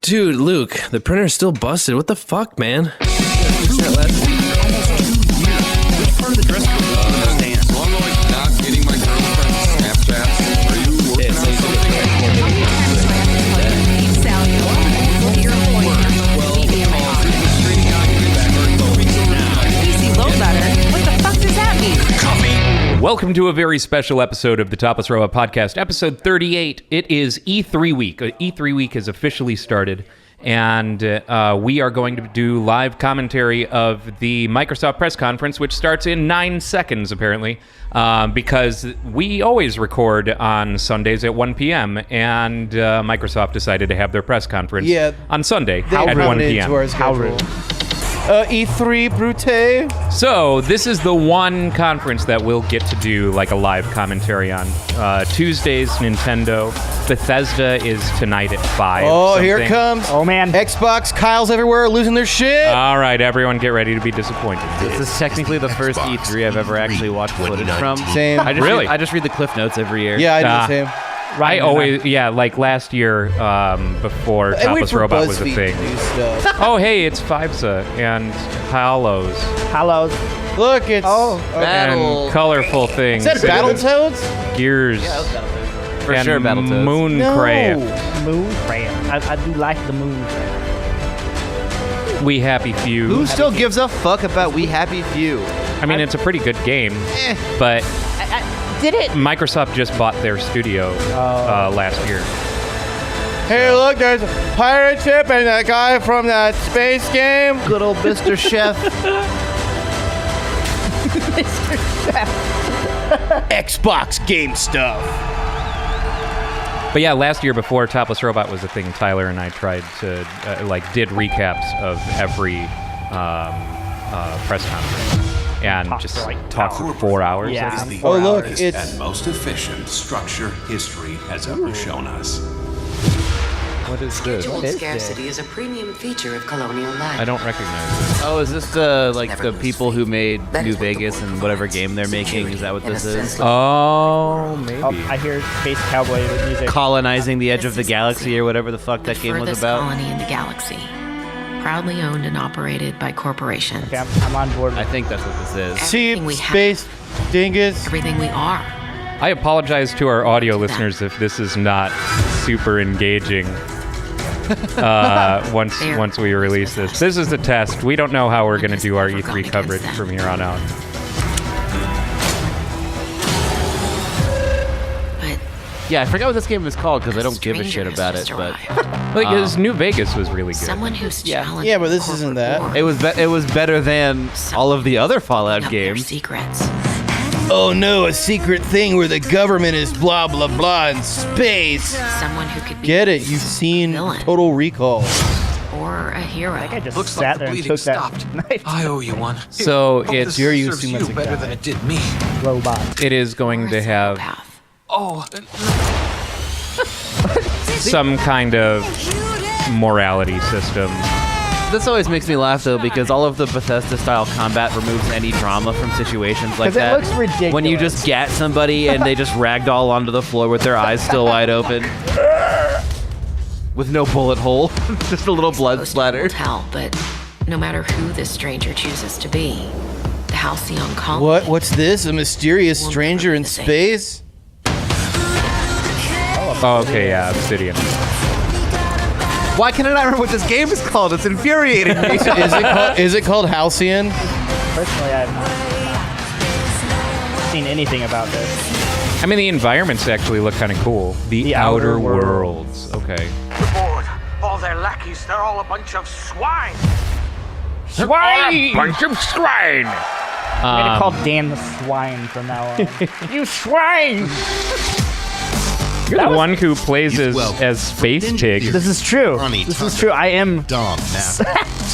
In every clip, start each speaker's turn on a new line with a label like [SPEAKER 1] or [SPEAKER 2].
[SPEAKER 1] Dude, Luke, the printer's still busted. What the fuck, man?
[SPEAKER 2] Which part of the dress code do you understand?
[SPEAKER 3] So I'm like not getting my girlfriend's Snapchats. Are you working on something?
[SPEAKER 4] Welcome to a very special episode of the Topless Robot podcast, episode 38. It is E3 week. E3 week has officially started, and we are going to do live commentary of the Microsoft press conference, which starts in 9 seconds, apparently, because we always record on Sundays at 1 p.m., and Microsoft decided to have their press conference on Sunday at 1 p.m.
[SPEAKER 5] How rude. E3 Brute.
[SPEAKER 4] So this is the one conference that we'll get to do like a live commentary on. Tuesdays, Nintendo. Bethesda is tonight at 5.
[SPEAKER 5] Oh, here it comes.
[SPEAKER 6] Oh, man.
[SPEAKER 5] Xbox, Kyle's everywhere losing their shit.
[SPEAKER 4] All right, everyone get ready to be disappointed.
[SPEAKER 7] This is technically the first E3 I've ever actually watched footage from.
[SPEAKER 5] Same.
[SPEAKER 7] I just
[SPEAKER 4] Really?
[SPEAKER 7] I just read the Cliff Notes every year.
[SPEAKER 5] Yeah, I do the same.
[SPEAKER 4] I always, like last year before
[SPEAKER 5] And wait
[SPEAKER 4] Topless
[SPEAKER 5] for
[SPEAKER 4] Robot was a
[SPEAKER 5] BuzzFeed
[SPEAKER 4] thing.
[SPEAKER 5] to do stuff.
[SPEAKER 4] Oh, hey, it's FIVSA and Halos
[SPEAKER 6] Hello.
[SPEAKER 5] Look, it's...
[SPEAKER 4] and colorful things.
[SPEAKER 5] Is that Battletoads?
[SPEAKER 4] Gears.
[SPEAKER 7] For
[SPEAKER 4] and
[SPEAKER 7] sure, Battletoads.
[SPEAKER 4] Mooncraft.
[SPEAKER 6] Mooncraft. I do like the Mooncraft.
[SPEAKER 4] We Happy Few.
[SPEAKER 7] Who still gives a fuck about We Happy Few?
[SPEAKER 4] I mean, it's a pretty good game, but
[SPEAKER 6] Did it?
[SPEAKER 4] Microsoft just bought their studio last year.
[SPEAKER 5] Hey, look, there's a pirate ship and that guy from that space game.
[SPEAKER 7] Good old Mr. Chef.
[SPEAKER 5] Xbox game stuff.
[SPEAKER 4] But yeah, last year before Topless Robot was a thing, Tyler and I tried to did recaps of every press conference and just talked for 4 hours.
[SPEAKER 6] Yeah.
[SPEAKER 4] I think.
[SPEAKER 5] Oh, look,
[SPEAKER 2] Hours
[SPEAKER 5] it's...
[SPEAKER 2] and most efficient structure history has ever shown us.
[SPEAKER 4] What is this?
[SPEAKER 8] Scheduled
[SPEAKER 6] What is
[SPEAKER 8] scarcity is a premium feature of Colonial Life.
[SPEAKER 4] I don't recognize it.
[SPEAKER 7] Oh, is this the people who made New Vegas and whatever game they're making? Is that what this is?
[SPEAKER 4] Oh, maybe.
[SPEAKER 6] Oh, I hear Space Cowboy with music.
[SPEAKER 7] Colonizing the edge of the galaxy or whatever the fuck that game was
[SPEAKER 8] Furthest
[SPEAKER 7] about?
[SPEAKER 8] colony in the galaxy, proudly owned and operated by corporations.
[SPEAKER 6] Okay, I'm on board.
[SPEAKER 7] I think that's what this is.
[SPEAKER 5] Cheap
[SPEAKER 8] Everything we have.
[SPEAKER 5] space dingus.
[SPEAKER 8] Everything we are.
[SPEAKER 4] I apologize to our audio listeners if this is not super engaging. Once we release this. This is a test. We don't know how we're going to do our E3 coverage from here on out.
[SPEAKER 8] But
[SPEAKER 7] Yeah, I forgot what this game was called because I don't give a shit
[SPEAKER 8] stranger has
[SPEAKER 7] about it.
[SPEAKER 8] just
[SPEAKER 7] But
[SPEAKER 8] arrived.
[SPEAKER 4] Because New Vegas was really good.
[SPEAKER 8] Someone who's challenged
[SPEAKER 5] Yeah, but this isn't that.
[SPEAKER 8] corporate
[SPEAKER 7] it was it was better than all of the other Fallout
[SPEAKER 8] up their
[SPEAKER 7] games.
[SPEAKER 8] secrets.
[SPEAKER 5] Oh no, a secret thing where the government is blah blah blah in space.
[SPEAKER 8] Someone who could be
[SPEAKER 5] Get it? You've seen
[SPEAKER 8] villain
[SPEAKER 5] Total Recall.
[SPEAKER 8] or a hero.
[SPEAKER 6] I just
[SPEAKER 2] Looks
[SPEAKER 6] sat
[SPEAKER 2] like the
[SPEAKER 6] there and
[SPEAKER 2] bleeding
[SPEAKER 6] took
[SPEAKER 2] stopped.
[SPEAKER 6] that knife.
[SPEAKER 2] I owe you one.
[SPEAKER 4] So
[SPEAKER 2] Hope
[SPEAKER 4] it's
[SPEAKER 2] this
[SPEAKER 5] you're
[SPEAKER 2] serves
[SPEAKER 5] using
[SPEAKER 2] you
[SPEAKER 5] my
[SPEAKER 2] better
[SPEAKER 5] guy.
[SPEAKER 2] than it did me.
[SPEAKER 6] Robot.
[SPEAKER 4] it is going to have
[SPEAKER 8] Psychopath.
[SPEAKER 2] Oh,
[SPEAKER 4] some kind of morality system.
[SPEAKER 7] This always makes me laugh though because all of the Bethesda-style combat removes any drama from situations like
[SPEAKER 6] 'Cause it
[SPEAKER 7] that.
[SPEAKER 6] looks ridiculous.
[SPEAKER 7] When you just get somebody and they just ragdoll onto the floor with their eyes still wide open, with no bullet hole, just a little blood
[SPEAKER 8] Most
[SPEAKER 7] splatter.
[SPEAKER 8] will tell, but no matter who this stranger chooses to be, the Halcyon colony.
[SPEAKER 5] What's this? A mysterious stranger in space?
[SPEAKER 4] Oh, okay, yeah, Obsidian.
[SPEAKER 7] Why can I not remember what this game is called? It's infuriating me.
[SPEAKER 5] Is it called Halcyon?
[SPEAKER 6] Personally, I have not seen anything about this.
[SPEAKER 4] I mean, the environments actually look kind of cool. The Outer
[SPEAKER 6] Outer
[SPEAKER 4] Worlds. Okay.
[SPEAKER 9] Bored. All their lackeys, they're all a bunch of swine.
[SPEAKER 4] Swine! Bunch of swine!
[SPEAKER 6] I'm gonna call Dan the swine from now on. You swine!
[SPEAKER 4] You're the one who plays as Space Pig.
[SPEAKER 6] This is true. This is true. I am.
[SPEAKER 2] dumb now.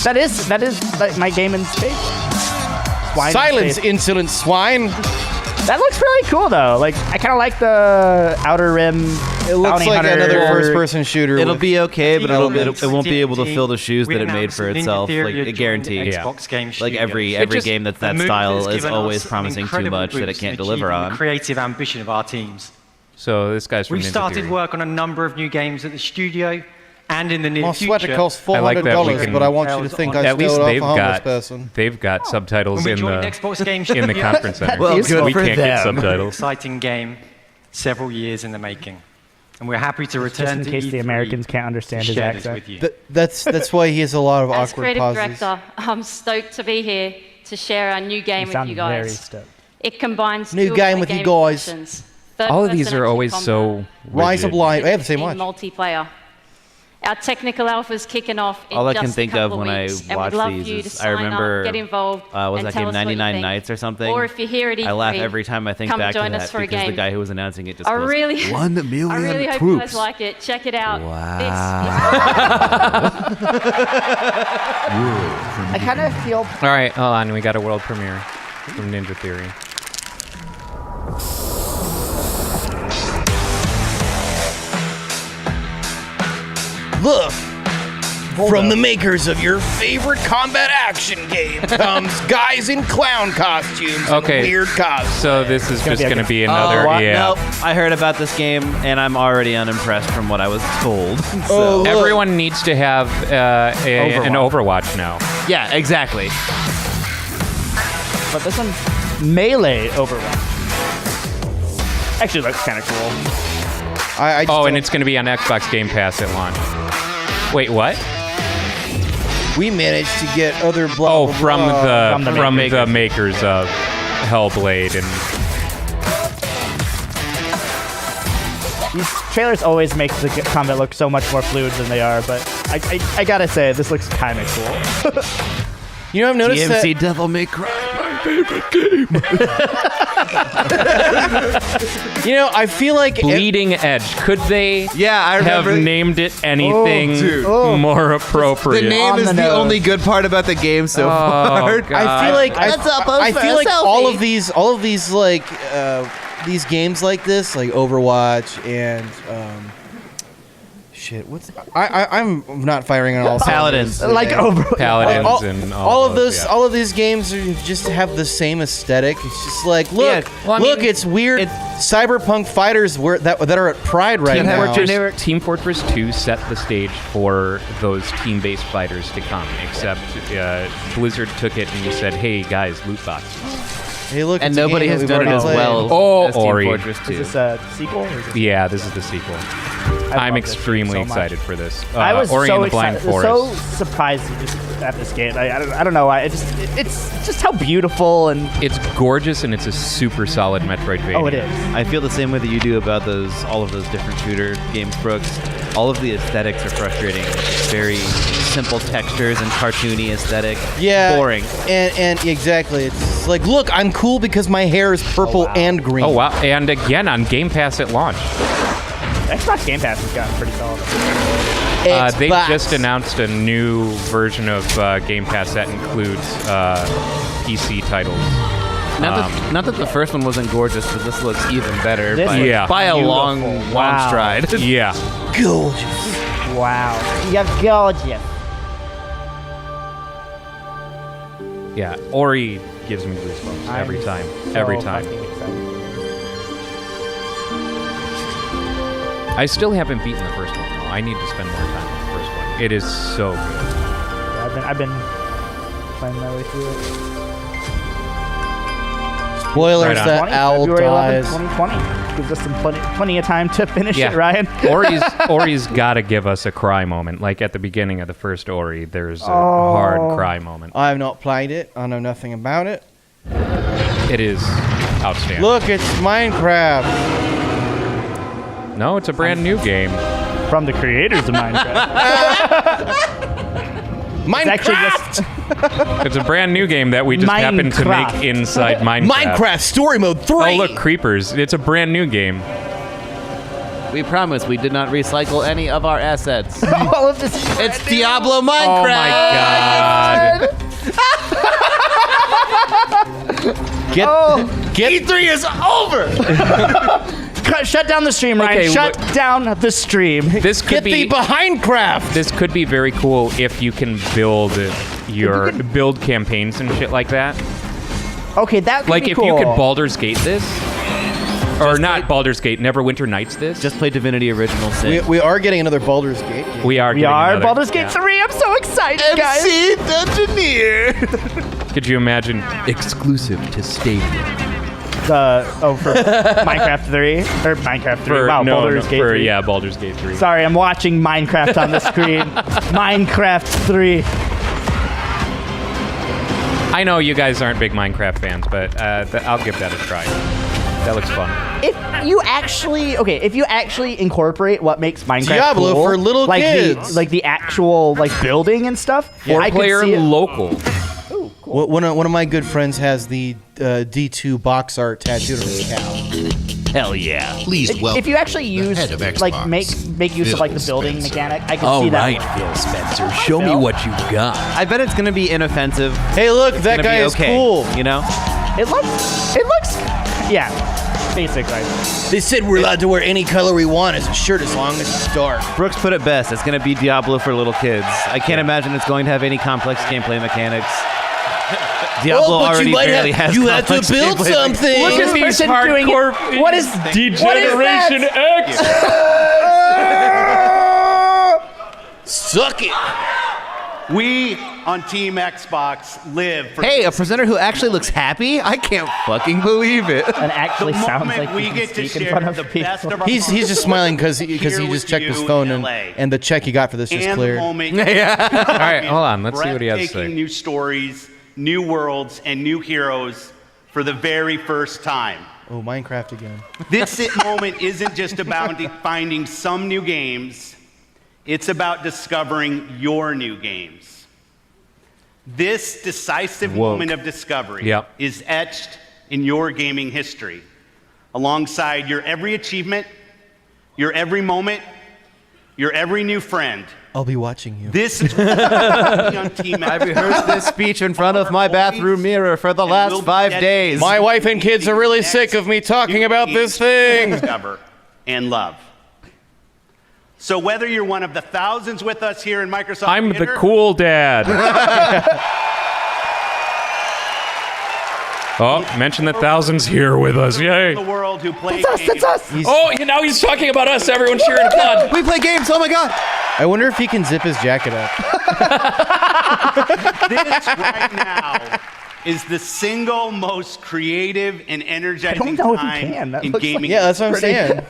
[SPEAKER 6] That is like my game in space. Swine in
[SPEAKER 5] Silence,
[SPEAKER 6] space.
[SPEAKER 5] insolent swine.
[SPEAKER 6] That looks really cool though. Like I kind of like the Outer Rim.
[SPEAKER 5] It looks
[SPEAKER 6] Bounty
[SPEAKER 5] like
[SPEAKER 6] Hunter.
[SPEAKER 5] another first-person shooter.
[SPEAKER 7] It'll
[SPEAKER 5] with-
[SPEAKER 7] be okay, but it
[SPEAKER 9] Elements.
[SPEAKER 7] won't be able to fill the shoes
[SPEAKER 9] We
[SPEAKER 7] that it made
[SPEAKER 9] announced
[SPEAKER 7] for
[SPEAKER 9] that Ninja
[SPEAKER 7] itself.
[SPEAKER 9] Theory
[SPEAKER 7] Like
[SPEAKER 9] had
[SPEAKER 7] a guarantee.
[SPEAKER 9] joined the
[SPEAKER 4] Yeah.
[SPEAKER 9] Xbox Game
[SPEAKER 7] Like
[SPEAKER 9] Studios.
[SPEAKER 7] every
[SPEAKER 4] just-
[SPEAKER 7] game that's that
[SPEAKER 9] The move
[SPEAKER 7] style
[SPEAKER 9] has
[SPEAKER 7] is
[SPEAKER 9] given
[SPEAKER 7] always
[SPEAKER 9] us
[SPEAKER 7] promising too
[SPEAKER 9] incredible
[SPEAKER 7] much that it
[SPEAKER 9] boost
[SPEAKER 7] can't
[SPEAKER 9] in
[SPEAKER 7] deliver
[SPEAKER 9] achieving
[SPEAKER 7] on.
[SPEAKER 9] the creative ambition of our teams.
[SPEAKER 4] So this guy's from
[SPEAKER 9] We've
[SPEAKER 4] Ninja
[SPEAKER 9] started
[SPEAKER 4] Theory.
[SPEAKER 9] work on a number of new games at the studio,
[SPEAKER 10] And in the near
[SPEAKER 5] My sweater
[SPEAKER 10] future,
[SPEAKER 5] costs
[SPEAKER 4] I like that we
[SPEAKER 5] $400,
[SPEAKER 4] can-
[SPEAKER 5] but I want you to think I
[SPEAKER 4] At least
[SPEAKER 5] stole it off a
[SPEAKER 4] they've
[SPEAKER 5] homeless
[SPEAKER 4] got
[SPEAKER 5] person.
[SPEAKER 4] they've got subtitles
[SPEAKER 10] when we
[SPEAKER 4] in
[SPEAKER 10] joined
[SPEAKER 4] the
[SPEAKER 10] Xbox Game
[SPEAKER 4] in the
[SPEAKER 10] Studio,
[SPEAKER 4] conference center.
[SPEAKER 7] Well, good
[SPEAKER 4] we
[SPEAKER 7] for
[SPEAKER 4] can't get
[SPEAKER 7] them.
[SPEAKER 4] subtitles.
[SPEAKER 10] exciting game, several years in the making. And we're happy to return
[SPEAKER 6] Just in
[SPEAKER 10] to
[SPEAKER 6] case the
[SPEAKER 10] E3
[SPEAKER 6] Americans can't understand
[SPEAKER 10] to
[SPEAKER 6] his
[SPEAKER 10] share this
[SPEAKER 6] accent.
[SPEAKER 10] with you.
[SPEAKER 5] That's why he has a lot of
[SPEAKER 11] As
[SPEAKER 5] awkward
[SPEAKER 11] creative
[SPEAKER 5] pauses.
[SPEAKER 11] director, I'm stoked to be here to share our new game
[SPEAKER 6] You
[SPEAKER 11] with
[SPEAKER 6] sound
[SPEAKER 11] you
[SPEAKER 6] very
[SPEAKER 11] guys.
[SPEAKER 6] stoked.
[SPEAKER 11] It combines
[SPEAKER 5] New
[SPEAKER 11] two of
[SPEAKER 5] game
[SPEAKER 11] my
[SPEAKER 5] with you
[SPEAKER 11] game
[SPEAKER 5] guys.
[SPEAKER 11] passions.
[SPEAKER 4] All of these
[SPEAKER 11] Third-person
[SPEAKER 4] are
[SPEAKER 11] action
[SPEAKER 4] always so
[SPEAKER 11] combat,
[SPEAKER 5] Rise of
[SPEAKER 4] rigid.
[SPEAKER 5] Lion. I have the same
[SPEAKER 11] in
[SPEAKER 5] watch.
[SPEAKER 11] multiplayer. Our technical alpha's kicking off in
[SPEAKER 7] All I
[SPEAKER 11] just
[SPEAKER 7] can
[SPEAKER 11] a
[SPEAKER 7] think
[SPEAKER 11] couple
[SPEAKER 7] of when I
[SPEAKER 11] weeks, and
[SPEAKER 7] watch
[SPEAKER 11] we'd love
[SPEAKER 7] these
[SPEAKER 11] you to
[SPEAKER 7] is I
[SPEAKER 11] sign
[SPEAKER 7] remember
[SPEAKER 11] up, get involved,
[SPEAKER 7] was
[SPEAKER 11] and
[SPEAKER 7] that
[SPEAKER 11] tell
[SPEAKER 7] game
[SPEAKER 11] us what you
[SPEAKER 7] 99
[SPEAKER 11] think.
[SPEAKER 7] Nights or something?
[SPEAKER 11] Or if you're here at E3,
[SPEAKER 7] I laugh every time I think
[SPEAKER 11] come
[SPEAKER 7] back to
[SPEAKER 11] join
[SPEAKER 7] that
[SPEAKER 11] us for a
[SPEAKER 7] because the
[SPEAKER 11] game.
[SPEAKER 7] guy who was announcing it just
[SPEAKER 11] I
[SPEAKER 7] goes,
[SPEAKER 11] really,
[SPEAKER 7] 1 million
[SPEAKER 11] I really hope you guys like it. Check it out.
[SPEAKER 6] I kind of feel
[SPEAKER 4] All right, hold on. We got a world premiere from Ninja Theory.
[SPEAKER 5] Look, from the makers of your favorite combat action game comes guys in clown costumes
[SPEAKER 4] Okay.
[SPEAKER 5] and weird costumes.
[SPEAKER 4] So this is just going to be another.
[SPEAKER 7] what?
[SPEAKER 4] Yeah.
[SPEAKER 7] Nope. I heard about this game and I'm already unimpressed from what I was told.
[SPEAKER 5] Oh,
[SPEAKER 7] So,
[SPEAKER 5] look.
[SPEAKER 4] Everyone needs to have an Overwatch now.
[SPEAKER 7] yeah, exactly.
[SPEAKER 6] but this one's Melee Overwatch. Actually, looks kind of cool.
[SPEAKER 5] I just
[SPEAKER 4] Oh, and
[SPEAKER 5] don't-
[SPEAKER 4] it's going to be on Xbox Game Pass at launch. Wait, what?
[SPEAKER 5] we managed to get other blah,
[SPEAKER 4] Oh,
[SPEAKER 5] blah,
[SPEAKER 4] from
[SPEAKER 5] blah.
[SPEAKER 4] the makers of Hellblade and
[SPEAKER 6] These trailers always make the combat look so much more fluid than they are, but I gotta say, this looks kind of cool.
[SPEAKER 5] You know, I've noticed
[SPEAKER 7] DMC
[SPEAKER 5] that.
[SPEAKER 7] Devil May Cry, my favorite game.
[SPEAKER 5] You know, I feel like
[SPEAKER 4] Bleeding Edge. Could they
[SPEAKER 7] Yeah, I
[SPEAKER 4] have
[SPEAKER 7] remember.
[SPEAKER 4] named it anything
[SPEAKER 7] dude.
[SPEAKER 4] more appropriate?
[SPEAKER 7] The name
[SPEAKER 6] On
[SPEAKER 7] is
[SPEAKER 6] the
[SPEAKER 7] the
[SPEAKER 6] nose.
[SPEAKER 7] only good part about the game so far.
[SPEAKER 4] God.
[SPEAKER 5] I feel like
[SPEAKER 7] Let's upload
[SPEAKER 5] I
[SPEAKER 7] for
[SPEAKER 5] feel
[SPEAKER 7] a
[SPEAKER 5] like
[SPEAKER 7] selfie.
[SPEAKER 5] all of these like these games like this, like Overwatch and shit. What's I'm not firing on all
[SPEAKER 7] Paladins.
[SPEAKER 5] cylinders
[SPEAKER 6] Like
[SPEAKER 5] today.
[SPEAKER 6] Overwatch.
[SPEAKER 4] Paladins
[SPEAKER 5] all,
[SPEAKER 4] and
[SPEAKER 5] all of
[SPEAKER 4] those,
[SPEAKER 5] those,
[SPEAKER 4] yeah.
[SPEAKER 5] all of these games just have the same aesthetic. It's just like, look,
[SPEAKER 7] Yeah,
[SPEAKER 4] well, I
[SPEAKER 5] look,
[SPEAKER 4] mean,
[SPEAKER 5] it's weird. cyberpunk fighters that are at Pride right now.
[SPEAKER 4] Team Fortress 2 set the stage for those team-based fighters to come, except Blizzard took it and said, hey, guys, loot boxes.
[SPEAKER 5] Hey, look,
[SPEAKER 7] And
[SPEAKER 5] it's a
[SPEAKER 7] nobody
[SPEAKER 5] game
[SPEAKER 7] has
[SPEAKER 5] that we've
[SPEAKER 7] done it
[SPEAKER 5] already
[SPEAKER 7] as
[SPEAKER 5] played.
[SPEAKER 7] well as
[SPEAKER 4] Ori.
[SPEAKER 7] Team Fortress 2.
[SPEAKER 6] Is this a sequel? Or is this
[SPEAKER 4] Yeah, this is the sequel. I'm
[SPEAKER 6] love this
[SPEAKER 4] extremely
[SPEAKER 6] game so much.
[SPEAKER 4] excited for this.
[SPEAKER 6] I was
[SPEAKER 4] Ori
[SPEAKER 6] so
[SPEAKER 4] and the Blind
[SPEAKER 6] excited,
[SPEAKER 4] Forest.
[SPEAKER 6] so surprised at this game. I don't know. It's just how beautiful and
[SPEAKER 4] It's gorgeous and it's a super solid Metroidvania.
[SPEAKER 6] oh, it is.
[SPEAKER 7] I feel the same way that you do about all of those different shooter games, Brooks. All of the aesthetics are frustrating. It's very simple textures and cartoony aesthetic.
[SPEAKER 5] Yeah,
[SPEAKER 7] Boring.
[SPEAKER 5] And exactly, it's like, look, I'm cool because my hair is purple and green.
[SPEAKER 4] Oh, wow. And again, on Game Pass at launch.
[SPEAKER 6] Xbox Game Pass has gotten pretty solid.
[SPEAKER 4] They
[SPEAKER 5] Xbox.
[SPEAKER 4] just announced a new version of Game Pass that includes PC titles.
[SPEAKER 7] Not that the first one wasn't gorgeous, but this looks even better
[SPEAKER 6] This
[SPEAKER 7] by,
[SPEAKER 4] looks
[SPEAKER 7] by a
[SPEAKER 6] beautiful.
[SPEAKER 7] long
[SPEAKER 6] Wow.
[SPEAKER 7] stride.
[SPEAKER 4] Yeah.
[SPEAKER 5] Gorgeous.
[SPEAKER 6] Wow. You're gorgeous.
[SPEAKER 4] Yeah. Ori gives me goosebumps every time. Every time. I still haven't beaten the first one, though. I need to spend more time on the first one. It is so good.
[SPEAKER 6] I've been playing my way through it.
[SPEAKER 5] Spoilers
[SPEAKER 4] Right on.
[SPEAKER 5] that owl
[SPEAKER 6] February 11th,
[SPEAKER 5] dies.
[SPEAKER 6] 2020. Gives us some plenty of time to finish
[SPEAKER 4] Yeah.
[SPEAKER 6] it, Ryan.
[SPEAKER 4] Ori's got to give us a cry moment. Like at the beginning of the first Ori, there's a hard cry moment.
[SPEAKER 5] I have not played it. I know nothing about it.
[SPEAKER 4] It is outstanding.
[SPEAKER 5] Look, it's Minecraft.
[SPEAKER 4] No, it's a brand new game.
[SPEAKER 6] From the creators of Minecraft.
[SPEAKER 5] Minecraft.
[SPEAKER 6] Actually just
[SPEAKER 4] It's a brand new game that we just happened to make
[SPEAKER 6] Minecraft.
[SPEAKER 4] inside Minecraft.
[SPEAKER 5] Minecraft Story Mode 3.
[SPEAKER 4] Oh, look, creepers. It's a brand new game.
[SPEAKER 7] We promise we did not recycle any of our assets.
[SPEAKER 6] all of this.
[SPEAKER 7] It's Diablo Minecraft.
[SPEAKER 4] Oh my god.
[SPEAKER 5] Get
[SPEAKER 7] E3 is over.
[SPEAKER 6] Shut down the stream, Ryan.
[SPEAKER 4] Okay,
[SPEAKER 6] Shut down the stream.
[SPEAKER 4] This could
[SPEAKER 5] Get thee
[SPEAKER 4] be
[SPEAKER 5] behind craft.
[SPEAKER 4] this could be very cool if you can build build campaigns and shit like that.
[SPEAKER 6] Okay, that could
[SPEAKER 4] Like
[SPEAKER 6] be
[SPEAKER 4] if
[SPEAKER 6] cool.
[SPEAKER 4] you could Baldur's Gate this, Or not Baldur's Gate, Neverwinter Nights this?
[SPEAKER 7] Just play Divinity Original Sin.
[SPEAKER 5] We are getting another Baldur's Gate game.
[SPEAKER 4] We are
[SPEAKER 6] Baldur's Gate 3. I'm so excited, guys.
[SPEAKER 5] MC Dungeoneer.
[SPEAKER 4] Could you imagine exclusive to Stadia?
[SPEAKER 6] For Minecraft 3 or Minecraft 3. Baldur's Gate 3.
[SPEAKER 4] Yeah, Baldur's Gate 3.
[SPEAKER 6] Sorry, I'm watching Minecraft on the screen. Minecraft 3.
[SPEAKER 4] I know you guys aren't big Minecraft fans, but I'll give that a try. That looks fun.
[SPEAKER 6] If you actually incorporate what makes Minecraft
[SPEAKER 5] Diablo
[SPEAKER 6] cool,
[SPEAKER 5] for little kids,
[SPEAKER 6] the actual building and stuff, I could
[SPEAKER 4] Four-player
[SPEAKER 6] see it.
[SPEAKER 4] local.
[SPEAKER 6] Ooh, cool.
[SPEAKER 5] One of my good friends has the D2 box art tattooed on his cow.
[SPEAKER 7] Hell yeah.
[SPEAKER 12] Please welcome
[SPEAKER 6] If you actually use
[SPEAKER 12] head of Xbox,
[SPEAKER 6] make use of
[SPEAKER 12] Phil
[SPEAKER 6] the building
[SPEAKER 12] Spencer.
[SPEAKER 6] mechanic, I can see that.
[SPEAKER 12] Phil Spencer, show me
[SPEAKER 6] Phil?
[SPEAKER 12] what you've got.
[SPEAKER 7] I bet it's gonna be inoffensive.
[SPEAKER 5] Hey, look, that
[SPEAKER 7] Gonna
[SPEAKER 5] guy
[SPEAKER 7] be
[SPEAKER 5] is
[SPEAKER 7] okay,
[SPEAKER 5] cool.
[SPEAKER 7] You know?
[SPEAKER 6] It looks, yeah, basically.
[SPEAKER 5] They said we're allowed to wear any color we want as a shirt as long as it's dark.
[SPEAKER 7] Brooks put it best. It's gonna be Diablo for little kids. I can't imagine it's going to have any complex gameplay mechanics. Diablo
[SPEAKER 5] but
[SPEAKER 7] already barely has.
[SPEAKER 5] You have to
[SPEAKER 7] complex
[SPEAKER 5] build
[SPEAKER 7] gameplay
[SPEAKER 5] something.
[SPEAKER 6] Look at this person doing it. What is
[SPEAKER 4] Degeneration X?
[SPEAKER 5] Suck it.
[SPEAKER 13] We on Team Xbox live for
[SPEAKER 7] Hey, a presenter who actually looks happy? I can't fucking believe it.
[SPEAKER 6] And actually
[SPEAKER 13] the
[SPEAKER 6] sounds
[SPEAKER 13] moment
[SPEAKER 6] like
[SPEAKER 13] we
[SPEAKER 6] he can
[SPEAKER 13] get to
[SPEAKER 6] speak in
[SPEAKER 13] share
[SPEAKER 6] front of
[SPEAKER 13] the
[SPEAKER 6] people.
[SPEAKER 13] best of our
[SPEAKER 5] He's just smiling because he just checked his phone and the check he got for this just
[SPEAKER 13] and the
[SPEAKER 5] cleared.
[SPEAKER 13] moment
[SPEAKER 4] All right, hold on. Let's see what he has to say.
[SPEAKER 13] breathtaking new stories, new worlds, and new heroes for the very first time.
[SPEAKER 5] Oh, Minecraft again.
[SPEAKER 13] This moment isn't just about finding some new games. It's about discovering your new games. This decisive moment of discovery is etched in your gaming history, alongside your every achievement, your every moment, your every new friend.
[SPEAKER 5] I'll be watching you.
[SPEAKER 13] This is on Team
[SPEAKER 7] I've rehearsed this speech in front of my bathroom mirror for the last 5 days.
[SPEAKER 5] My wife and kids are really sick of me talking about this thing.
[SPEAKER 13] Discover and love. So whether you're one of the thousands with us here in Microsoft
[SPEAKER 4] I'm the
[SPEAKER 13] Theater,
[SPEAKER 4] cool dad. Oh, mention that thousands here with us. Yay.
[SPEAKER 13] the world who play
[SPEAKER 6] That's us.
[SPEAKER 4] Oh, now he's talking about us. Everyone cheering applaud.
[SPEAKER 7] We play games. Oh my god.
[SPEAKER 5] I wonder if he can zip his jacket up.
[SPEAKER 13] This right now is the single most creative and energizing
[SPEAKER 6] know if he
[SPEAKER 13] time
[SPEAKER 6] can. That
[SPEAKER 13] in
[SPEAKER 6] looks
[SPEAKER 13] gaming.
[SPEAKER 5] Yeah, that's what I'm saying.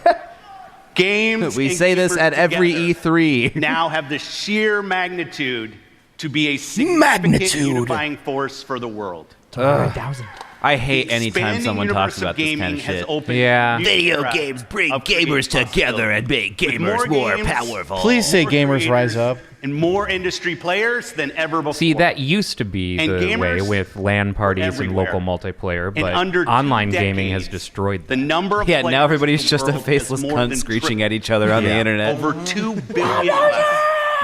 [SPEAKER 13] Games
[SPEAKER 7] We
[SPEAKER 13] and
[SPEAKER 7] say this
[SPEAKER 13] gamers
[SPEAKER 7] at every
[SPEAKER 13] together
[SPEAKER 7] E3.
[SPEAKER 13] now have the sheer magnitude to be a significant unifying force for the world.
[SPEAKER 6] 100,000.
[SPEAKER 7] I hate anytime
[SPEAKER 13] Expanding
[SPEAKER 7] someone
[SPEAKER 13] universe
[SPEAKER 7] talks
[SPEAKER 13] of
[SPEAKER 7] about this
[SPEAKER 13] gaming
[SPEAKER 7] kind of
[SPEAKER 13] has
[SPEAKER 7] shit.
[SPEAKER 13] opened
[SPEAKER 4] Yeah.
[SPEAKER 13] new
[SPEAKER 12] Video
[SPEAKER 13] eras
[SPEAKER 12] games bring
[SPEAKER 13] of
[SPEAKER 12] gamers
[SPEAKER 13] creative
[SPEAKER 12] together and make
[SPEAKER 13] With
[SPEAKER 12] gamers
[SPEAKER 13] more
[SPEAKER 12] more
[SPEAKER 13] games,
[SPEAKER 12] powerful.
[SPEAKER 5] Please say
[SPEAKER 13] more
[SPEAKER 5] gamers
[SPEAKER 13] creators,
[SPEAKER 5] rise up.
[SPEAKER 13] and more industry players than ever before.
[SPEAKER 4] See, that used to be
[SPEAKER 13] And
[SPEAKER 4] the
[SPEAKER 13] gamers
[SPEAKER 4] way with LAN parties and
[SPEAKER 13] everywhere.
[SPEAKER 4] local multiplayer,
[SPEAKER 13] In
[SPEAKER 4] but
[SPEAKER 13] under 2
[SPEAKER 4] online gaming has
[SPEAKER 13] decades,
[SPEAKER 4] destroyed
[SPEAKER 13] the
[SPEAKER 4] that.
[SPEAKER 13] number of
[SPEAKER 7] Yeah,
[SPEAKER 13] players
[SPEAKER 7] now everybody's
[SPEAKER 13] in the
[SPEAKER 7] just a
[SPEAKER 13] world
[SPEAKER 7] faceless
[SPEAKER 13] has more
[SPEAKER 7] cunt
[SPEAKER 13] than
[SPEAKER 7] screeching at each other on the internet.
[SPEAKER 13] Over 2 billion of us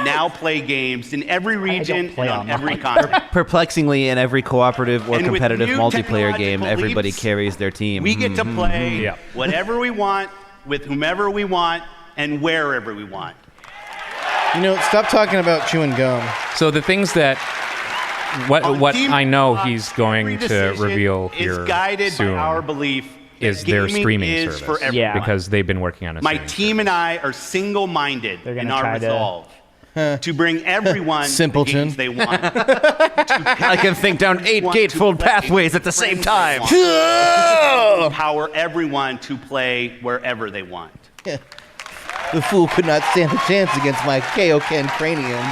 [SPEAKER 13] now play games in every region and on every continent.
[SPEAKER 7] Perplexingly, in every cooperative or
[SPEAKER 13] And with
[SPEAKER 7] competitive
[SPEAKER 13] new
[SPEAKER 7] multiplayer game,
[SPEAKER 13] technological
[SPEAKER 7] everybody
[SPEAKER 13] leaps,
[SPEAKER 7] carries their team.
[SPEAKER 13] We get to play
[SPEAKER 4] Yeah.
[SPEAKER 13] whatever we want, with whomever we want, and wherever we want.
[SPEAKER 5] You know, stop talking about chewing gum.
[SPEAKER 4] So the things that what
[SPEAKER 13] Team
[SPEAKER 4] I know
[SPEAKER 13] Xbox,
[SPEAKER 4] he's going
[SPEAKER 13] every
[SPEAKER 4] to
[SPEAKER 13] decision
[SPEAKER 4] reveal
[SPEAKER 13] is
[SPEAKER 4] here
[SPEAKER 13] guided
[SPEAKER 4] soon
[SPEAKER 13] by our belief that
[SPEAKER 4] is their
[SPEAKER 13] gaming
[SPEAKER 4] streaming
[SPEAKER 13] is
[SPEAKER 4] service
[SPEAKER 13] for everyone.
[SPEAKER 4] because they've been working on it.
[SPEAKER 13] My team and I are single-minded
[SPEAKER 6] They're
[SPEAKER 13] in
[SPEAKER 6] gonna
[SPEAKER 13] our
[SPEAKER 6] try to-
[SPEAKER 13] resolve to bring everyone the
[SPEAKER 5] Simpleton.
[SPEAKER 13] games they want.
[SPEAKER 7] I can think down 8 gatefold pathways at the same time.
[SPEAKER 13] Empower everyone to play wherever they want.
[SPEAKER 5] The fool could not stand a chance against my Kaioken cranium.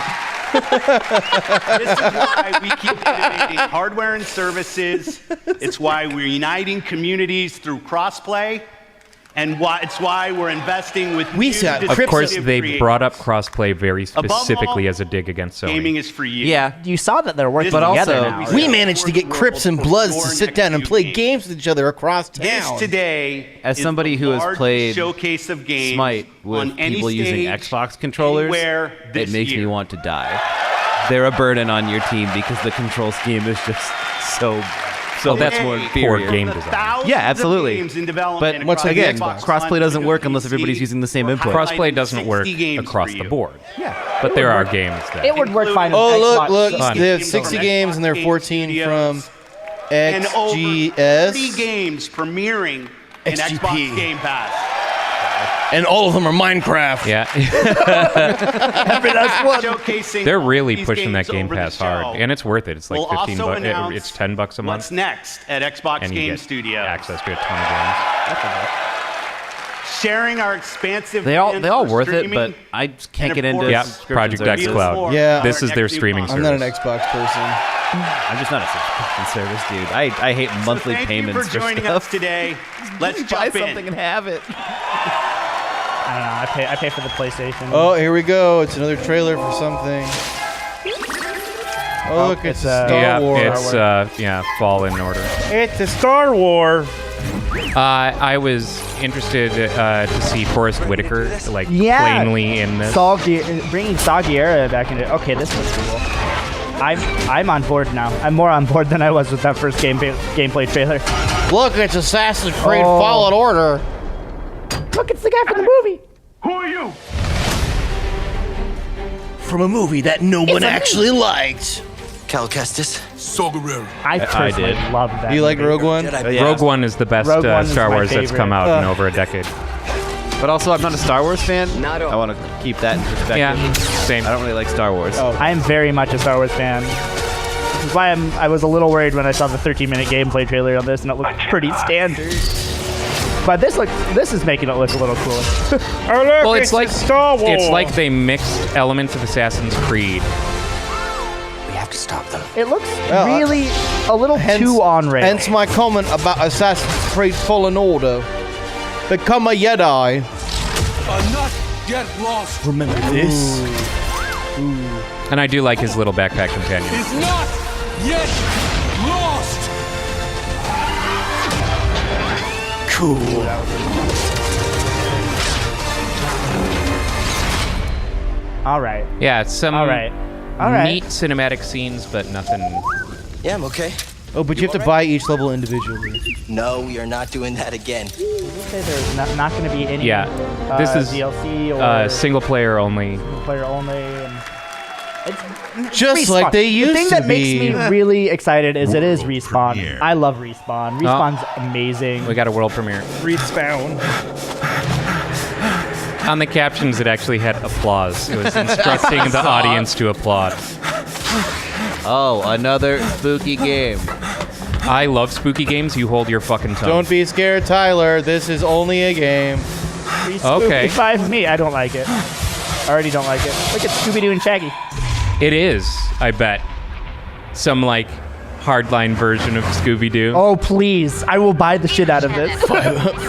[SPEAKER 13] This is why we keep innovating hardware and services. It's why we're uniting communities through crossplay. And it's why we're investing with new
[SPEAKER 4] Of course,
[SPEAKER 13] distinctive
[SPEAKER 4] they
[SPEAKER 13] creators.
[SPEAKER 4] brought up crossplay very
[SPEAKER 13] Above all,
[SPEAKER 4] specifically as a dig against Sony.
[SPEAKER 13] Gaming is for you.
[SPEAKER 7] Yeah.
[SPEAKER 6] You saw that they're working
[SPEAKER 13] But
[SPEAKER 6] together
[SPEAKER 13] also,
[SPEAKER 6] now.
[SPEAKER 5] We managed to get Crips and Bloods to sit down and play games with each other across
[SPEAKER 13] This
[SPEAKER 5] town.
[SPEAKER 13] today
[SPEAKER 7] As
[SPEAKER 13] is
[SPEAKER 7] somebody
[SPEAKER 13] the
[SPEAKER 7] who has
[SPEAKER 13] largest
[SPEAKER 7] played
[SPEAKER 13] showcase of games
[SPEAKER 7] Smite with
[SPEAKER 13] on any
[SPEAKER 7] people using
[SPEAKER 13] stage,
[SPEAKER 7] Xbox controllers,
[SPEAKER 13] anywhere
[SPEAKER 7] it
[SPEAKER 13] this
[SPEAKER 7] makes me
[SPEAKER 13] year.
[SPEAKER 7] want to die. They're a burden on your team because the control scheme is just so that's more
[SPEAKER 4] poor
[SPEAKER 7] inferior.
[SPEAKER 4] game
[SPEAKER 13] The
[SPEAKER 4] design.
[SPEAKER 13] thousands
[SPEAKER 7] Yeah,
[SPEAKER 13] of
[SPEAKER 7] absolutely.
[SPEAKER 13] games in development
[SPEAKER 7] But
[SPEAKER 13] across
[SPEAKER 7] again,
[SPEAKER 13] Xbox
[SPEAKER 7] crossplay
[SPEAKER 13] One,
[SPEAKER 7] doesn't work
[SPEAKER 13] PC,
[SPEAKER 7] unless everybody's using the same
[SPEAKER 13] we're
[SPEAKER 7] input.
[SPEAKER 13] highlighting
[SPEAKER 4] Crossplay doesn't work
[SPEAKER 13] 60 games
[SPEAKER 4] across
[SPEAKER 13] for
[SPEAKER 4] the
[SPEAKER 13] you.
[SPEAKER 4] board.
[SPEAKER 6] Yeah.
[SPEAKER 4] But there are games that
[SPEAKER 6] It would work fine.
[SPEAKER 5] Oh,
[SPEAKER 6] on
[SPEAKER 5] look,
[SPEAKER 6] Xbox.
[SPEAKER 5] look.
[SPEAKER 13] Fun.
[SPEAKER 5] They have
[SPEAKER 13] Games
[SPEAKER 5] 60
[SPEAKER 13] from
[SPEAKER 5] games and they're
[SPEAKER 13] Xbox
[SPEAKER 5] 14
[SPEAKER 13] Game
[SPEAKER 5] from
[SPEAKER 13] Studios. And over 30
[SPEAKER 5] XGS.
[SPEAKER 13] games premiering in
[SPEAKER 5] XGP.
[SPEAKER 13] Xbox Game Pass.
[SPEAKER 5] And all of them are Minecraft.
[SPEAKER 4] Yeah.
[SPEAKER 13] Showcasing
[SPEAKER 4] They're really
[SPEAKER 13] these
[SPEAKER 4] pushing that
[SPEAKER 13] games
[SPEAKER 4] Game
[SPEAKER 13] over the
[SPEAKER 4] Pass hard,
[SPEAKER 13] show.
[SPEAKER 4] and it's worth it. It's like
[SPEAKER 13] We'll
[SPEAKER 4] 15
[SPEAKER 13] also
[SPEAKER 4] bucks.
[SPEAKER 13] announce
[SPEAKER 4] It's 10 bucks a month.
[SPEAKER 13] What's next at Xbox
[SPEAKER 4] and you
[SPEAKER 13] Game
[SPEAKER 4] get
[SPEAKER 13] Studio?
[SPEAKER 4] access to a ton of games.
[SPEAKER 13] Sharing our expansive
[SPEAKER 7] They all
[SPEAKER 13] plans for
[SPEAKER 7] worth it,
[SPEAKER 13] streaming,
[SPEAKER 7] but I just can't
[SPEAKER 13] and
[SPEAKER 7] get
[SPEAKER 13] of
[SPEAKER 7] into
[SPEAKER 13] course,
[SPEAKER 4] Yeah,
[SPEAKER 7] subscription
[SPEAKER 4] Project X
[SPEAKER 7] services.
[SPEAKER 4] Cloud.
[SPEAKER 5] Yeah.
[SPEAKER 4] This is their
[SPEAKER 13] Next new
[SPEAKER 4] streaming
[SPEAKER 13] console.
[SPEAKER 5] I'm
[SPEAKER 4] service.
[SPEAKER 5] not an Xbox person.
[SPEAKER 7] I'm just not a subscription service, dude. I hate monthly
[SPEAKER 13] Thank
[SPEAKER 7] payments
[SPEAKER 13] you for joining
[SPEAKER 7] stuff.
[SPEAKER 13] us today. Let's
[SPEAKER 7] Buy
[SPEAKER 13] jump
[SPEAKER 7] something
[SPEAKER 13] in.
[SPEAKER 7] and have it.
[SPEAKER 6] I don't know. I pay for the PlayStation.
[SPEAKER 5] Oh, here we go. It's another trailer for something. Oh, look, it's a Star Wars.
[SPEAKER 4] It's Fallen Order.
[SPEAKER 6] It's a Star Wars.
[SPEAKER 4] I was interested to see Forrest Whitaker plainly in this.
[SPEAKER 6] Bringing Saw Gerrera back into. Okay, this was cool. I'm on board now. I'm more on board than I was with that first gameplay trailer.
[SPEAKER 5] Look, it's Assassin's Creed Fallen Order.
[SPEAKER 6] Look, it's the guy from the movie.
[SPEAKER 9] Who are you?
[SPEAKER 5] From a movie that no one actually liked.
[SPEAKER 12] Cal Kestis.
[SPEAKER 6] I personally
[SPEAKER 7] did.
[SPEAKER 6] love that.
[SPEAKER 5] Do you like
[SPEAKER 6] movie.
[SPEAKER 5] Rogue One?
[SPEAKER 4] Rogue One is the best
[SPEAKER 6] Rogue One is
[SPEAKER 4] Star
[SPEAKER 6] my
[SPEAKER 4] Wars that's
[SPEAKER 6] favorite.
[SPEAKER 4] come out in over a decade.
[SPEAKER 7] But also, I'm not a Star Wars fan.
[SPEAKER 12] Not all.
[SPEAKER 7] I want to keep that in perspective.
[SPEAKER 4] Yeah, same.
[SPEAKER 7] I don't really like Star Wars.
[SPEAKER 6] I am very much a Star Wars fan. Which is why I was a little worried when I saw the 13-minute gameplay trailer on this, and it looked pretty standard. But this is making it look a little cooler.
[SPEAKER 4] Well, it's like
[SPEAKER 6] Star Wars.
[SPEAKER 4] It's like they mixed elements of Assassin's Creed.
[SPEAKER 12] We have to stop them.
[SPEAKER 6] It looks really a little too on-rail.
[SPEAKER 5] Hence my comment about Assassin's Creed Fallen Order. Become a Jedi.
[SPEAKER 9] Not yet lost.
[SPEAKER 5] Remember this?
[SPEAKER 4] And I do like his little backpack companion.
[SPEAKER 9] Is not yet lost.
[SPEAKER 5] Cool.
[SPEAKER 6] All right.
[SPEAKER 4] Yeah, it's some
[SPEAKER 6] All right.
[SPEAKER 4] neat cinematic scenes, but nothing.
[SPEAKER 12] Yeah, I'm okay.
[SPEAKER 5] Oh, but you have to buy each level individually.
[SPEAKER 12] No, we are not doing that again.
[SPEAKER 6] Did you say there's not going to be any
[SPEAKER 4] this is
[SPEAKER 6] DLC or
[SPEAKER 4] single player only.
[SPEAKER 6] player only? And it's
[SPEAKER 5] Just like they used
[SPEAKER 6] The thing
[SPEAKER 5] to
[SPEAKER 6] that
[SPEAKER 5] be.
[SPEAKER 6] makes me really excited is it is Respawn. I love Respawn. Respawn's amazing.
[SPEAKER 4] We got a world premiere.
[SPEAKER 6] Respawn.
[SPEAKER 4] On the captions, it actually had applause. It was instructing the audience to applaud.
[SPEAKER 7] Oh, another spooky game.
[SPEAKER 4] I love spooky games. You hold your fucking tongue.
[SPEAKER 5] Don't be scared, Tyler. This is only a game.
[SPEAKER 4] Okay.
[SPEAKER 6] Spooky by me. I don't like it. I already don't like it. Look at Scooby-Doo and Shaggy.
[SPEAKER 4] It is, I bet. Some hardline version of Scooby-Doo.
[SPEAKER 6] Oh, please. I will buy the shit out of this.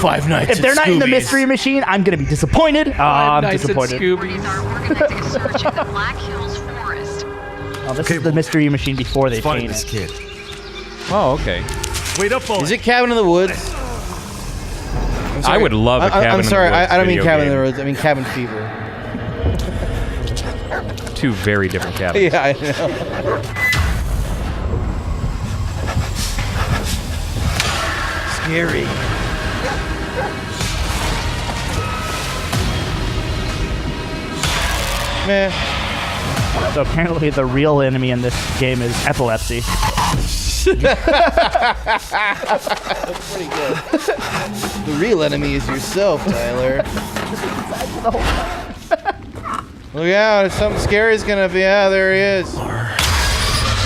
[SPEAKER 5] Five Nights
[SPEAKER 6] If they're
[SPEAKER 5] at
[SPEAKER 6] not in the
[SPEAKER 5] Scooby's.
[SPEAKER 6] mystery machine, I'm going to be disappointed. I'm disappointed. Oh, this is the mystery machine before they changed it.
[SPEAKER 12] kid.
[SPEAKER 4] Oh, okay.
[SPEAKER 9] Wait up, boy.
[SPEAKER 5] Is it Cabin in the Woods?
[SPEAKER 4] I would love a Cabin
[SPEAKER 5] I'm sorry.
[SPEAKER 4] in the Woods
[SPEAKER 5] I don't mean
[SPEAKER 4] video
[SPEAKER 5] Cabin in
[SPEAKER 4] game.
[SPEAKER 5] the Woods. I mean Cabin Fever.
[SPEAKER 4] Two very different cabins.
[SPEAKER 5] Yeah, I know. Scary. Meh.
[SPEAKER 6] So apparently the real enemy in this game is epilepsy.
[SPEAKER 5] That's pretty good. The real enemy is yourself, Tyler. Look out, something scary is gonna be. Yeah, there he is.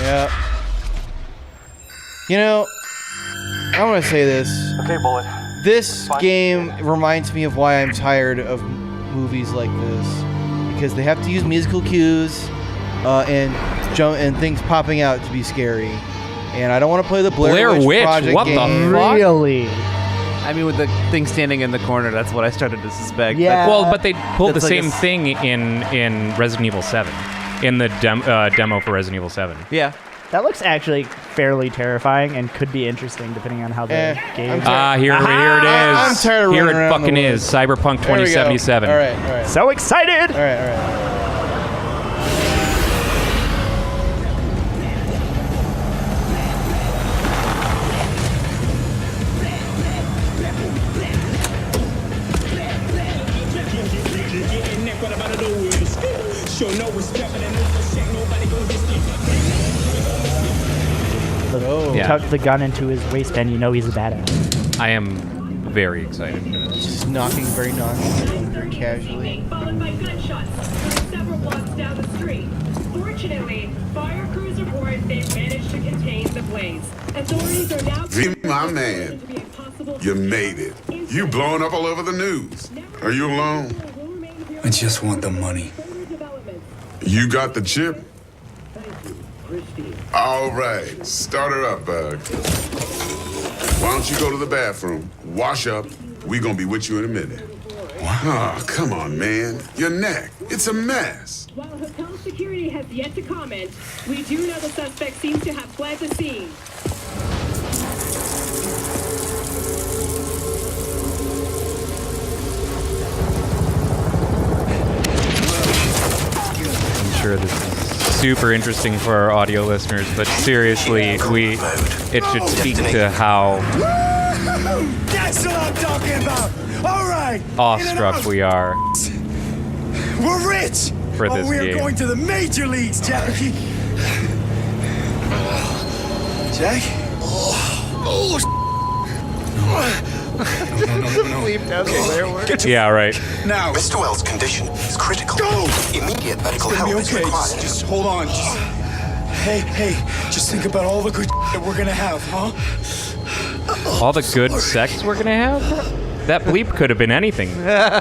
[SPEAKER 5] Yeah. You know, I'm gonna say this.
[SPEAKER 9] Okay, bullet.
[SPEAKER 5] This game reminds me of why I'm tired of movies like this. Because they have to use musical cues and things popping out to be scary. And I don't want to play the Blair Witch Project
[SPEAKER 4] what
[SPEAKER 5] game.
[SPEAKER 4] the fuck?
[SPEAKER 6] Really?
[SPEAKER 7] I mean, with the thing standing in the corner, that's what I started to suspect.
[SPEAKER 6] Yeah.
[SPEAKER 4] Well, but they pulled the
[SPEAKER 7] That's like
[SPEAKER 4] same thing in Resident Evil 7. In the demo for Resident Evil 7.
[SPEAKER 7] Yeah.
[SPEAKER 6] That looks actually fairly terrifying and could be interesting depending on how the game.
[SPEAKER 4] Here it is.
[SPEAKER 5] I'm tired of
[SPEAKER 4] Here
[SPEAKER 5] running
[SPEAKER 4] it
[SPEAKER 5] around
[SPEAKER 4] fucking
[SPEAKER 5] the
[SPEAKER 4] is. Cyberpunk
[SPEAKER 5] There we go.
[SPEAKER 4] 2077.
[SPEAKER 5] All right.
[SPEAKER 6] So excited!
[SPEAKER 5] All right.
[SPEAKER 6] Tuck the gun into his waistband, you know he's a badass.
[SPEAKER 4] I am very excited for this.
[SPEAKER 5] Just knocking very nonchalantly, very casually.
[SPEAKER 14] Followed by gunshots several blocks down the street. Fortunately, fire crews report they managed to contain the blaze. Authorities are now...
[SPEAKER 15] V, my man, you made it. You blowing up all over the news. Are you alone?
[SPEAKER 16] I just want the money.
[SPEAKER 15] You got the chip? All right, start her up, Bug. Why don't you go to the bathroom, wash up, we gonna be with you in a minute. Oh, come on, man. Your neck, it's a mess.
[SPEAKER 14] While hotel security has yet to comment, we do know the suspect seems to have fled the scene.
[SPEAKER 4] I'm sure this is super interesting for our audio listeners, but seriously, it should speak to how
[SPEAKER 16] That's what I'm talking about. All right.
[SPEAKER 4] awestruck we are
[SPEAKER 16] We're rich.
[SPEAKER 4] for this
[SPEAKER 16] We're
[SPEAKER 4] game.
[SPEAKER 16] going to the major leagues, Jackie. Jack? No.
[SPEAKER 6] Leave down the fireworks.
[SPEAKER 4] Yeah, right.
[SPEAKER 16] Now,
[SPEAKER 12] Mr. Wells' condition is critical.
[SPEAKER 16] Go!
[SPEAKER 12] Immediate medical
[SPEAKER 16] It's gonna
[SPEAKER 12] help
[SPEAKER 16] be
[SPEAKER 12] is
[SPEAKER 16] okay.
[SPEAKER 12] required.
[SPEAKER 16] Just hold on. Hey, just think about all the good that we're gonna have, huh?
[SPEAKER 4] All the good sex we're gonna have? That bleep could have been anything.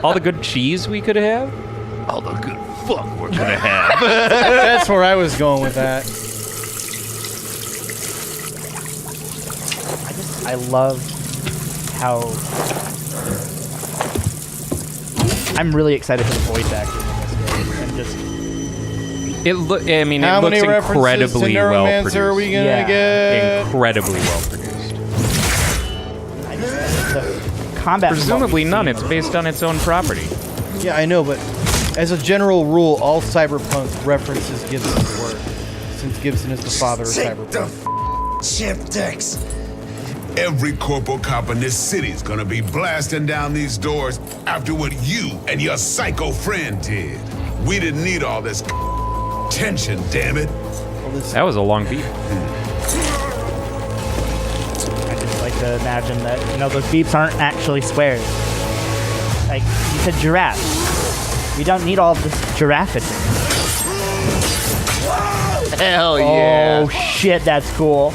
[SPEAKER 4] All the good cheese we could have?
[SPEAKER 16] All the good fuck we're gonna have.
[SPEAKER 5] That's where I was going with that.
[SPEAKER 6] I love how I'm really excited for the voice acting in this game, and just
[SPEAKER 4] I mean,
[SPEAKER 5] How
[SPEAKER 4] it looks
[SPEAKER 5] many references to
[SPEAKER 4] incredibly well
[SPEAKER 5] Neuromancer
[SPEAKER 4] produced.
[SPEAKER 5] are we gonna get?
[SPEAKER 4] Incredibly well produced.
[SPEAKER 6] the combat.
[SPEAKER 4] Presumably none. It's based on its own property.
[SPEAKER 5] Yeah, I know, but as a general rule, all Cyberpunk references Gibson's work, since Gibson is the father of
[SPEAKER 16] Take
[SPEAKER 5] Cyberpunk.
[SPEAKER 16] the chip decks.
[SPEAKER 15] Every corporal cop in this city's gonna be blasting down these doors after what you and your psycho friend did. We didn't need all this tension, damn it.
[SPEAKER 4] That was a long beat.
[SPEAKER 6] I just like to imagine that those beeps aren't actually squares. Like you said, giraffe. We don't need all this giraffing.
[SPEAKER 7] Hell yeah.
[SPEAKER 6] Oh shit, that's cool.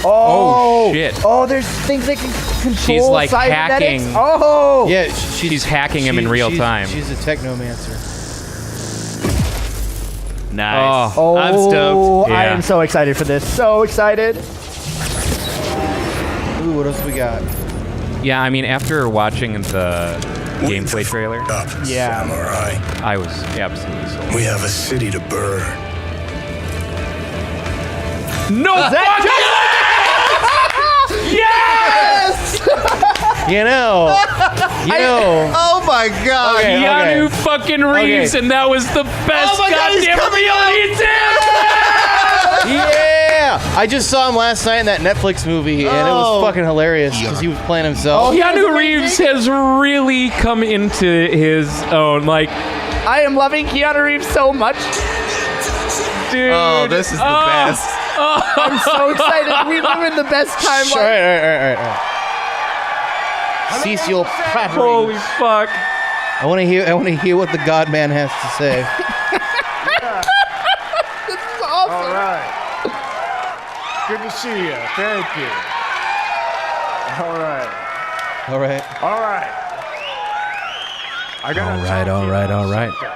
[SPEAKER 4] Oh, shit.
[SPEAKER 6] Oh, there's things that can control
[SPEAKER 4] She's like
[SPEAKER 6] cybernetics.
[SPEAKER 4] hacking.
[SPEAKER 6] Oh!
[SPEAKER 5] Yeah,
[SPEAKER 4] she's hacking him in real time.
[SPEAKER 5] She's a technomancer.
[SPEAKER 7] Nice.
[SPEAKER 6] Oh,
[SPEAKER 7] I'm stoked.
[SPEAKER 6] I
[SPEAKER 4] Yeah.
[SPEAKER 6] am so excited for this. So excited.
[SPEAKER 5] Ooh, what else we got?
[SPEAKER 4] Yeah, I mean, after watching the gameplay trailer,
[SPEAKER 6] Yeah.
[SPEAKER 16] Samurai.
[SPEAKER 4] I was absolutely sold.
[SPEAKER 16] We have a city to burn.
[SPEAKER 4] No fucking Yes!
[SPEAKER 5] Oh
[SPEAKER 7] my god.
[SPEAKER 5] Okay,
[SPEAKER 4] Keanu
[SPEAKER 5] okay.
[SPEAKER 4] fucking Reeves,
[SPEAKER 5] Okay.
[SPEAKER 4] and that was the best
[SPEAKER 7] my God, he's
[SPEAKER 4] goddamn
[SPEAKER 7] coming
[SPEAKER 4] reveal
[SPEAKER 7] out!
[SPEAKER 4] he did!
[SPEAKER 5] Yeah! I just saw him last night in that Netflix movie, and it was fucking hilarious because he was playing himself.
[SPEAKER 4] Keanu Reeves has really come into his own. Like,
[SPEAKER 6] I am loving Keanu Reeves so much.
[SPEAKER 4] dude.
[SPEAKER 7] Oh, this is the best.
[SPEAKER 6] I'm so excited. We live in the best
[SPEAKER 5] All
[SPEAKER 6] timeline.
[SPEAKER 5] right. Cease your prattling.
[SPEAKER 4] Holy fuck.
[SPEAKER 5] I want to hear what the God Man has to say.
[SPEAKER 6] This is awesome.
[SPEAKER 17] All right. Good to see you. Thank you. All right.
[SPEAKER 5] All right.
[SPEAKER 17] All right. I gotta
[SPEAKER 1] All
[SPEAKER 17] talk
[SPEAKER 1] right,
[SPEAKER 17] to
[SPEAKER 1] all
[SPEAKER 17] you
[SPEAKER 1] right,
[SPEAKER 17] about
[SPEAKER 1] all right.
[SPEAKER 17] something.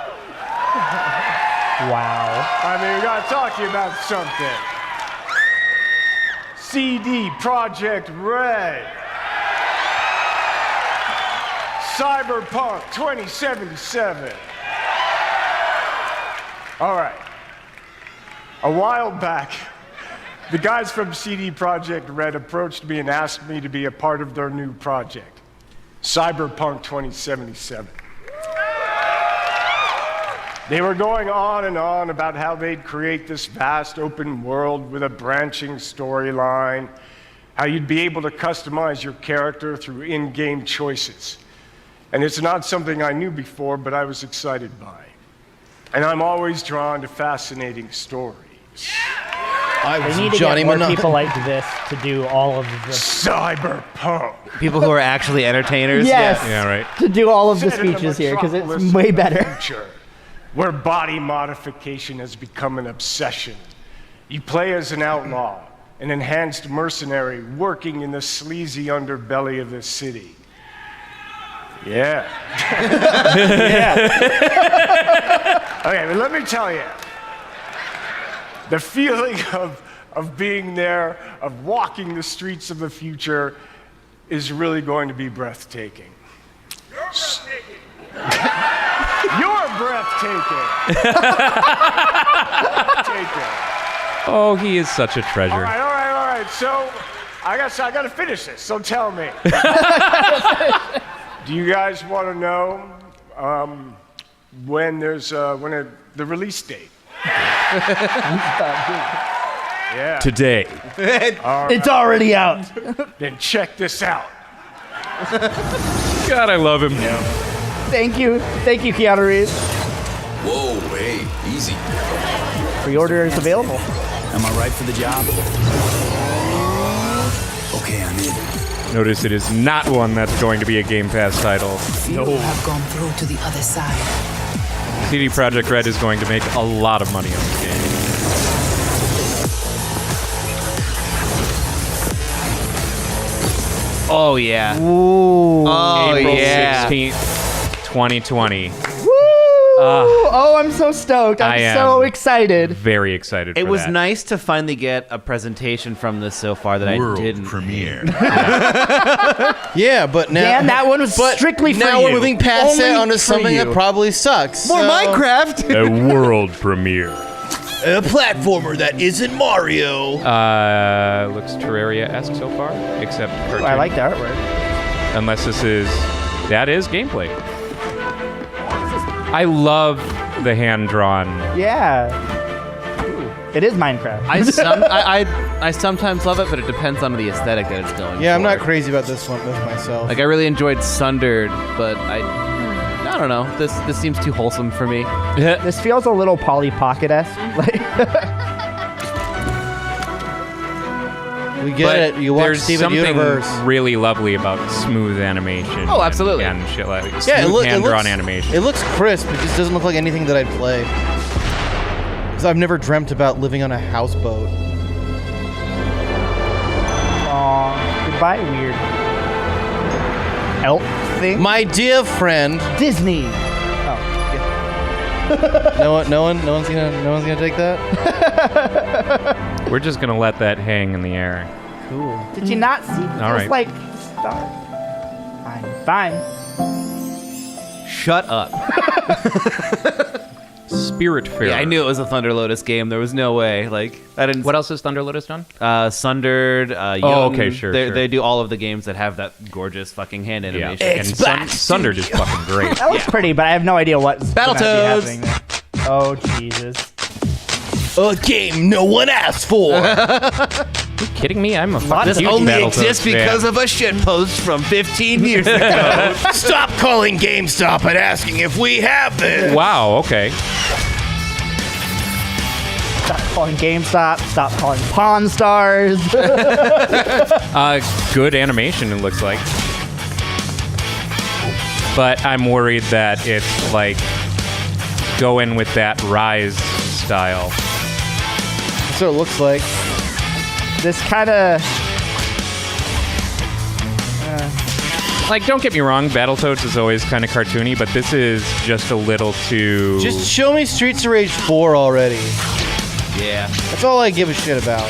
[SPEAKER 6] Wow.
[SPEAKER 17] I mean, we gotta talk to you about something. CD Projekt Red. Cyberpunk 2077. All right. A while back, the guys from CD Projekt Red approached me and asked me to be a part of their new project, Cyberpunk 2077. They were going on and on about how they'd create this vast open world with a branching storyline, how you'd be able to customize your character through in-game choices. And it's not something I knew before, but I was excited by. And I'm always drawn to fascinating stories.
[SPEAKER 5] I
[SPEAKER 6] They need to get more people like this to do all of the
[SPEAKER 17] Cyberpunk.
[SPEAKER 7] People who are actually entertainers.
[SPEAKER 6] Yes.
[SPEAKER 4] Yeah, right.
[SPEAKER 6] To do all of the
[SPEAKER 17] Set in a
[SPEAKER 6] speeches here because it's
[SPEAKER 17] metropolis
[SPEAKER 6] way
[SPEAKER 17] of the
[SPEAKER 6] better.
[SPEAKER 17] future, where body modification has become an obsession. You play as an outlaw, an enhanced mercenary working in the sleazy underbelly of the city. Yeah. Okay, but let me tell you, the feeling of being there, of walking the streets of the future, is really going to be breathtaking. You're breathtaking.
[SPEAKER 4] Oh, he is such a treasure.
[SPEAKER 17] All right. So, I got to finish this. So tell me, do you guys want to know when there's the release date? Yeah.
[SPEAKER 4] Today.
[SPEAKER 6] It's already out.
[SPEAKER 17] Then check this out.
[SPEAKER 4] God, I love him.
[SPEAKER 6] Thank you, Keanu Reeves.
[SPEAKER 3] Whoa, hey, easy.
[SPEAKER 6] Pre-order is available.
[SPEAKER 16] Am I right for the job? Okay, I'm in.
[SPEAKER 4] Notice it is not one that's going to be a Game Pass title.
[SPEAKER 18] Have gone through to the other side.
[SPEAKER 4] CD Projekt Red is going to make a lot of money on this game.
[SPEAKER 7] Oh yeah.
[SPEAKER 6] Ooh.
[SPEAKER 7] Oh
[SPEAKER 4] April
[SPEAKER 7] yeah.
[SPEAKER 4] 16th, 2020.
[SPEAKER 6] Oh, I'm so stoked.
[SPEAKER 4] I
[SPEAKER 6] I'm
[SPEAKER 4] am
[SPEAKER 6] so excited.
[SPEAKER 4] Very excited
[SPEAKER 7] It
[SPEAKER 4] for
[SPEAKER 7] was
[SPEAKER 4] that.
[SPEAKER 7] nice to finally get a presentation from this so far that
[SPEAKER 15] World
[SPEAKER 7] I didn't.
[SPEAKER 15] premiere.
[SPEAKER 5] Yeah, but now
[SPEAKER 6] Dan, that one was strictly for
[SPEAKER 5] now
[SPEAKER 6] you.
[SPEAKER 5] we're moving past
[SPEAKER 6] Only
[SPEAKER 5] that onto
[SPEAKER 6] for
[SPEAKER 5] something
[SPEAKER 6] you.
[SPEAKER 5] that probably sucks.
[SPEAKER 7] More
[SPEAKER 5] so-
[SPEAKER 7] Minecraft.
[SPEAKER 4] A world premiere.
[SPEAKER 5] A platformer that isn't Mario.
[SPEAKER 4] Looks Terraria-esque so far, except cartoon.
[SPEAKER 6] I like the artwork.
[SPEAKER 4] Unless that is gameplay. I love the hand-drawn.
[SPEAKER 6] Yeah. Ooh. It is Minecraft.
[SPEAKER 7] I sometimes love it, but it depends on the aesthetic that it's going.
[SPEAKER 5] Yeah, I'm
[SPEAKER 7] for.
[SPEAKER 5] not crazy about this one with myself.
[SPEAKER 7] Like I really enjoyed Sundered, but I don't know. This seems too wholesome for me.
[SPEAKER 6] This feels a little Polly Pocket-esque.
[SPEAKER 5] We get it. You watch
[SPEAKER 4] There's
[SPEAKER 5] Steven
[SPEAKER 4] something
[SPEAKER 5] Universe.
[SPEAKER 4] really lovely about smooth animation.
[SPEAKER 7] Oh, absolutely.
[SPEAKER 4] And shit like smooth
[SPEAKER 5] Yeah, it
[SPEAKER 4] hand-drawn
[SPEAKER 5] looks
[SPEAKER 4] animation.
[SPEAKER 5] It looks crisp. It just doesn't look like anything that I'd play. Because I've never dreamt about living on a houseboat.
[SPEAKER 6] Aw, goodbye, weird elk thing.
[SPEAKER 5] My dear friend,
[SPEAKER 6] Disney.
[SPEAKER 5] no one's gonna take that.
[SPEAKER 4] We're just gonna let that hang in the air.
[SPEAKER 6] Cool. Did you not see?
[SPEAKER 4] All right.
[SPEAKER 6] Like star. Fine.
[SPEAKER 7] Shut up.
[SPEAKER 4] Spiritfarer.
[SPEAKER 7] Yeah, I knew it was a Thunder Lotus game. There was no way. Like I didn't.
[SPEAKER 4] What else has Thunder Lotus done?
[SPEAKER 7] Sundered. Young,
[SPEAKER 4] okay, sure.
[SPEAKER 7] They do all of the games that have that gorgeous fucking hand animation.
[SPEAKER 4] And Sundered is fucking great.
[SPEAKER 6] That looks pretty, but I have no idea what's
[SPEAKER 7] Battletoads.
[SPEAKER 6] happening there. Oh Jesus.
[SPEAKER 5] A game no one asked for.
[SPEAKER 4] You kidding me? I'm a fucking
[SPEAKER 7] This
[SPEAKER 4] huge
[SPEAKER 7] only
[SPEAKER 4] Battletoads
[SPEAKER 7] exists because
[SPEAKER 4] fan.
[SPEAKER 7] of a shitpost from 15 years ago.
[SPEAKER 5] Stop calling GameStop and asking if we have this.
[SPEAKER 4] Wow. Okay.
[SPEAKER 6] Stop calling GameStop. Stop calling Pawn Stars.
[SPEAKER 4] Good animation. It looks like. But I'm worried that it's like go in with that Rise style.
[SPEAKER 5] So it looks like.
[SPEAKER 6] This kind of.
[SPEAKER 4] Like, don't get me wrong, Battletoads is always kind of cartoony, but this is just a little too.
[SPEAKER 5] Just show me Streets of Rage 4 already.
[SPEAKER 7] Yeah.
[SPEAKER 5] That's all I give a shit about.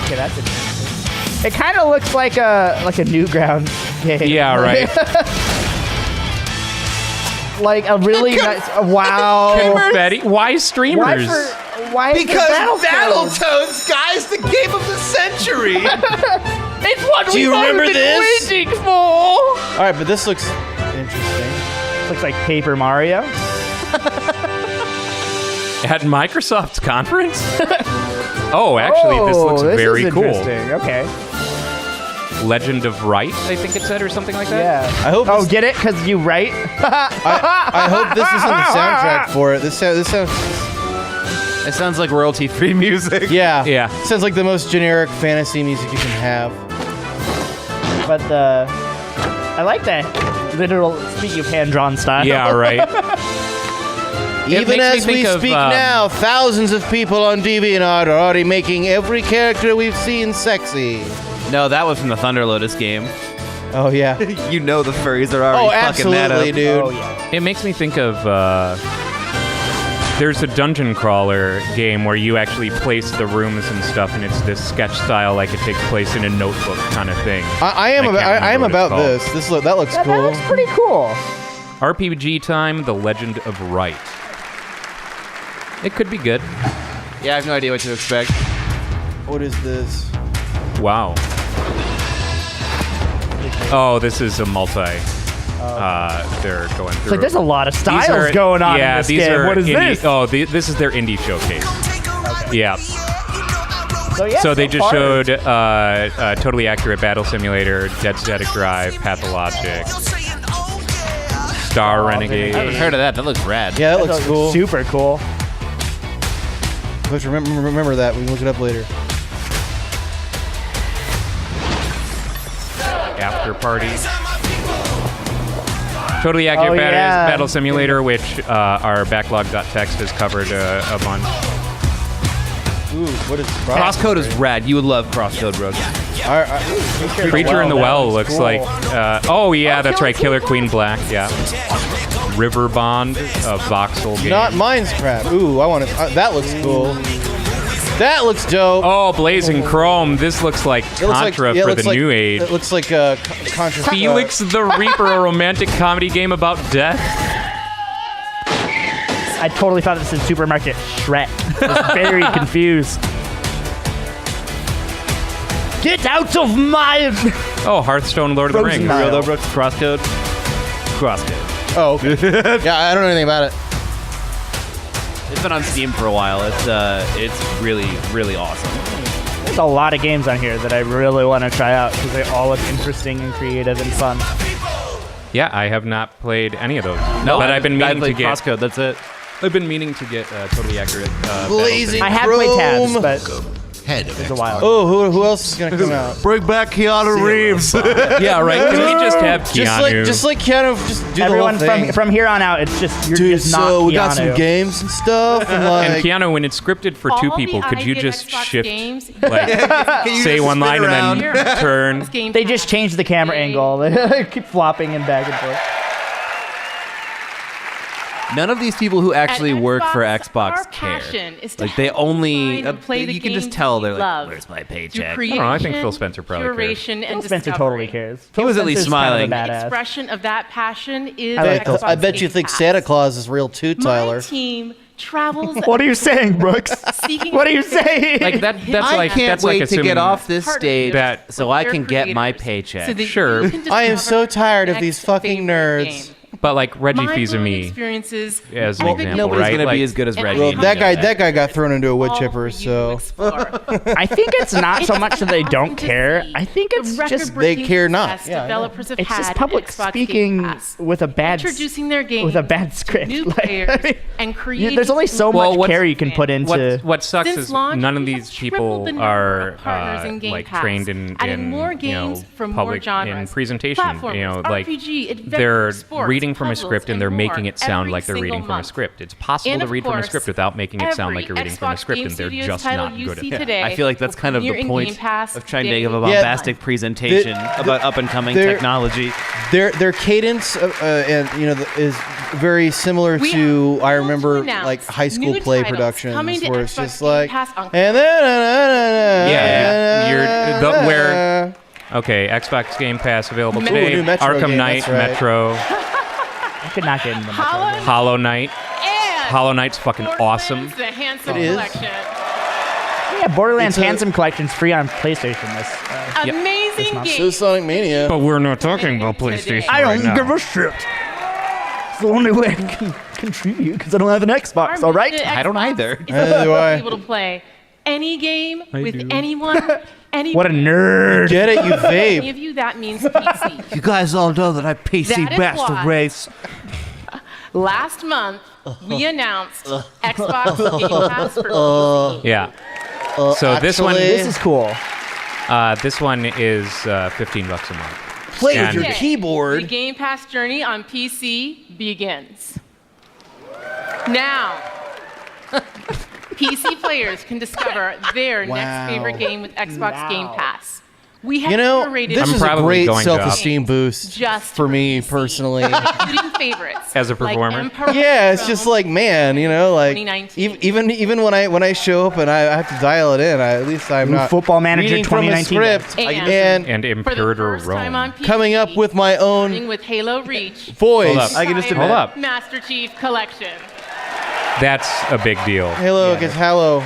[SPEAKER 6] Okay, that's interesting. It kind of looks like a Newgrounds game.
[SPEAKER 4] Yeah, right.
[SPEAKER 6] Like a really nice. Wow.
[SPEAKER 4] Confetti. Why streamers?
[SPEAKER 6] Why?
[SPEAKER 7] Because Battletoads, guys, the game of the century.
[SPEAKER 6] It's what
[SPEAKER 5] Do you remember this?
[SPEAKER 6] waiting for.
[SPEAKER 5] All right, but this looks interesting.
[SPEAKER 6] Looks like Paper Mario.
[SPEAKER 4] At Microsoft's conference? Oh, actually, this looks very
[SPEAKER 6] is
[SPEAKER 4] cool.
[SPEAKER 6] Interesting. Okay.
[SPEAKER 4] Legend of Right, I think it said, or something like that.
[SPEAKER 6] Yeah.
[SPEAKER 5] I hope.
[SPEAKER 6] Oh, get it? Because you write?
[SPEAKER 5] I hope this isn't the soundtrack for it. This sounds.
[SPEAKER 7] It sounds like royalty-free music.
[SPEAKER 5] Yeah.
[SPEAKER 4] Yeah.
[SPEAKER 5] Sounds like the most generic fantasy music you can have.
[SPEAKER 6] But I like that literal, speaking of hand-drawn style.
[SPEAKER 4] Yeah, right.
[SPEAKER 5] Even as we speak now, thousands of people on DeviantArt are already making every character we've seen sexy.
[SPEAKER 7] No, that was from the Thunder Lotus game.
[SPEAKER 5] Oh, yeah.
[SPEAKER 7] You know the furries are already fucking that up.
[SPEAKER 5] Absolutely, dude.
[SPEAKER 6] Oh, yeah.
[SPEAKER 4] It makes me think of there's a dungeon crawler game where you actually place the rooms and stuff, and it's this sketch style, like it takes place in a notebook kind of thing.
[SPEAKER 5] I am about this. That looks cool.
[SPEAKER 6] That looks pretty cool.
[SPEAKER 4] RPG time: The Legend of Right. It could be good.
[SPEAKER 7] Yeah, I have no idea what to expect.
[SPEAKER 5] What is this?
[SPEAKER 4] Wow. Oh, this is a multi. They're going through.
[SPEAKER 6] It's like there's a lot of styles going on in this game. What is this?
[SPEAKER 4] This is their indie showcase. Okay. Yeah.
[SPEAKER 6] So
[SPEAKER 4] they just showed Totally Accurate Battle Simulator, Dead Static Drive, Pathologic, Star Renegade.
[SPEAKER 7] I haven't heard of that. That looks rad.
[SPEAKER 5] Yeah, that looks cool.
[SPEAKER 6] Super cool.
[SPEAKER 5] Let's remember that. We can look it up later.
[SPEAKER 4] After Party. Totally Accurate Battle Simulator, which our backlog.txt has covered a bunch.
[SPEAKER 5] Ooh, what is
[SPEAKER 7] Crosscode is rad. You would love Crosscode, Brooks.
[SPEAKER 4] Creature in the Well looks like... oh, yeah, that's right. Killer Queen Black, yeah. River Bond, a voxel game.
[SPEAKER 5] Not Mine's crap. Ooh, I want to... that looks cool. That looks dope.
[SPEAKER 4] Oh, Blazing Chrome. This looks like Contra for the new age.
[SPEAKER 5] It looks like Contra.
[SPEAKER 4] Felix the Reaper, a romantic comedy game about death.
[SPEAKER 6] I totally found this in Supermarket Shrek. I was very confused. Get out of my...
[SPEAKER 4] Oh, Hearthstone, Lord of the Rings.
[SPEAKER 7] Real though, Brooks. Crosscode.
[SPEAKER 5] Oh, okay. Yeah, I don't know anything about it.
[SPEAKER 7] It's been on Steam for a while. It's really, really awesome.
[SPEAKER 6] There's a lot of games on here that I really want to try out because they all look interesting and creative and fun.
[SPEAKER 4] Yeah, I have not played any of those.
[SPEAKER 7] No,
[SPEAKER 4] but I've been meaning to get
[SPEAKER 7] Crosscode. That's it.
[SPEAKER 4] I've been meaning to get Totally Accurate.
[SPEAKER 5] Blazing
[SPEAKER 6] I have played tabs, but it's a while.
[SPEAKER 5] Oh, who else is gonna come out?
[SPEAKER 7] Bring back Keanu Reeves.
[SPEAKER 4] Yeah, right. Can we just have Keanu?
[SPEAKER 5] Just like Keanu, just do
[SPEAKER 6] Everyone
[SPEAKER 5] the whole thing.
[SPEAKER 6] from here on out, it's just you're just not
[SPEAKER 5] so we
[SPEAKER 6] Keanu.
[SPEAKER 5] got some games and stuff. And, like,
[SPEAKER 4] And Keanu, when it's scripted for two people, could you just shift, like,
[SPEAKER 7] you
[SPEAKER 4] say
[SPEAKER 7] just
[SPEAKER 4] one
[SPEAKER 7] spin
[SPEAKER 4] line
[SPEAKER 7] around?
[SPEAKER 4] and then turn?
[SPEAKER 6] They just changed the camera angle. They keep flopping and back and forth.
[SPEAKER 7] None of these people who actually work for Xbox care. Like they only, you can just tell they're like, "Where's my paycheck?"
[SPEAKER 4] I don't know. I think Phil Spencer probably cares.
[SPEAKER 6] Phil Spencer totally cares.
[SPEAKER 7] He was at least smiling.
[SPEAKER 6] Kind of a badass.
[SPEAKER 11] Expression of that passion is
[SPEAKER 5] I bet you think Santa Claus is real too, Tyler.
[SPEAKER 11] My team travels.
[SPEAKER 6] What are you saying, Brooks? What are you saying?
[SPEAKER 4] Like that. That's
[SPEAKER 7] I
[SPEAKER 4] like
[SPEAKER 7] can't
[SPEAKER 4] that's
[SPEAKER 7] wait
[SPEAKER 4] like
[SPEAKER 7] to get
[SPEAKER 4] assuming
[SPEAKER 7] off this stage
[SPEAKER 4] that
[SPEAKER 7] so I can get my paycheck.
[SPEAKER 4] Sure.
[SPEAKER 5] I am so tired of these fucking nerds.
[SPEAKER 4] But like Reggie Fils-Aimi
[SPEAKER 11] experiences
[SPEAKER 4] as an example,
[SPEAKER 7] Nobody's
[SPEAKER 4] right?
[SPEAKER 7] gonna
[SPEAKER 4] like,
[SPEAKER 7] be as good as Reggie.
[SPEAKER 5] Well, that guy got thrown into a wood chipper, so.
[SPEAKER 6] I think it's not so much that they don't care. I think it's just
[SPEAKER 5] they care not.
[SPEAKER 11] Developers have
[SPEAKER 6] it's
[SPEAKER 11] had
[SPEAKER 6] just public
[SPEAKER 11] Xbox
[SPEAKER 6] speaking
[SPEAKER 11] Game Pass,
[SPEAKER 6] with a bad
[SPEAKER 11] introducing their game
[SPEAKER 6] with a bad script.
[SPEAKER 11] new
[SPEAKER 6] Like,
[SPEAKER 11] players and creating.
[SPEAKER 6] there's only so much care you can put into.
[SPEAKER 4] What sucks
[SPEAKER 11] Since
[SPEAKER 4] is
[SPEAKER 11] launch,
[SPEAKER 4] none of
[SPEAKER 11] we
[SPEAKER 4] these
[SPEAKER 11] have tripled the
[SPEAKER 4] people
[SPEAKER 11] number
[SPEAKER 4] are
[SPEAKER 11] of partners in Game
[SPEAKER 4] like
[SPEAKER 11] Pass,
[SPEAKER 4] trained in
[SPEAKER 11] adding more games from more
[SPEAKER 4] public
[SPEAKER 11] genres,
[SPEAKER 4] in presentation.
[SPEAKER 11] platformers,
[SPEAKER 4] Like
[SPEAKER 11] RPG, adventure,
[SPEAKER 4] they're
[SPEAKER 11] sports,
[SPEAKER 4] reading from a
[SPEAKER 11] puzzles,
[SPEAKER 4] script and
[SPEAKER 11] and
[SPEAKER 4] they're
[SPEAKER 11] more
[SPEAKER 4] making it sound
[SPEAKER 11] every
[SPEAKER 4] like they're reading
[SPEAKER 11] single
[SPEAKER 4] from a
[SPEAKER 11] month.
[SPEAKER 4] script. It's possible
[SPEAKER 11] And
[SPEAKER 4] to
[SPEAKER 11] of
[SPEAKER 4] read from a
[SPEAKER 11] course,
[SPEAKER 4] script without making it sound like you're reading from a
[SPEAKER 11] Xbox
[SPEAKER 4] script,
[SPEAKER 11] Game
[SPEAKER 4] and they're
[SPEAKER 11] Studios
[SPEAKER 4] just
[SPEAKER 11] title
[SPEAKER 4] not
[SPEAKER 11] you
[SPEAKER 4] good at
[SPEAKER 11] see
[SPEAKER 4] it.
[SPEAKER 11] today
[SPEAKER 7] I feel like that's kind of
[SPEAKER 11] will
[SPEAKER 7] the
[SPEAKER 11] premiere in
[SPEAKER 7] point
[SPEAKER 11] Game Pass
[SPEAKER 7] of trying to
[SPEAKER 11] day
[SPEAKER 7] give a
[SPEAKER 11] one.
[SPEAKER 7] bombastic presentation about up and coming technology.
[SPEAKER 5] Their cadence and is very similar to I remember like high school play productions where it's just like and then
[SPEAKER 4] where okay, Xbox Game Pass available today.
[SPEAKER 5] new Metro
[SPEAKER 4] Arkham
[SPEAKER 5] game,
[SPEAKER 4] Knight,
[SPEAKER 5] that's right.
[SPEAKER 4] Metro,
[SPEAKER 6] I could not get into the Metro game.
[SPEAKER 4] Hollow Knight. Hollow Knight's fucking awesome.
[SPEAKER 11] The Handsome
[SPEAKER 5] It is.
[SPEAKER 11] Collection.
[SPEAKER 6] Yeah, Borderlands Handsome Collection's free on PlayStation this
[SPEAKER 11] Amazing
[SPEAKER 6] month.
[SPEAKER 11] game.
[SPEAKER 5] So Sonic Mania.
[SPEAKER 4] But we're not talking about PlayStation.
[SPEAKER 6] I don't give a shit. It's the only way I can contribute because I don't have an Xbox, all right?
[SPEAKER 7] I don't either.
[SPEAKER 5] Neither do I.
[SPEAKER 11] Able to play any game with anyone.
[SPEAKER 6] What a nerd.
[SPEAKER 5] Get it, you
[SPEAKER 11] Any
[SPEAKER 5] vape.
[SPEAKER 11] of you, that means PC.
[SPEAKER 7] You guys all know that I PC
[SPEAKER 11] That is
[SPEAKER 7] Master
[SPEAKER 11] why.
[SPEAKER 7] Race.
[SPEAKER 19] Last month, we announced Xbox Game Pass for PC.
[SPEAKER 4] Yeah. So this one,
[SPEAKER 6] This is cool.
[SPEAKER 4] this one is $15 a month.
[SPEAKER 5] Play with
[SPEAKER 4] And-
[SPEAKER 5] your
[SPEAKER 19] The
[SPEAKER 5] keyboard.
[SPEAKER 19] Game Pass journey on PC begins. Now, PC players can discover their
[SPEAKER 5] Wow.
[SPEAKER 19] next favorite game with Xbox Game Pass. We have
[SPEAKER 5] You know,
[SPEAKER 19] curated
[SPEAKER 5] this is a
[SPEAKER 4] probably
[SPEAKER 5] great
[SPEAKER 4] going to up.
[SPEAKER 5] self-esteem boost
[SPEAKER 19] Just
[SPEAKER 5] for me personally.
[SPEAKER 19] including favorites
[SPEAKER 4] As a performer?
[SPEAKER 19] Like Emperor
[SPEAKER 5] Yeah, it's just like, man, you know, like
[SPEAKER 19] 2019.
[SPEAKER 5] even when I show up and I have to dial it in, at least I'm not
[SPEAKER 6] Football Manager
[SPEAKER 5] reading from a
[SPEAKER 6] 2019.
[SPEAKER 5] script
[SPEAKER 19] And
[SPEAKER 4] And
[SPEAKER 19] for the
[SPEAKER 4] Imperator
[SPEAKER 19] first time on
[SPEAKER 4] Rome.
[SPEAKER 19] PC,
[SPEAKER 5] coming up with my
[SPEAKER 19] starting
[SPEAKER 5] own
[SPEAKER 19] with Halo Reach,
[SPEAKER 5] voice.
[SPEAKER 4] Hold up.
[SPEAKER 7] I can just
[SPEAKER 4] Hold
[SPEAKER 7] admit.
[SPEAKER 4] up.
[SPEAKER 19] Master Chief Collection.
[SPEAKER 4] That's a big deal.
[SPEAKER 5] Halo against Halo.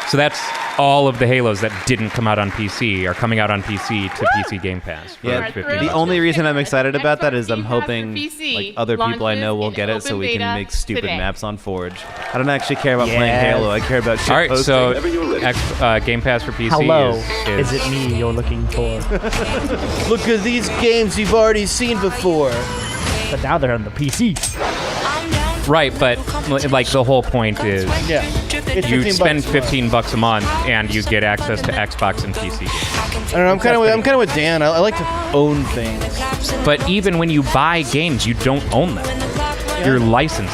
[SPEAKER 4] So that's all of the Halos that didn't come out on PC are coming out on PC to PC Game Pass for
[SPEAKER 7] Yeah,
[SPEAKER 4] $15.
[SPEAKER 7] the only reason I'm excited about that
[SPEAKER 19] Xbox
[SPEAKER 7] is I'm
[SPEAKER 19] Game Pass for
[SPEAKER 7] hoping
[SPEAKER 19] PC
[SPEAKER 7] like other people I know will
[SPEAKER 19] launches
[SPEAKER 7] get
[SPEAKER 19] in
[SPEAKER 7] it so we
[SPEAKER 19] open
[SPEAKER 7] can
[SPEAKER 19] beta
[SPEAKER 7] make stupid
[SPEAKER 19] today.
[SPEAKER 7] maps on Forge. I don't actually care about playing
[SPEAKER 6] Yes.
[SPEAKER 7] Halo. I care about shit
[SPEAKER 4] All right, so
[SPEAKER 7] posting.
[SPEAKER 4] Game Pass for PC
[SPEAKER 6] Hello,
[SPEAKER 4] is
[SPEAKER 6] is it me you're looking for?
[SPEAKER 5] Look at these games you've already seen before.
[SPEAKER 6] But now they're on the PC.
[SPEAKER 4] right, but like the whole point is
[SPEAKER 5] Yeah. It's
[SPEAKER 4] you
[SPEAKER 5] 15
[SPEAKER 4] spend
[SPEAKER 5] bucks a month.
[SPEAKER 4] $15 a month and you get access to Xbox and PC games.
[SPEAKER 5] I don't know. I'm kind of with Dan. I like to own things.
[SPEAKER 4] But even when you buy games, you don't own them. You're licensing.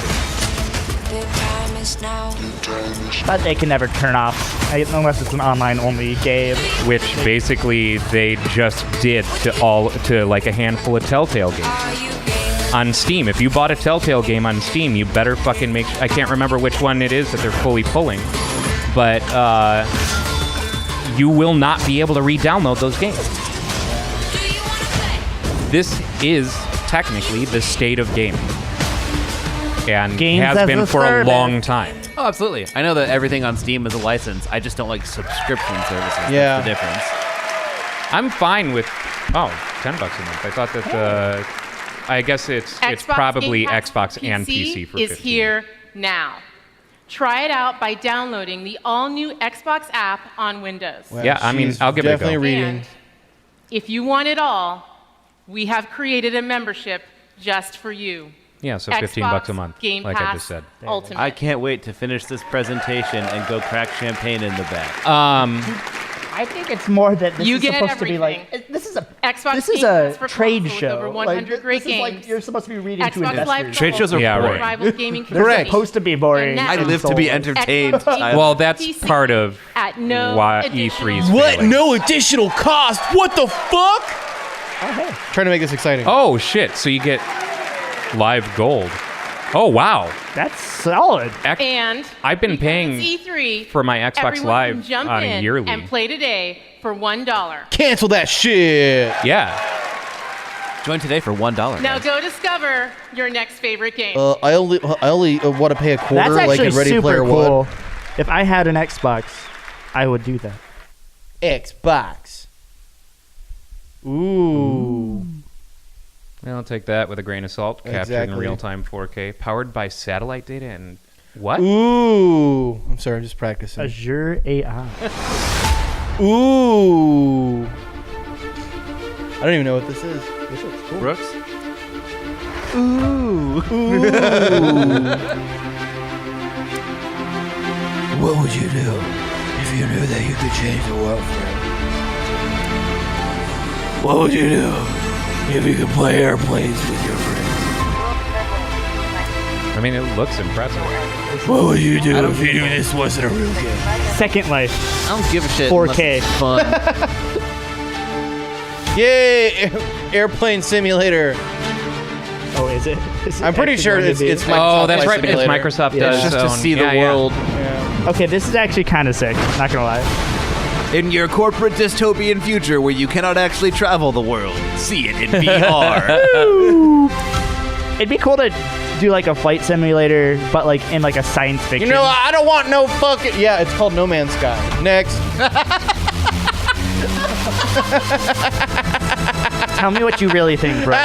[SPEAKER 6] But they can never turn off unless it's an online-only game.
[SPEAKER 4] Which basically they just did to like a handful of Telltale games on Steam. If you bought a Telltale game on Steam, you better fucking make. I can't remember which one it is that they're fully pulling, but you will not be able to re-download those games. This is technically the state of gaming, and
[SPEAKER 6] Games
[SPEAKER 4] has
[SPEAKER 6] as
[SPEAKER 4] been
[SPEAKER 6] a
[SPEAKER 4] for a
[SPEAKER 6] service.
[SPEAKER 4] long time.
[SPEAKER 7] Oh, absolutely. I know that everything on Steam is a license. I just don't like subscription services.
[SPEAKER 5] Yeah.
[SPEAKER 7] That's the difference.
[SPEAKER 4] I'm fine with $10 a month. I thought that I guess it's
[SPEAKER 19] Xbox
[SPEAKER 4] probably
[SPEAKER 19] Game Pass
[SPEAKER 4] Xbox and PC for
[SPEAKER 19] is
[SPEAKER 4] 15.
[SPEAKER 19] here now. Try it out by downloading the all-new Xbox app on Windows.
[SPEAKER 5] Well,
[SPEAKER 4] Yeah, I mean,
[SPEAKER 5] she's
[SPEAKER 4] I'll give it a go.
[SPEAKER 5] definitely reading.
[SPEAKER 19] And if you want it all, we have created a membership just for you.
[SPEAKER 4] Yeah, so $15 a month,
[SPEAKER 19] Game
[SPEAKER 4] like
[SPEAKER 19] Pass
[SPEAKER 4] I just said.
[SPEAKER 19] Ultimate.
[SPEAKER 7] I can't wait to finish this presentation and go crack champagne in the back.
[SPEAKER 6] I think it's more that this
[SPEAKER 19] You
[SPEAKER 6] is
[SPEAKER 19] get
[SPEAKER 6] supposed to be like
[SPEAKER 19] everything.
[SPEAKER 6] this is a
[SPEAKER 19] Xbox
[SPEAKER 6] this is
[SPEAKER 19] Game Pass
[SPEAKER 6] a
[SPEAKER 19] for
[SPEAKER 6] trade
[SPEAKER 19] console with
[SPEAKER 6] show.
[SPEAKER 19] over 100
[SPEAKER 6] Like,
[SPEAKER 19] great
[SPEAKER 6] this is like
[SPEAKER 19] games.
[SPEAKER 6] you're supposed to be reading to
[SPEAKER 19] Xbox
[SPEAKER 6] investors.
[SPEAKER 19] Live
[SPEAKER 7] Trade shows are
[SPEAKER 4] Yeah,
[SPEAKER 7] boring.
[SPEAKER 4] right.
[SPEAKER 19] rival gaming
[SPEAKER 6] They're
[SPEAKER 19] community.
[SPEAKER 6] supposed to be boring.
[SPEAKER 19] And now-
[SPEAKER 7] I live to be entertained.
[SPEAKER 19] Xbox Game
[SPEAKER 7] Tyler.
[SPEAKER 4] Well, that's
[SPEAKER 19] PC
[SPEAKER 4] part of
[SPEAKER 19] at no
[SPEAKER 4] why
[SPEAKER 19] additional
[SPEAKER 4] E3's
[SPEAKER 5] What?
[SPEAKER 4] failing.
[SPEAKER 5] No additional cost? What the fuck? Trying to make this exciting.
[SPEAKER 4] Oh, shit. So you get live gold. Oh, wow.
[SPEAKER 6] That's solid.
[SPEAKER 19] And
[SPEAKER 4] I've been
[SPEAKER 19] because
[SPEAKER 4] paying
[SPEAKER 19] it's E3,
[SPEAKER 4] for my Xbox
[SPEAKER 19] everyone
[SPEAKER 4] Live
[SPEAKER 19] can jump
[SPEAKER 4] on a
[SPEAKER 19] in
[SPEAKER 4] yearly.
[SPEAKER 19] and play today for $1.
[SPEAKER 5] Cancel that shit.
[SPEAKER 4] Yeah.
[SPEAKER 7] Join today for $1.
[SPEAKER 19] Now go discover your next favorite game.
[SPEAKER 5] I only want to pay a quarter,
[SPEAKER 6] That's
[SPEAKER 5] like
[SPEAKER 6] actually
[SPEAKER 5] in Ready
[SPEAKER 6] super
[SPEAKER 5] Player
[SPEAKER 6] cool.
[SPEAKER 5] One.
[SPEAKER 6] If I had an Xbox, I would do that.
[SPEAKER 5] Xbox. Ooh.
[SPEAKER 4] I'll take that with a grain of salt. Captured in
[SPEAKER 5] Exactly.
[SPEAKER 4] real-time 4K. Powered by satellite data and what?
[SPEAKER 5] Ooh. I'm sorry, I'm just practicing.
[SPEAKER 6] Azure AI.
[SPEAKER 5] Ooh. I don't even know what this is.
[SPEAKER 6] This looks cool.
[SPEAKER 7] Brooks?
[SPEAKER 5] Ooh. What would you do if you knew that you could change the world forever? What would you do if you could play airplanes with your friends?
[SPEAKER 4] I mean, it looks impressive.
[SPEAKER 5] What would you do if you knew this wasn't a real game?
[SPEAKER 6] Second Life.
[SPEAKER 7] I don't give a shit.
[SPEAKER 6] 4K.
[SPEAKER 7] Unless it's fun.
[SPEAKER 5] Yay! Airplane simulator.
[SPEAKER 6] Oh, is it?
[SPEAKER 5] I'm pretty sure it's Microsoft
[SPEAKER 4] Oh, that's
[SPEAKER 5] Flight
[SPEAKER 4] right, because
[SPEAKER 5] Simulator.
[SPEAKER 4] Microsoft
[SPEAKER 6] Yeah.
[SPEAKER 4] does
[SPEAKER 7] Just to
[SPEAKER 4] own-
[SPEAKER 7] see the
[SPEAKER 4] yeah, yeah.
[SPEAKER 7] world.
[SPEAKER 6] Okay, this is actually kind of sick. Not gonna lie.
[SPEAKER 7] In your corporate dystopian future where you cannot actually travel the world, see it in VR.
[SPEAKER 6] It'd be cool to do like a flight simulator, but like in like a science fiction.
[SPEAKER 5] You know, I don't want no fucking. Yeah, it's called No Man's Sky. Next.
[SPEAKER 6] Tell me what you really think, bro.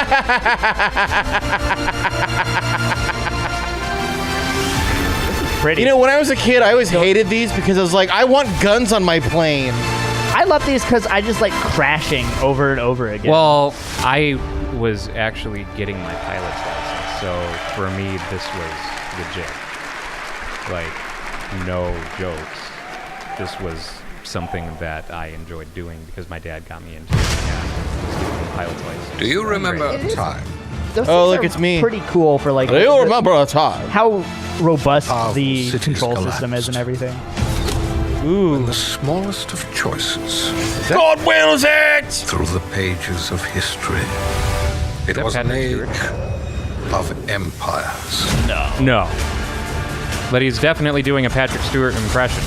[SPEAKER 6] Pretty.
[SPEAKER 5] You know, when I was a kid, I always hated these because I was like, I want guns on my plane.
[SPEAKER 6] I love these because I just like crashing over and over again.
[SPEAKER 4] Well, I was actually getting my pilot's license So for me, this was legit. Like, no jokes. This was something that I enjoyed doing because my dad got me into it. And pilot's license.
[SPEAKER 20] Do you remember
[SPEAKER 6] It is-
[SPEAKER 20] time?
[SPEAKER 6] Those
[SPEAKER 5] Oh,
[SPEAKER 6] things
[SPEAKER 5] look,
[SPEAKER 6] are
[SPEAKER 5] it's me.
[SPEAKER 6] Pretty cool for like.
[SPEAKER 5] Do you remember a time?
[SPEAKER 6] How robust
[SPEAKER 20] Powerful
[SPEAKER 6] the
[SPEAKER 20] cities
[SPEAKER 6] control
[SPEAKER 20] collapsed.
[SPEAKER 6] system is and everything.
[SPEAKER 20] In the smallest of choices.
[SPEAKER 1] God wills it!
[SPEAKER 20] Through the pages of history. It
[SPEAKER 4] that
[SPEAKER 20] was an
[SPEAKER 4] Patrick
[SPEAKER 20] age
[SPEAKER 4] Stewart?
[SPEAKER 20] of empires.
[SPEAKER 4] No. But he's definitely doing a Patrick Stewart impression.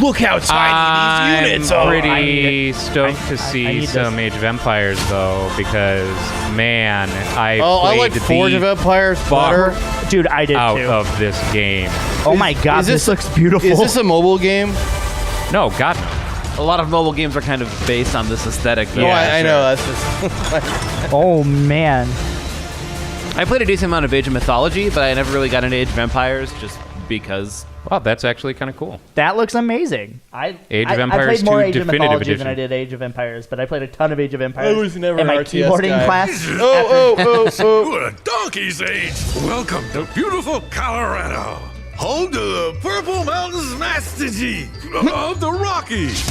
[SPEAKER 5] Look how tiny these units
[SPEAKER 4] I'm
[SPEAKER 5] are.
[SPEAKER 4] pretty stoked to
[SPEAKER 6] I
[SPEAKER 4] see
[SPEAKER 6] need
[SPEAKER 4] some Age of Empires, though, because, man, I
[SPEAKER 5] I like
[SPEAKER 4] played
[SPEAKER 5] Forge of
[SPEAKER 4] the
[SPEAKER 5] Empires better.
[SPEAKER 6] Dude, I did
[SPEAKER 4] out
[SPEAKER 6] too.
[SPEAKER 4] of this game.
[SPEAKER 6] Oh my god, this looks beautiful.
[SPEAKER 5] Is this a mobile game?
[SPEAKER 4] No, God, no.
[SPEAKER 7] A lot of mobile games are kind of based on this aesthetic. Though.
[SPEAKER 5] No, I know. That's just.
[SPEAKER 6] Oh man.
[SPEAKER 7] I played a decent amount of Age of Mythology, but I never really got into Age of Empires just because.
[SPEAKER 4] Wow, that's actually kind of cool.
[SPEAKER 6] That looks amazing.
[SPEAKER 4] Age of
[SPEAKER 6] I
[SPEAKER 4] Empires
[SPEAKER 6] played more
[SPEAKER 4] 2
[SPEAKER 6] Age of
[SPEAKER 4] Definitive
[SPEAKER 6] Mythology
[SPEAKER 4] Edition.
[SPEAKER 6] than I did Age of Empires, but I played a ton of Age of Empires.
[SPEAKER 5] I was never
[SPEAKER 6] in my
[SPEAKER 5] an RTS
[SPEAKER 6] keyboarding
[SPEAKER 5] guy.
[SPEAKER 6] class.
[SPEAKER 15] What a donkey's age! Welcome to beautiful Colorado, home to the Purple Mountains Master G of the Rockies.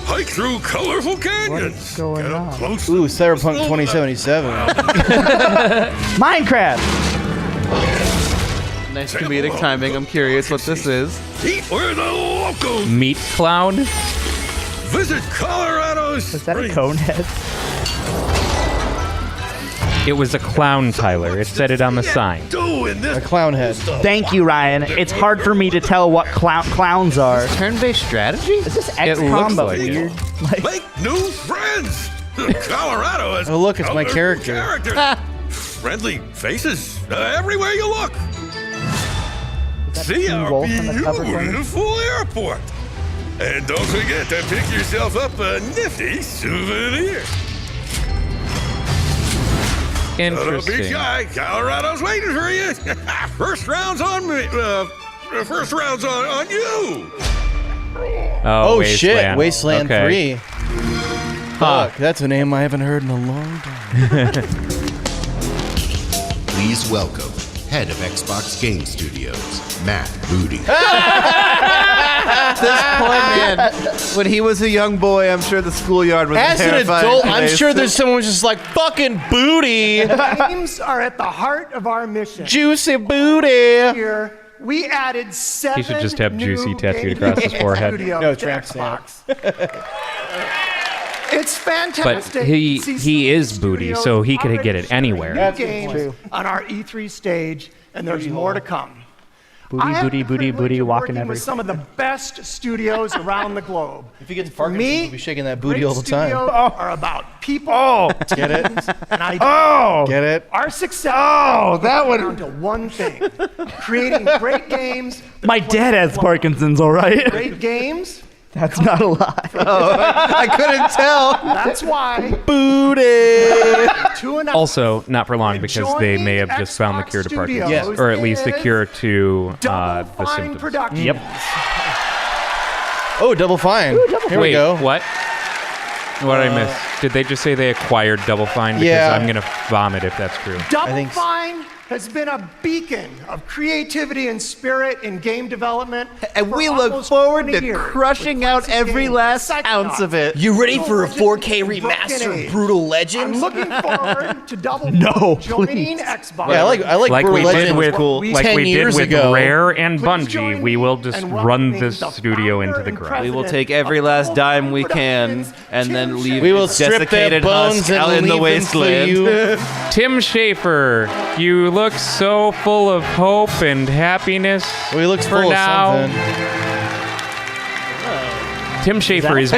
[SPEAKER 15] Hike through colorful canyons.
[SPEAKER 6] What's going on?
[SPEAKER 15] Close
[SPEAKER 5] Ooh, Cyberpunk 2077.
[SPEAKER 6] Minecraft.
[SPEAKER 7] Nice comedic timing. I'm curious what this is.
[SPEAKER 15] Eat where the locals
[SPEAKER 4] Meat Cloud?
[SPEAKER 15] visit Colorado's.
[SPEAKER 6] Was that a cone head?
[SPEAKER 4] It was a clown, Tyler. It said it on the sign.
[SPEAKER 15] Doing this.
[SPEAKER 5] A clown head.
[SPEAKER 6] Thank you, Ryan. It's hard for me to tell what clowns are.
[SPEAKER 7] Turn-based strategy?
[SPEAKER 6] Is this
[SPEAKER 4] It
[SPEAKER 6] XCOM
[SPEAKER 4] looks
[SPEAKER 6] but
[SPEAKER 4] like it.
[SPEAKER 6] weird? Like,
[SPEAKER 15] Make new friends. Colorado has.
[SPEAKER 5] Oh, look, it's my
[SPEAKER 15] colorful
[SPEAKER 5] character.
[SPEAKER 15] characters. Friendly faces everywhere you look. See our
[SPEAKER 6] Wolf on the cover corner?
[SPEAKER 15] beautiful airport. And don't forget to pick yourself up a nifty souvenir. Don't be
[SPEAKER 4] Interesting.
[SPEAKER 15] shy. Colorado's waiting for you. First round's on me. First round's on you.
[SPEAKER 5] Oh,
[SPEAKER 4] Wasteland.
[SPEAKER 5] shit, Wasteland
[SPEAKER 4] Okay.
[SPEAKER 5] 3. Fuck, that's a name I haven't heard in a long time.
[SPEAKER 21] Please welcome head of Xbox Game Studios, Matt Booty.
[SPEAKER 7] At this point, man, when he was a young boy, I'm sure the schoolyard was
[SPEAKER 5] As an
[SPEAKER 7] terrifying
[SPEAKER 5] adult, I'm
[SPEAKER 7] place.
[SPEAKER 5] sure there's someone who's just like, fucking booty.
[SPEAKER 22] Games are at the heart of our mission.
[SPEAKER 5] Juicy booty.
[SPEAKER 22] Here, we added 7
[SPEAKER 4] He should just have
[SPEAKER 22] new
[SPEAKER 4] juicy tattooed
[SPEAKER 22] gaming
[SPEAKER 4] across his forehead.
[SPEAKER 22] studios
[SPEAKER 5] No,
[SPEAKER 22] to
[SPEAKER 5] tramp stamp.
[SPEAKER 22] Xbox. It's
[SPEAKER 4] But
[SPEAKER 22] fantastic.
[SPEAKER 4] he
[SPEAKER 22] to see
[SPEAKER 4] he is booty,
[SPEAKER 22] studios
[SPEAKER 4] so he could
[SPEAKER 22] already
[SPEAKER 4] get it
[SPEAKER 22] sharing
[SPEAKER 4] anywhere.
[SPEAKER 22] new
[SPEAKER 5] That's
[SPEAKER 22] games
[SPEAKER 5] true.
[SPEAKER 22] on our E3 stage, and there's more to come.
[SPEAKER 6] booty,
[SPEAKER 22] I have
[SPEAKER 6] booty,
[SPEAKER 22] the
[SPEAKER 6] booty,
[SPEAKER 22] privilege
[SPEAKER 6] booty,
[SPEAKER 22] of
[SPEAKER 6] walking
[SPEAKER 22] working
[SPEAKER 6] everywhere.
[SPEAKER 22] with some of the best studios around the globe.
[SPEAKER 5] If he gets
[SPEAKER 22] For
[SPEAKER 5] Parkinson's,
[SPEAKER 22] me,
[SPEAKER 5] he'll be shaking that booty
[SPEAKER 22] great
[SPEAKER 5] all the time.
[SPEAKER 22] studios are about people,
[SPEAKER 5] Get it?
[SPEAKER 22] teams, and ideas.
[SPEAKER 6] Oh!
[SPEAKER 5] Get it?
[SPEAKER 22] Our success
[SPEAKER 6] Oh, that
[SPEAKER 22] comes
[SPEAKER 6] one-
[SPEAKER 22] down to one thing: creating great games. that
[SPEAKER 6] My
[SPEAKER 22] play
[SPEAKER 6] dad has
[SPEAKER 22] well.
[SPEAKER 6] Parkinson's, all right?
[SPEAKER 22] Great games.
[SPEAKER 6] That's not a lie.
[SPEAKER 7] I couldn't tell.
[SPEAKER 22] That's why.
[SPEAKER 5] Booty.
[SPEAKER 22] To announce
[SPEAKER 4] Also, not for long, because they may have just found the cure to Parkinson's.
[SPEAKER 22] Studios
[SPEAKER 4] Or at least the
[SPEAKER 22] is
[SPEAKER 4] cure to
[SPEAKER 22] Double
[SPEAKER 4] the
[SPEAKER 22] Fine
[SPEAKER 4] symptoms.
[SPEAKER 22] Productions.
[SPEAKER 6] Yep.
[SPEAKER 5] Oh, Double Fine. Here
[SPEAKER 4] Wait,
[SPEAKER 5] we go.
[SPEAKER 4] what? What did I miss? Did they just say they acquired Double Fine? Because
[SPEAKER 5] Yeah.
[SPEAKER 4] I'm going to vomit if that's true.
[SPEAKER 22] Double
[SPEAKER 5] think so.
[SPEAKER 22] Fine has been a beacon of creativity and spirit in game development.
[SPEAKER 7] And
[SPEAKER 22] for
[SPEAKER 7] we look
[SPEAKER 22] almost
[SPEAKER 7] forward
[SPEAKER 22] 20
[SPEAKER 7] to
[SPEAKER 22] years,
[SPEAKER 7] crushing
[SPEAKER 22] with
[SPEAKER 7] out
[SPEAKER 22] classic
[SPEAKER 7] every
[SPEAKER 22] games,
[SPEAKER 7] last
[SPEAKER 22] Psychonauts,
[SPEAKER 7] ounce of it.
[SPEAKER 5] You ready for a
[SPEAKER 22] Legend,
[SPEAKER 5] 4K
[SPEAKER 22] and Broken
[SPEAKER 5] remaster
[SPEAKER 22] Age.
[SPEAKER 5] of Brutal Legend?
[SPEAKER 22] I'm looking forward to Double
[SPEAKER 6] No,
[SPEAKER 22] Fine joining
[SPEAKER 6] please.
[SPEAKER 22] Xbox.
[SPEAKER 5] Yeah, I like
[SPEAKER 4] Like
[SPEAKER 5] Brutal
[SPEAKER 4] we did
[SPEAKER 5] Legend.
[SPEAKER 4] with,
[SPEAKER 22] cool.
[SPEAKER 4] like
[SPEAKER 5] 10
[SPEAKER 4] we did
[SPEAKER 5] years
[SPEAKER 4] with
[SPEAKER 5] ago.
[SPEAKER 4] Rare and
[SPEAKER 22] Please
[SPEAKER 4] Bungie,
[SPEAKER 22] join
[SPEAKER 4] we
[SPEAKER 22] me
[SPEAKER 4] will just
[SPEAKER 22] in
[SPEAKER 4] run
[SPEAKER 22] welcoming
[SPEAKER 4] this
[SPEAKER 22] the
[SPEAKER 4] studio into
[SPEAKER 22] founder
[SPEAKER 4] the
[SPEAKER 22] and
[SPEAKER 4] ground.
[SPEAKER 7] We will
[SPEAKER 22] president
[SPEAKER 7] take every
[SPEAKER 22] of
[SPEAKER 7] last
[SPEAKER 22] Double
[SPEAKER 7] dime
[SPEAKER 22] Fine
[SPEAKER 7] we can
[SPEAKER 22] Productions,
[SPEAKER 7] and then
[SPEAKER 22] Tim
[SPEAKER 7] leave
[SPEAKER 5] We will
[SPEAKER 7] its
[SPEAKER 5] strip their
[SPEAKER 7] desiccated
[SPEAKER 5] bones
[SPEAKER 7] husk
[SPEAKER 5] and
[SPEAKER 7] out in the
[SPEAKER 5] leave them for
[SPEAKER 7] wasteland.
[SPEAKER 5] you.
[SPEAKER 4] Tim Schafer, you look so full of hope and happiness.
[SPEAKER 5] Well, he looks
[SPEAKER 4] for
[SPEAKER 5] full
[SPEAKER 4] now.
[SPEAKER 5] of something.
[SPEAKER 4] Tim Schafer is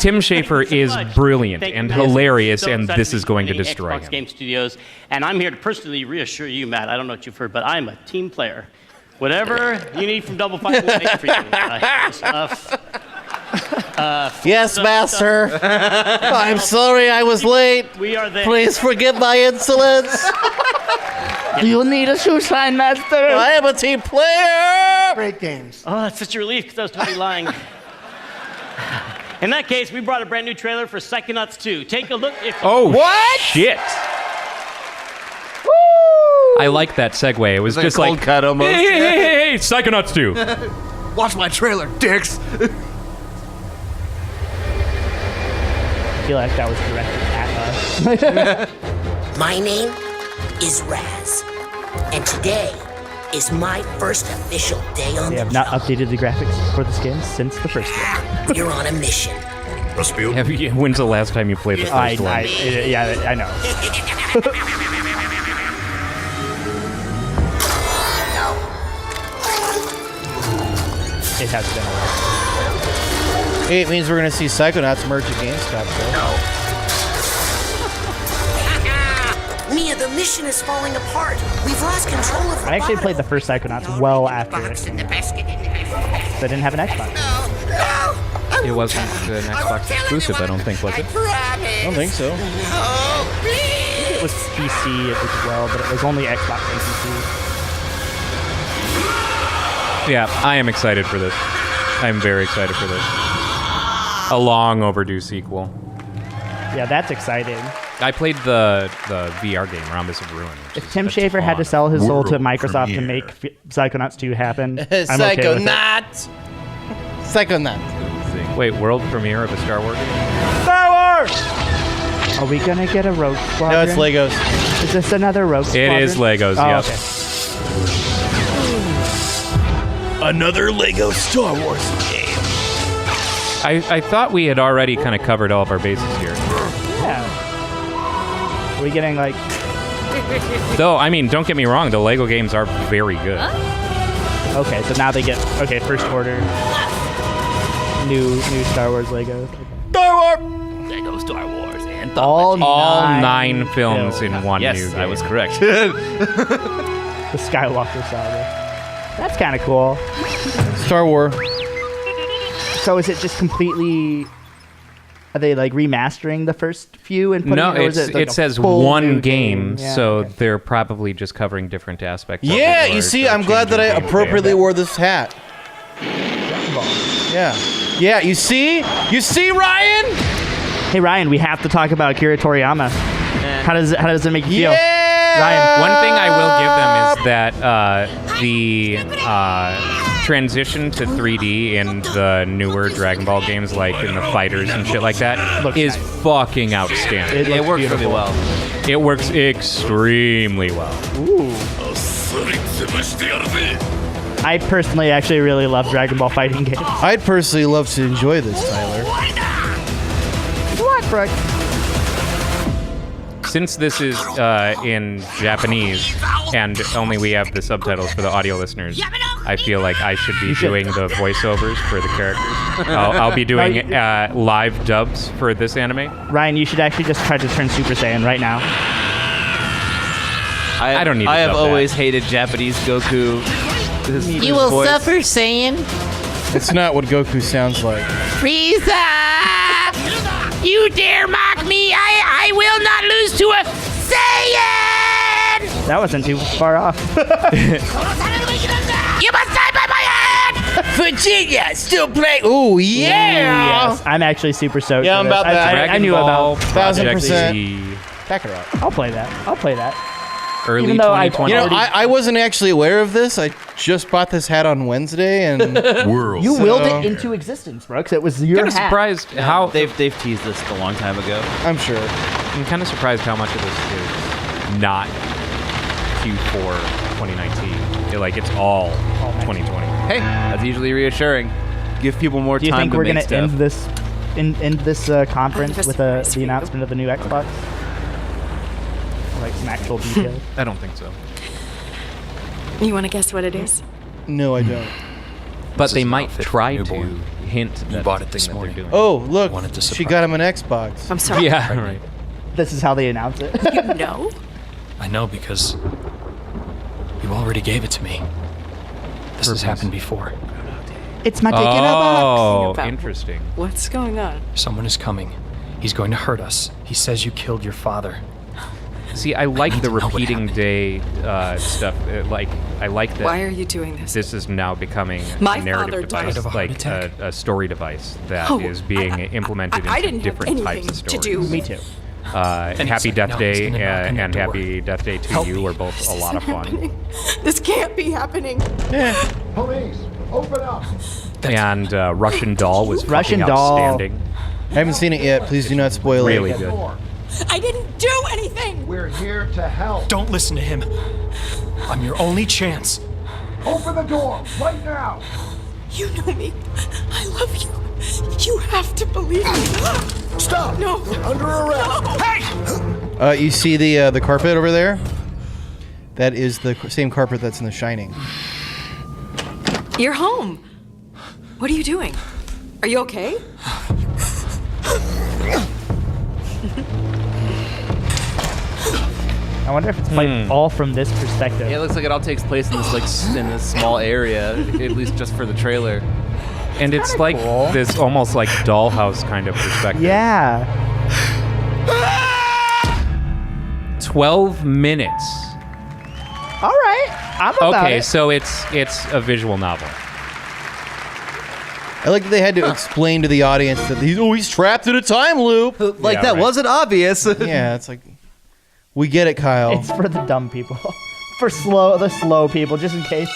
[SPEAKER 4] Tim Schafer is brilliant
[SPEAKER 23] Thank
[SPEAKER 4] and
[SPEAKER 23] you.
[SPEAKER 4] hilarious,
[SPEAKER 23] So
[SPEAKER 4] and
[SPEAKER 23] excited
[SPEAKER 4] this
[SPEAKER 23] to
[SPEAKER 4] is
[SPEAKER 23] be
[SPEAKER 4] going to
[SPEAKER 23] joining
[SPEAKER 4] destroy
[SPEAKER 23] Xbox
[SPEAKER 4] him.
[SPEAKER 23] Game Studios, and I'm here to personally reassure you, Matt. I don't know what you've heard, but I'm a team player. Whatever you need from Double Fine, we'll make it for you.
[SPEAKER 5] Yes, master. I'm sorry I was late.
[SPEAKER 23] We are there.
[SPEAKER 5] Please forgive my insolence.
[SPEAKER 6] You need a shoe shine, master.
[SPEAKER 5] I am a team player.
[SPEAKER 22] Great games.
[SPEAKER 23] Oh, that's such a relief because I was totally lying. In that case, we brought a brand new trailer for Psychonauts 2. Take a look.
[SPEAKER 4] What? Shit. I like that segue. It was
[SPEAKER 7] It's
[SPEAKER 4] just
[SPEAKER 7] like a
[SPEAKER 4] like,
[SPEAKER 7] cold cut almost.
[SPEAKER 4] hey, Psychonauts 2.
[SPEAKER 7] Watch my trailer, dicks.
[SPEAKER 6] I feel like that was directed at us.
[SPEAKER 2] My name is Raz, and today is my first official day on
[SPEAKER 6] They
[SPEAKER 2] the
[SPEAKER 6] have not updated the graphics for this game since the first one.
[SPEAKER 2] You're on a mission.
[SPEAKER 4] When's the last time you played the first one?
[SPEAKER 6] Yeah, I know. It has been a while.
[SPEAKER 5] Hey, it means we're gonna see Psychonauts merch at GameStop.
[SPEAKER 2] Mia, the mission is falling apart. We've lost control of the
[SPEAKER 6] I actually
[SPEAKER 2] bottom.
[SPEAKER 6] played the first Psychonauts well after it. So I didn't have an Xbox.
[SPEAKER 4] It wasn't an Xbox exclusive, I don't think, was it?
[SPEAKER 5] I don't think so.
[SPEAKER 6] I think it was PC as well, but it was only Xbox and PC.
[SPEAKER 4] Yeah, I am excited for this. I am very excited for this. A long overdue sequel.
[SPEAKER 6] Yeah, that's exciting.
[SPEAKER 4] I played the VR game, Rhombus of Ruin.
[SPEAKER 6] If Tim Schafer had to sell his soul to Microsoft to make Psychonauts 2 happen, I'm okay with it.
[SPEAKER 5] Psychonauts. Psychonauts.
[SPEAKER 4] Wait, world premiere of a Star Wars game?
[SPEAKER 5] Star Wars!
[SPEAKER 6] Are we gonna get a Rogue Squadron?
[SPEAKER 5] No, it's Legos.
[SPEAKER 6] Is this another Rogue Squadron?
[SPEAKER 4] It is Legos,
[SPEAKER 6] oh,
[SPEAKER 4] yep.
[SPEAKER 6] Okay.
[SPEAKER 1] Another Lego Star Wars game.
[SPEAKER 4] I thought we had already kind of covered all of our bases here.
[SPEAKER 6] Yeah. Are we getting like...
[SPEAKER 4] Though, I mean, don't get me wrong, the Lego games are very good.
[SPEAKER 6] Okay, so now they get... Okay, First Order. New Star Wars Legos. Okay.
[SPEAKER 5] Star Wars!
[SPEAKER 1] Lego Star Wars and
[SPEAKER 4] all nine films in one
[SPEAKER 7] Yes,
[SPEAKER 4] new game.
[SPEAKER 7] I was correct.
[SPEAKER 6] The Skywalker Saga. That's kind of cool.
[SPEAKER 5] Star Wars.
[SPEAKER 6] So is it just completely... Are they like remastering the first few and putting
[SPEAKER 4] No,
[SPEAKER 6] it, or is it, like
[SPEAKER 4] it
[SPEAKER 6] a
[SPEAKER 4] says
[SPEAKER 6] full
[SPEAKER 4] one
[SPEAKER 6] new
[SPEAKER 4] game,
[SPEAKER 6] Yeah,
[SPEAKER 4] so
[SPEAKER 6] okay.
[SPEAKER 4] they're probably just covering different aspects of
[SPEAKER 5] Yeah,
[SPEAKER 4] it. or
[SPEAKER 5] you see,
[SPEAKER 4] they're
[SPEAKER 5] I'm glad that I
[SPEAKER 4] changing
[SPEAKER 5] appropriately
[SPEAKER 4] gameplay.
[SPEAKER 5] wore this hat. Yeah. Yeah, you see? You see, Ryan?
[SPEAKER 6] Hey Ryan, we have to talk about Akira Toriyama. How does it make you feel? Ryan,
[SPEAKER 4] One thing I will give them is that the transition to 3D in the newer Dragon Ball games, like in the fighters and shit like that, is fucking outstanding.
[SPEAKER 7] It works really well.
[SPEAKER 4] It works extremely well.
[SPEAKER 6] Ooh. I personally actually really love Dragon Ball fighting games.
[SPEAKER 5] I'd personally love to enjoy this, Tyler.
[SPEAKER 6] What, Brooke?
[SPEAKER 4] Since this is in Japanese and only we have the subtitles for the audio listeners, I feel like I should be doing the voiceovers for the characters. I'll be doing live dubs for this anime.
[SPEAKER 6] Ryan, you should actually just try to turn Super Saiyan right now.
[SPEAKER 4] I don't need to
[SPEAKER 7] I have
[SPEAKER 4] dub that.
[SPEAKER 7] always hated Japanese Goku. His
[SPEAKER 8] You will
[SPEAKER 7] voice.
[SPEAKER 8] suffer, Saiyan.
[SPEAKER 5] It's not what Goku sounds like.
[SPEAKER 8] Frieza! You dare mock me? I will not lose to a Saiyan!
[SPEAKER 6] That wasn't too far off.
[SPEAKER 8] You must die by my hand! Virginia, still play. Ooh, yeah!
[SPEAKER 6] Yes, I'm actually super stoked.
[SPEAKER 5] Yeah,
[SPEAKER 6] for
[SPEAKER 5] I'm
[SPEAKER 6] this.
[SPEAKER 5] about that.
[SPEAKER 6] I knew
[SPEAKER 4] Ball
[SPEAKER 6] about
[SPEAKER 4] Project
[SPEAKER 5] 1000%.
[SPEAKER 4] Z.
[SPEAKER 5] Back it up.
[SPEAKER 6] I'll play that.
[SPEAKER 4] Early
[SPEAKER 6] Even though
[SPEAKER 4] 2020.
[SPEAKER 5] You know, I wasn't actually aware of this. I just bought this hat on Wednesday, and
[SPEAKER 6] You willed it into existence, Brooks. It was your
[SPEAKER 4] kind of
[SPEAKER 6] hat.
[SPEAKER 4] surprised how
[SPEAKER 7] They've teased this a long time ago.
[SPEAKER 5] I'm sure.
[SPEAKER 4] I'm kind of surprised how much of this is not Q4 2019. Like it's all 2020.
[SPEAKER 7] Hey, that's usually reassuring. Give people more
[SPEAKER 6] Do you
[SPEAKER 7] time
[SPEAKER 6] think
[SPEAKER 7] to
[SPEAKER 6] we're
[SPEAKER 7] make
[SPEAKER 6] gonna
[SPEAKER 7] stuff.
[SPEAKER 6] end this conference with the announcement of the new Xbox? Like some actual details.
[SPEAKER 4] I don't think so.
[SPEAKER 10] You want to guess what it is?
[SPEAKER 5] No, I don't.
[SPEAKER 4] But they might try to hint that
[SPEAKER 1] bought it
[SPEAKER 4] thing
[SPEAKER 1] this
[SPEAKER 4] that they're
[SPEAKER 1] morning.
[SPEAKER 4] doing.
[SPEAKER 5] Oh, look,
[SPEAKER 1] Wanted to
[SPEAKER 5] she
[SPEAKER 1] surprise
[SPEAKER 5] got him an Xbox.
[SPEAKER 10] I'm sorry.
[SPEAKER 4] Yeah, right.
[SPEAKER 6] This is how they announce it.
[SPEAKER 10] You know?
[SPEAKER 1] I know because you already gave it to me. This has happened before.
[SPEAKER 6] It's my dick in a box.
[SPEAKER 4] Oh,
[SPEAKER 10] About-
[SPEAKER 4] interesting.
[SPEAKER 10] What's going on?
[SPEAKER 1] Someone is coming. He's going to hurt us. He says you killed your father.
[SPEAKER 4] See, I like the repeating day stuff. I like that.
[SPEAKER 10] Why are you doing this?
[SPEAKER 4] This is now becoming
[SPEAKER 10] My
[SPEAKER 4] a narrative
[SPEAKER 10] father died
[SPEAKER 4] device,
[SPEAKER 10] of a heart
[SPEAKER 4] like
[SPEAKER 10] attack.
[SPEAKER 4] a story device that is
[SPEAKER 10] Oh,
[SPEAKER 4] being implemented
[SPEAKER 10] I
[SPEAKER 4] into
[SPEAKER 10] didn't have
[SPEAKER 4] different types
[SPEAKER 10] anything
[SPEAKER 4] of
[SPEAKER 10] to
[SPEAKER 4] stories.
[SPEAKER 10] do.
[SPEAKER 6] Me too.
[SPEAKER 4] Happy
[SPEAKER 1] like,
[SPEAKER 4] Death
[SPEAKER 1] no, he's
[SPEAKER 4] Day
[SPEAKER 1] gonna knock on your
[SPEAKER 4] and
[SPEAKER 1] door.
[SPEAKER 4] Happy Death Day to
[SPEAKER 1] Help
[SPEAKER 4] You
[SPEAKER 1] me.
[SPEAKER 4] were both a lot of fun.
[SPEAKER 10] This can't be happening.
[SPEAKER 22] Police, open up.
[SPEAKER 4] And Russian Doll was
[SPEAKER 6] Russian
[SPEAKER 4] fucking
[SPEAKER 6] Doll.
[SPEAKER 4] outstanding.
[SPEAKER 5] I haven't seen it yet. Please do not spoil
[SPEAKER 4] Really
[SPEAKER 5] it.
[SPEAKER 4] good.
[SPEAKER 10] I didn't do anything.
[SPEAKER 22] We're here to help.
[SPEAKER 1] Don't listen to him. I'm your only chance.
[SPEAKER 22] Open the door right now.
[SPEAKER 10] You know me. I love you. You have to believe me.
[SPEAKER 22] Stop.
[SPEAKER 10] No.
[SPEAKER 22] You're under arrest.
[SPEAKER 10] No.
[SPEAKER 22] Hey!
[SPEAKER 5] You see the carpet over there? That is the same carpet that's in The Shining.
[SPEAKER 10] You're home. What are you doing? Are you okay?
[SPEAKER 6] I wonder if it's like all from this perspective.
[SPEAKER 7] Yeah, it looks like it all takes place in this in this small area, at least just for the trailer.
[SPEAKER 4] And it's like
[SPEAKER 6] cool.
[SPEAKER 4] this almost like dollhouse kind of perspective.
[SPEAKER 6] Yeah.
[SPEAKER 4] 12 minutes.
[SPEAKER 6] All right. I'm about
[SPEAKER 4] Okay,
[SPEAKER 6] it.
[SPEAKER 4] so it's a visual novel.
[SPEAKER 5] I like that they had to explain to the audience that he's trapped in a time loop.
[SPEAKER 7] Like
[SPEAKER 4] Yeah,
[SPEAKER 7] that
[SPEAKER 4] right.
[SPEAKER 7] wasn't obvious.
[SPEAKER 5] Yeah, it's like, we get it, Kyle.
[SPEAKER 6] It's for the dumb people. For the slow people, just in case.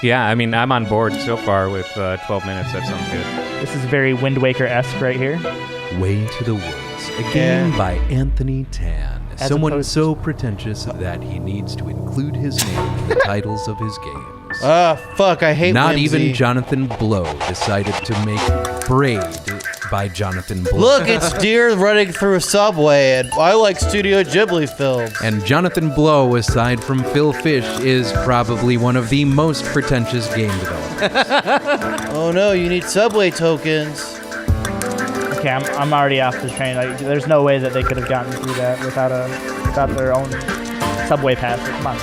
[SPEAKER 4] Yeah, I mean, I'm on board so far with 12 minutes. That sounds good.
[SPEAKER 6] This is very Wind Waker-esque right here.
[SPEAKER 9] Way to the Woods, a game by Anthony Tan.
[SPEAKER 6] As
[SPEAKER 9] Someone
[SPEAKER 6] opposed-
[SPEAKER 9] so pretentious that he needs to include his name in the titles of his games.
[SPEAKER 5] Fuck, I hate
[SPEAKER 9] Not
[SPEAKER 5] whimsy.
[SPEAKER 9] even Jonathan Blow decided to make Braid by Jonathan Blow.
[SPEAKER 5] Look, it's deer running through a subway, and I like Studio Ghibli films.
[SPEAKER 9] And Jonathan Blow, aside from Phil Fish, is probably one of the most pretentious game developers.
[SPEAKER 5] Oh no, you need subway tokens.
[SPEAKER 6] Okay, I'm already off the train. Like, there's no way that they could have gotten through that without their own subway pass. Like, come on.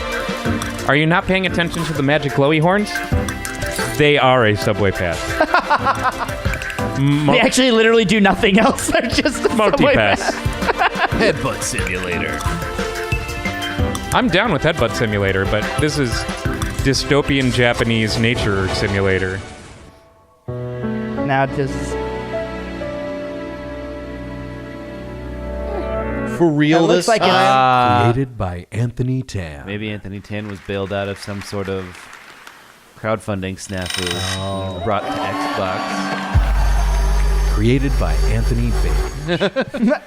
[SPEAKER 4] Are you not paying attention to the magic glowy horns? They are a subway pass.
[SPEAKER 6] They actually literally do nothing else. They're just a subway
[SPEAKER 4] Multi-pass.
[SPEAKER 9] Headbutt Simulator.
[SPEAKER 4] I'm down with Headbutt Simulator, but this is dystopian Japanese nature simulator.
[SPEAKER 6] Now just
[SPEAKER 5] For real,
[SPEAKER 6] It looks
[SPEAKER 5] this
[SPEAKER 6] like
[SPEAKER 5] time?
[SPEAKER 9] Created by Anthony Tan.
[SPEAKER 7] Maybe Anthony Tan was bailed out of some sort of crowdfunding snafu brought to Xbox.
[SPEAKER 9] Created by Anthony Baker.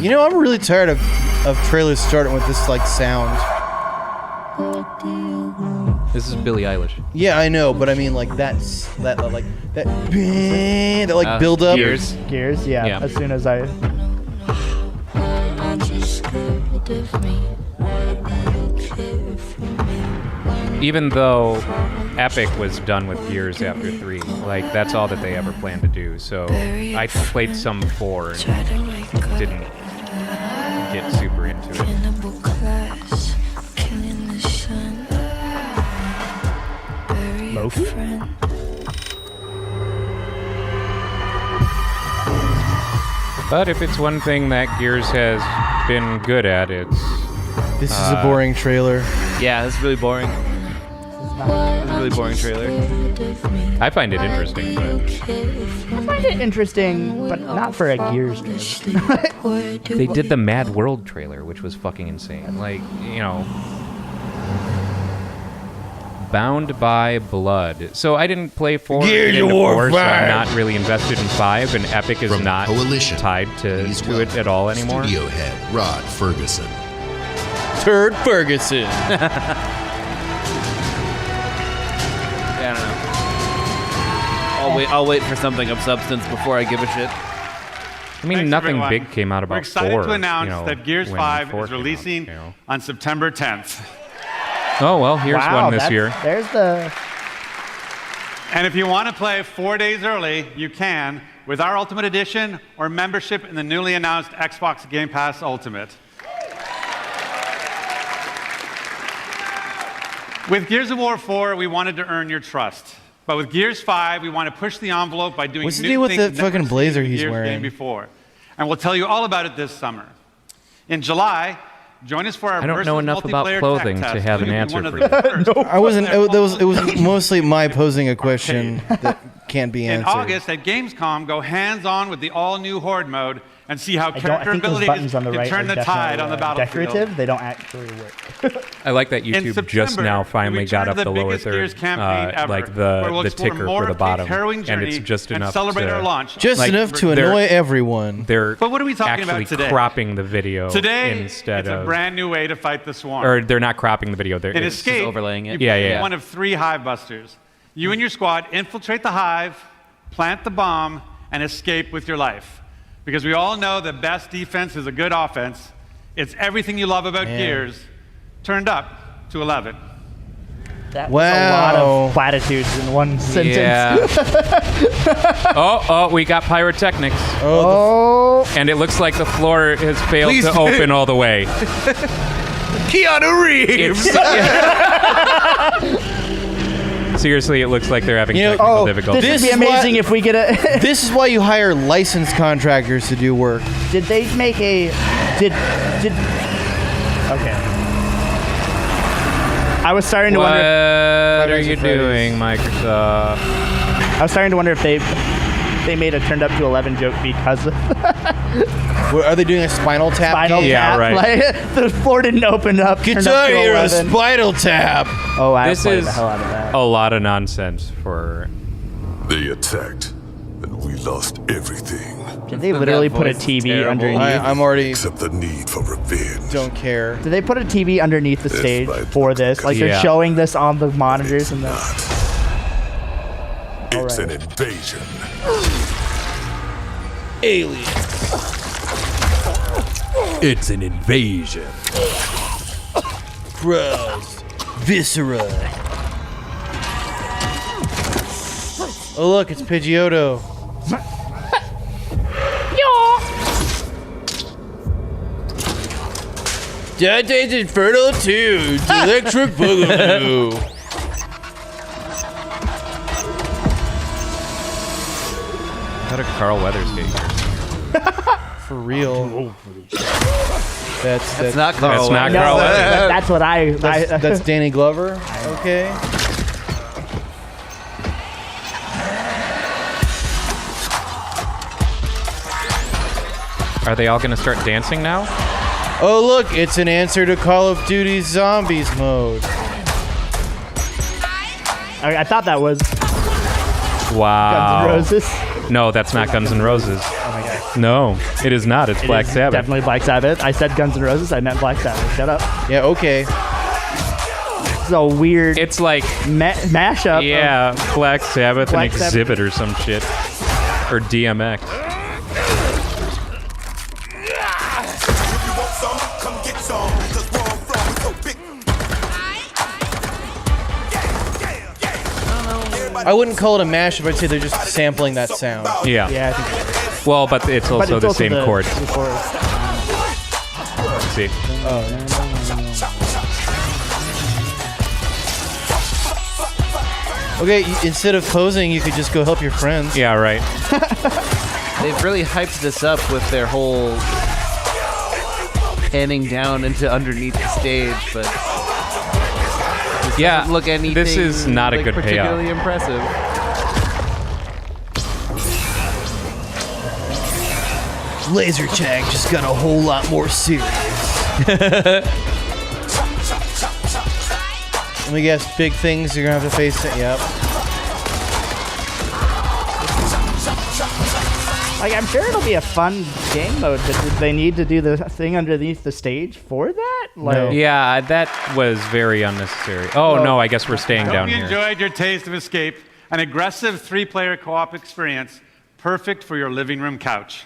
[SPEAKER 5] You know, I'm really tired of trailers starting with this like sound.
[SPEAKER 4] This is Billie Eilish.
[SPEAKER 5] Yeah, I know, but I mean like that build up.
[SPEAKER 4] Gears.
[SPEAKER 6] Gears, yeah.
[SPEAKER 4] Yeah.
[SPEAKER 6] As soon as I
[SPEAKER 4] Even though Epic was done with Gears after 3, like that's all that they ever planned to do. So I played some 4 and didn't get super into it.
[SPEAKER 6] Loki?
[SPEAKER 4] But if it's one thing that Gears has been good at, it's
[SPEAKER 5] This is a boring trailer.
[SPEAKER 7] Yeah, this is really boring. This is a really boring trailer.
[SPEAKER 4] I find it interesting, but
[SPEAKER 6] I find it interesting, but not for a Gears trailer.
[SPEAKER 4] they did the Mad World trailer, which was fucking insane. Like, you know, Bound by Blood. So I didn't play 4.
[SPEAKER 21] Gears
[SPEAKER 4] into
[SPEAKER 21] of War
[SPEAKER 4] 4, so I'm
[SPEAKER 21] 5.
[SPEAKER 4] not really invested in 5, and Epic is
[SPEAKER 21] From
[SPEAKER 4] not
[SPEAKER 21] Coalition,
[SPEAKER 4] tied to it at all anymore.
[SPEAKER 21] Studio head Rod Ferguson.
[SPEAKER 5] Turd Ferguson.
[SPEAKER 7] Yeah, I don't know. I'll wait for something of substance before I give a shit.
[SPEAKER 4] I mean,
[SPEAKER 13] Thanks,
[SPEAKER 4] nothing
[SPEAKER 13] everyone.
[SPEAKER 4] big came out about
[SPEAKER 13] We're excited
[SPEAKER 4] 4.
[SPEAKER 13] to announce
[SPEAKER 4] you know,
[SPEAKER 13] that Gears
[SPEAKER 4] when
[SPEAKER 13] 5
[SPEAKER 4] 4
[SPEAKER 13] is
[SPEAKER 4] came out,
[SPEAKER 13] releasing
[SPEAKER 4] you know.
[SPEAKER 13] on September 10th.
[SPEAKER 4] Oh, well, here's
[SPEAKER 6] Wow,
[SPEAKER 4] one this
[SPEAKER 6] that's-
[SPEAKER 4] year.
[SPEAKER 6] There's the
[SPEAKER 13] And if you want to play 4 days early, you can with our Ultimate Edition or membership in the newly announced Xbox Game Pass Ultimate. With Gears of War 4, we wanted to earn your trust. But with Gears 5, we want to push the envelope by doing
[SPEAKER 5] What's the
[SPEAKER 13] new
[SPEAKER 5] deal with
[SPEAKER 13] things
[SPEAKER 5] the fucking
[SPEAKER 13] never
[SPEAKER 5] blazer
[SPEAKER 13] seen in
[SPEAKER 5] he's
[SPEAKER 13] Gears
[SPEAKER 5] wearing?
[SPEAKER 13] game before. And we'll tell you all about it this summer. In July, join us for our
[SPEAKER 4] I don't know
[SPEAKER 13] versus
[SPEAKER 4] enough about
[SPEAKER 13] multiplayer
[SPEAKER 4] clothing
[SPEAKER 13] tech
[SPEAKER 4] to
[SPEAKER 13] test.
[SPEAKER 4] have an
[SPEAKER 13] You'll be
[SPEAKER 4] answer
[SPEAKER 13] one of
[SPEAKER 4] for
[SPEAKER 13] the
[SPEAKER 4] you.
[SPEAKER 13] first.
[SPEAKER 5] I wasn't. It was mostly my posing a question that can't be
[SPEAKER 13] In
[SPEAKER 5] answered.
[SPEAKER 13] August at Gamescom, go hands-on with the all-new Horde mode and see how
[SPEAKER 6] I
[SPEAKER 13] character
[SPEAKER 6] think those
[SPEAKER 13] abilities
[SPEAKER 6] buttons on the
[SPEAKER 13] can
[SPEAKER 6] right
[SPEAKER 13] turn
[SPEAKER 6] are
[SPEAKER 13] the tide on the
[SPEAKER 6] definitely,
[SPEAKER 13] battlefield.
[SPEAKER 6] decorative. They don't actually work.
[SPEAKER 4] I like that
[SPEAKER 13] In
[SPEAKER 4] YouTube just
[SPEAKER 13] September,
[SPEAKER 4] now
[SPEAKER 13] we
[SPEAKER 4] finally got
[SPEAKER 13] return
[SPEAKER 4] up
[SPEAKER 13] to
[SPEAKER 4] the lower
[SPEAKER 13] biggest Gears
[SPEAKER 4] third,
[SPEAKER 13] campaign ever,
[SPEAKER 4] like
[SPEAKER 13] where we'll
[SPEAKER 4] the
[SPEAKER 13] explore
[SPEAKER 4] ticker
[SPEAKER 13] more
[SPEAKER 4] for the
[SPEAKER 13] of Kate's
[SPEAKER 4] bottom,
[SPEAKER 13] harrowing
[SPEAKER 4] and
[SPEAKER 13] journey
[SPEAKER 4] it's just
[SPEAKER 13] and
[SPEAKER 4] enough
[SPEAKER 13] celebrate
[SPEAKER 4] to
[SPEAKER 13] our launch.
[SPEAKER 5] Just
[SPEAKER 4] like,
[SPEAKER 5] enough to
[SPEAKER 4] they're-
[SPEAKER 5] annoy everyone.
[SPEAKER 4] They're
[SPEAKER 13] But what are we talking
[SPEAKER 4] actually
[SPEAKER 13] about today?
[SPEAKER 4] cropping the video
[SPEAKER 13] Today,
[SPEAKER 4] instead
[SPEAKER 13] it's
[SPEAKER 4] of
[SPEAKER 13] a brand new way to fight the swarm.
[SPEAKER 4] or they're not cropping the video. They're
[SPEAKER 13] In
[SPEAKER 4] it's
[SPEAKER 13] Escape,
[SPEAKER 4] just overlaying it.
[SPEAKER 13] you
[SPEAKER 4] Yeah,
[SPEAKER 13] play
[SPEAKER 4] yeah.
[SPEAKER 13] one of 3 hive busters. You and your squad infiltrate the hive, plant the bomb, and escape with your life. Because we all know the best defense is a good offense. It's everything you love about
[SPEAKER 5] Man.
[SPEAKER 13] Gears turned up to 11.
[SPEAKER 6] That was a lot of platitudes in one sentence.
[SPEAKER 4] Yeah. oh, we got pyrotechnics.
[SPEAKER 6] Oh.
[SPEAKER 4] And it looks like the floor has failed
[SPEAKER 9] Please.
[SPEAKER 4] to open all the way.
[SPEAKER 9] Keanu Reeves.
[SPEAKER 4] Seriously, it looks like they're having
[SPEAKER 5] You know-
[SPEAKER 4] technical difficulties.
[SPEAKER 6] This would
[SPEAKER 5] This
[SPEAKER 6] be
[SPEAKER 5] is
[SPEAKER 6] amazing
[SPEAKER 5] why-
[SPEAKER 6] if we get a.
[SPEAKER 5] This is why you hire licensed contractors to do work.
[SPEAKER 6] Did they make a? Did? Okay. I was starting to
[SPEAKER 4] What
[SPEAKER 6] wonder.
[SPEAKER 4] are you doing, Microsoft?
[SPEAKER 6] I was starting to wonder if they made a turned up to 11 joke because of
[SPEAKER 5] Are they doing a spinal tap?
[SPEAKER 6] spinal
[SPEAKER 5] game?
[SPEAKER 4] Yeah,
[SPEAKER 6] tap.
[SPEAKER 4] right.
[SPEAKER 6] Like, the floor didn't open up.
[SPEAKER 5] Get
[SPEAKER 6] turned up
[SPEAKER 5] out
[SPEAKER 6] to
[SPEAKER 5] of here, a
[SPEAKER 6] 11.
[SPEAKER 5] spinal tap.
[SPEAKER 6] Oh, I
[SPEAKER 4] This
[SPEAKER 6] played
[SPEAKER 4] is
[SPEAKER 6] the hell out of that.
[SPEAKER 4] a lot of nonsense for.
[SPEAKER 20] They attacked, and we lost everything.
[SPEAKER 6] Did they literally
[SPEAKER 7] That
[SPEAKER 6] put a
[SPEAKER 7] voice is
[SPEAKER 6] TV
[SPEAKER 7] terrible.
[SPEAKER 6] underneath?
[SPEAKER 5] I'm already
[SPEAKER 20] Except the need for revenge.
[SPEAKER 5] don't care.
[SPEAKER 6] Did they put a TV underneath the
[SPEAKER 20] That's
[SPEAKER 6] stage
[SPEAKER 20] right.
[SPEAKER 6] for this? Like
[SPEAKER 4] Yeah.
[SPEAKER 6] they're showing this on the monitors and the.
[SPEAKER 20] It's
[SPEAKER 6] Alright.
[SPEAKER 20] an invasion.
[SPEAKER 5] Aliens.
[SPEAKER 9] It's an invasion.
[SPEAKER 5] Gross. Viscera. Oh look, it's Pidgeotto. Dante's Inferno 2. Electric Boogaloo.
[SPEAKER 4] How did Carl Weathers get here?
[SPEAKER 5] For real. That's
[SPEAKER 7] not Carl.
[SPEAKER 4] That's not
[SPEAKER 6] No,
[SPEAKER 4] Carl Weathers.
[SPEAKER 6] that's what
[SPEAKER 5] that's Danny Glover. Okay.
[SPEAKER 4] Are they all going to start dancing now?
[SPEAKER 5] Oh look, it's an answer to Call of Duty Zombies mode.
[SPEAKER 6] I thought that was
[SPEAKER 4] Wow.
[SPEAKER 6] Guns N' Roses.
[SPEAKER 4] No, that's not Guns N' Roses.
[SPEAKER 6] Oh my god.
[SPEAKER 4] No, it is not. It's
[SPEAKER 6] It
[SPEAKER 4] Black
[SPEAKER 6] is
[SPEAKER 4] Sabbath.
[SPEAKER 6] Definitely Black Sabbath. I said Guns N' Roses. I meant Black Sabbath. Shut up.
[SPEAKER 5] Yeah, okay.
[SPEAKER 6] It's a weird.
[SPEAKER 4] It's like
[SPEAKER 6] mashup.
[SPEAKER 4] Yeah, Black Sabbath
[SPEAKER 6] Black
[SPEAKER 4] and
[SPEAKER 6] Sabbath.
[SPEAKER 4] Exhibit or some shit, or DMX.
[SPEAKER 5] I wouldn't call it a mashup. I'd say they're just sampling that sound.
[SPEAKER 4] Yeah.
[SPEAKER 6] Yeah, I think
[SPEAKER 4] Well, but it's
[SPEAKER 6] But
[SPEAKER 4] also
[SPEAKER 6] it's
[SPEAKER 4] the
[SPEAKER 6] also
[SPEAKER 4] same
[SPEAKER 6] the-
[SPEAKER 4] chords.
[SPEAKER 6] the chords.
[SPEAKER 4] See.
[SPEAKER 5] Okay, instead of posing, you could just go help your friends.
[SPEAKER 4] Yeah, right.
[SPEAKER 7] They've really hyped this up with their whole panning down into underneath the stage, but this
[SPEAKER 4] Yeah,
[SPEAKER 7] doesn't look anything
[SPEAKER 4] this is not a
[SPEAKER 7] like
[SPEAKER 4] good payoff.
[SPEAKER 7] particularly impressive.
[SPEAKER 5] Laser tag just got a whole lot more serious. Let me guess, big things you're gonna have to face it. Yep.
[SPEAKER 6] Like, I'm sure it'll be a fun game mode, but did they need to do the thing underneath the stage for that? Like,
[SPEAKER 4] Yeah, that was very unnecessary. Oh
[SPEAKER 6] Well,
[SPEAKER 4] no, I guess we're staying
[SPEAKER 13] I
[SPEAKER 4] down
[SPEAKER 13] hope you
[SPEAKER 4] here.
[SPEAKER 13] enjoyed your taste of Escape, an aggressive 3-player co-op experience, perfect for your living room couch.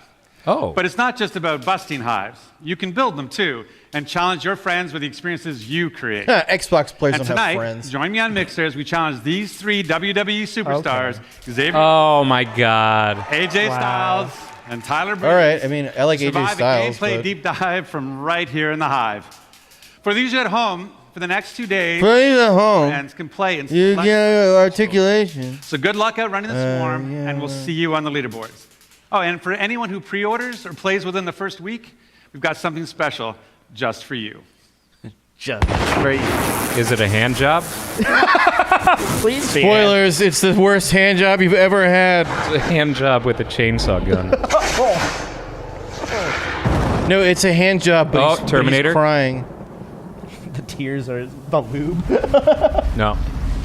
[SPEAKER 4] Oh.
[SPEAKER 13] But it's not just about busting hives. You can build them too, and challenge your friends with the experiences you create.
[SPEAKER 5] Xbox players
[SPEAKER 13] And
[SPEAKER 5] don't
[SPEAKER 13] tonight,
[SPEAKER 5] have friends.
[SPEAKER 13] join me on Mixer as we challenge these 3 WWE superstars, Xavier,
[SPEAKER 4] Oh my God.
[SPEAKER 13] AJ Styles, and Tyler Breeze.
[SPEAKER 5] All right, I mean, I like AJ
[SPEAKER 13] Survive
[SPEAKER 5] Styles,
[SPEAKER 13] a gameplay
[SPEAKER 5] but-
[SPEAKER 13] deep dive from right here in the Hive. For these at home, for the next 2 days,
[SPEAKER 5] Play at home.
[SPEAKER 13] friends can play and
[SPEAKER 5] You get articulation.
[SPEAKER 13] So good luck out running the swarm, and we'll see you on the leaderboards. Oh, and for anyone who pre-orders or plays within the first week, we've got something special just for you.
[SPEAKER 6] Just for you.
[SPEAKER 4] Is it a hand job?
[SPEAKER 6] Please.
[SPEAKER 5] Spoilers, it's the worst hand job you've ever had.
[SPEAKER 4] It's a hand job with a chainsaw gun.
[SPEAKER 5] No, it's a hand job, but he's
[SPEAKER 4] Terminator?
[SPEAKER 5] crying.
[SPEAKER 6] The tears are the lube.
[SPEAKER 4] No,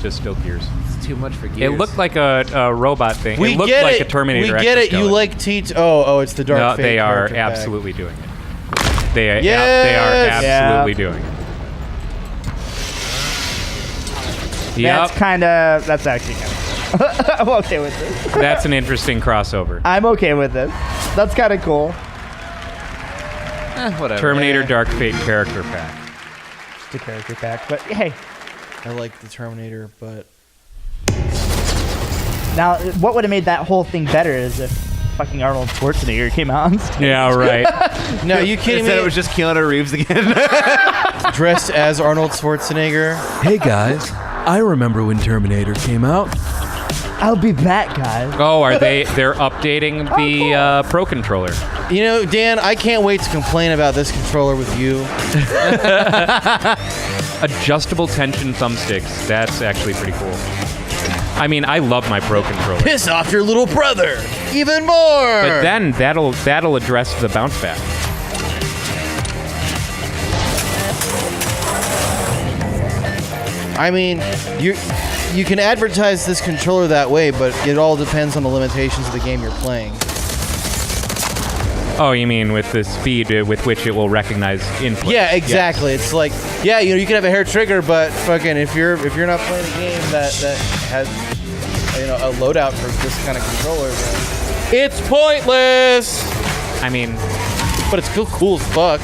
[SPEAKER 4] just still gears.
[SPEAKER 7] It's too much for
[SPEAKER 4] It
[SPEAKER 7] gears.
[SPEAKER 4] looked like a robot thing.
[SPEAKER 5] We
[SPEAKER 4] it looked
[SPEAKER 5] get
[SPEAKER 4] like
[SPEAKER 5] it.
[SPEAKER 4] a Terminator.
[SPEAKER 5] We get it. You
[SPEAKER 4] exoskeleton.
[SPEAKER 5] like teach. Oh, it's the dark.
[SPEAKER 4] No,
[SPEAKER 5] Fate
[SPEAKER 4] they are
[SPEAKER 5] character pack.
[SPEAKER 4] absolutely doing it. They are
[SPEAKER 5] Yes!
[SPEAKER 4] absolutely doing it.
[SPEAKER 6] That's actually kind of I'm okay with this.
[SPEAKER 4] That's an interesting crossover.
[SPEAKER 6] I'm okay with this. That's kind of cool.
[SPEAKER 7] Whatever.
[SPEAKER 4] Terminator Dark Fate character pack.
[SPEAKER 6] Just a character pack, but hey.
[SPEAKER 5] I like the Terminator, but
[SPEAKER 6] Now, what would have made that whole thing better is if fucking Arnold Schwarzenegger came out on stage.
[SPEAKER 4] Yeah, right.
[SPEAKER 5] No, you kidding me?
[SPEAKER 7] Instead it was just Keanu Reeves again.
[SPEAKER 5] Dressed as Arnold Schwarzenegger.
[SPEAKER 9] Hey guys, I remember when Terminator came out.
[SPEAKER 6] I'll be back, guys.
[SPEAKER 4] Oh, they're updating the Pro Controller.
[SPEAKER 5] You know, Dan, I can't wait to complain about this controller with you.
[SPEAKER 4] Adjustable tension thumbsticks. That's actually pretty cool. I mean, I love my Pro Controller.
[SPEAKER 5] Piss off your little brother. Even more.
[SPEAKER 4] But then that'll address the bounce back.
[SPEAKER 5] I mean, you can advertise this controller that way, but it all depends on the limitations of the game you're playing.
[SPEAKER 4] Oh, you mean with the speed with which it will recognize input?
[SPEAKER 5] Yeah, exactly. It's like, yeah, you can have a hair trigger, but fucking if you're not playing a game that has a loadout for this kind of controller, then it's pointless.
[SPEAKER 4] I mean,
[SPEAKER 5] but it's still cool as fuck.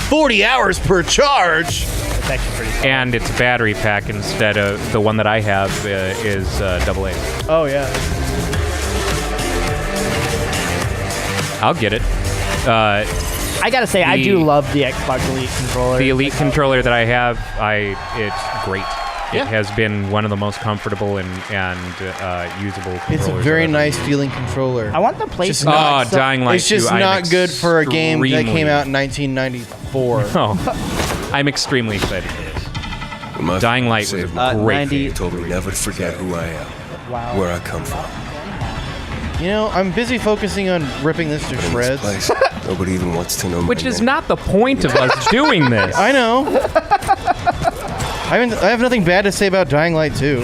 [SPEAKER 5] 40 hours per charge.
[SPEAKER 6] It's actually pretty cool.
[SPEAKER 4] And its battery pack instead of the one that I have is AA.
[SPEAKER 5] Oh yeah.
[SPEAKER 4] I'll get it.
[SPEAKER 6] I gotta say, I do love the Xbox Elite controller.
[SPEAKER 4] The Elite controller that I have, it's great.
[SPEAKER 5] Yeah.
[SPEAKER 4] It has been one of the most comfortable and usable controllers.
[SPEAKER 5] It's a very nice feeling controller.
[SPEAKER 6] I want the PlayStation.
[SPEAKER 4] Dying Light 2.
[SPEAKER 5] It's just not good for a game that came out in 1994.
[SPEAKER 4] No. I'm extremely excited for this. Dying Light was a great
[SPEAKER 20] 90
[SPEAKER 4] game.
[SPEAKER 20] told me never to forget who I am, where I come from.
[SPEAKER 5] You know, I'm busy focusing on ripping this to shreds.
[SPEAKER 20] Place, nobody even wants to know my
[SPEAKER 4] Which is
[SPEAKER 20] name.
[SPEAKER 4] not the point of us doing this.
[SPEAKER 5] I know. I have nothing bad to say about Dying Light 2.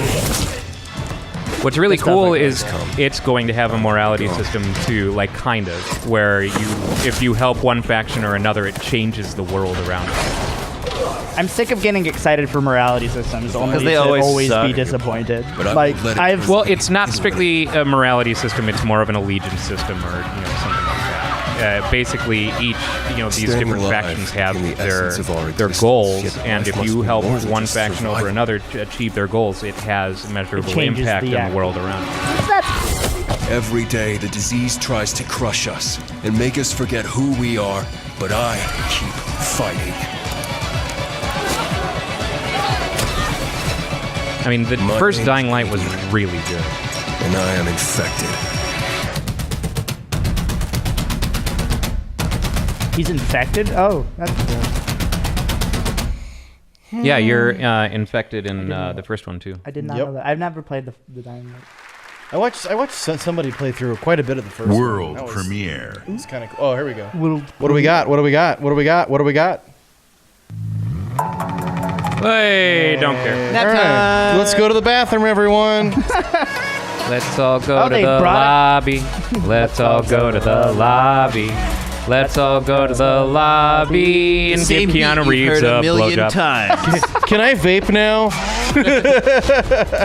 [SPEAKER 4] What's really cool is it's going to have a morality system too, like kind of, where if you help one faction or another, it changes the world around you.
[SPEAKER 6] I'm sick of getting excited for morality systems only
[SPEAKER 7] they
[SPEAKER 6] to
[SPEAKER 7] always
[SPEAKER 6] be
[SPEAKER 7] suck.
[SPEAKER 6] disappointed.
[SPEAKER 20] But
[SPEAKER 6] Like
[SPEAKER 4] Well, it's not strictly a morality system; it's more of an allegiance system, or something like that. Basically, each these
[SPEAKER 20] Staying
[SPEAKER 4] different
[SPEAKER 20] alive
[SPEAKER 4] factions have
[SPEAKER 20] in the essence of our
[SPEAKER 4] their
[SPEAKER 20] existence,
[SPEAKER 4] goals,
[SPEAKER 20] yet
[SPEAKER 4] and
[SPEAKER 20] life
[SPEAKER 4] if
[SPEAKER 20] must
[SPEAKER 4] you
[SPEAKER 20] be
[SPEAKER 4] help
[SPEAKER 20] more than
[SPEAKER 4] one
[SPEAKER 20] just
[SPEAKER 4] faction over
[SPEAKER 20] survival.
[SPEAKER 4] another to achieve their goals, it has measurable
[SPEAKER 6] changes
[SPEAKER 4] impact
[SPEAKER 6] the
[SPEAKER 4] on the world around you.
[SPEAKER 20] Every day, the disease tries to crush us and make us forget who we are, but I keep fighting.
[SPEAKER 4] I mean, the
[SPEAKER 20] My
[SPEAKER 4] first
[SPEAKER 20] name's
[SPEAKER 4] Dying Light was really good.
[SPEAKER 20] And I am infected.
[SPEAKER 6] He's infected? Oh, that's cool.
[SPEAKER 4] Yeah, you're infected in the first one too.
[SPEAKER 6] I did not know that. I've never played the Dying Light.
[SPEAKER 5] I watched somebody play through quite a bit of the first
[SPEAKER 12] World
[SPEAKER 5] one.
[SPEAKER 12] premiere.
[SPEAKER 5] It's kind of cool. Oh, here we go.
[SPEAKER 6] World
[SPEAKER 5] What do we got? What do we got? What do we got? What do we got?
[SPEAKER 4] Hey, don't care.
[SPEAKER 5] All right. Let's go to the bathroom, everyone.
[SPEAKER 4] Let's all go
[SPEAKER 6] Oh,
[SPEAKER 4] to
[SPEAKER 6] they
[SPEAKER 4] the
[SPEAKER 6] brought
[SPEAKER 4] lobby. Let's all go to the lobby. Let's all go to the lobby and give Keanu Reeves a blowjob.
[SPEAKER 5] Can I vape now?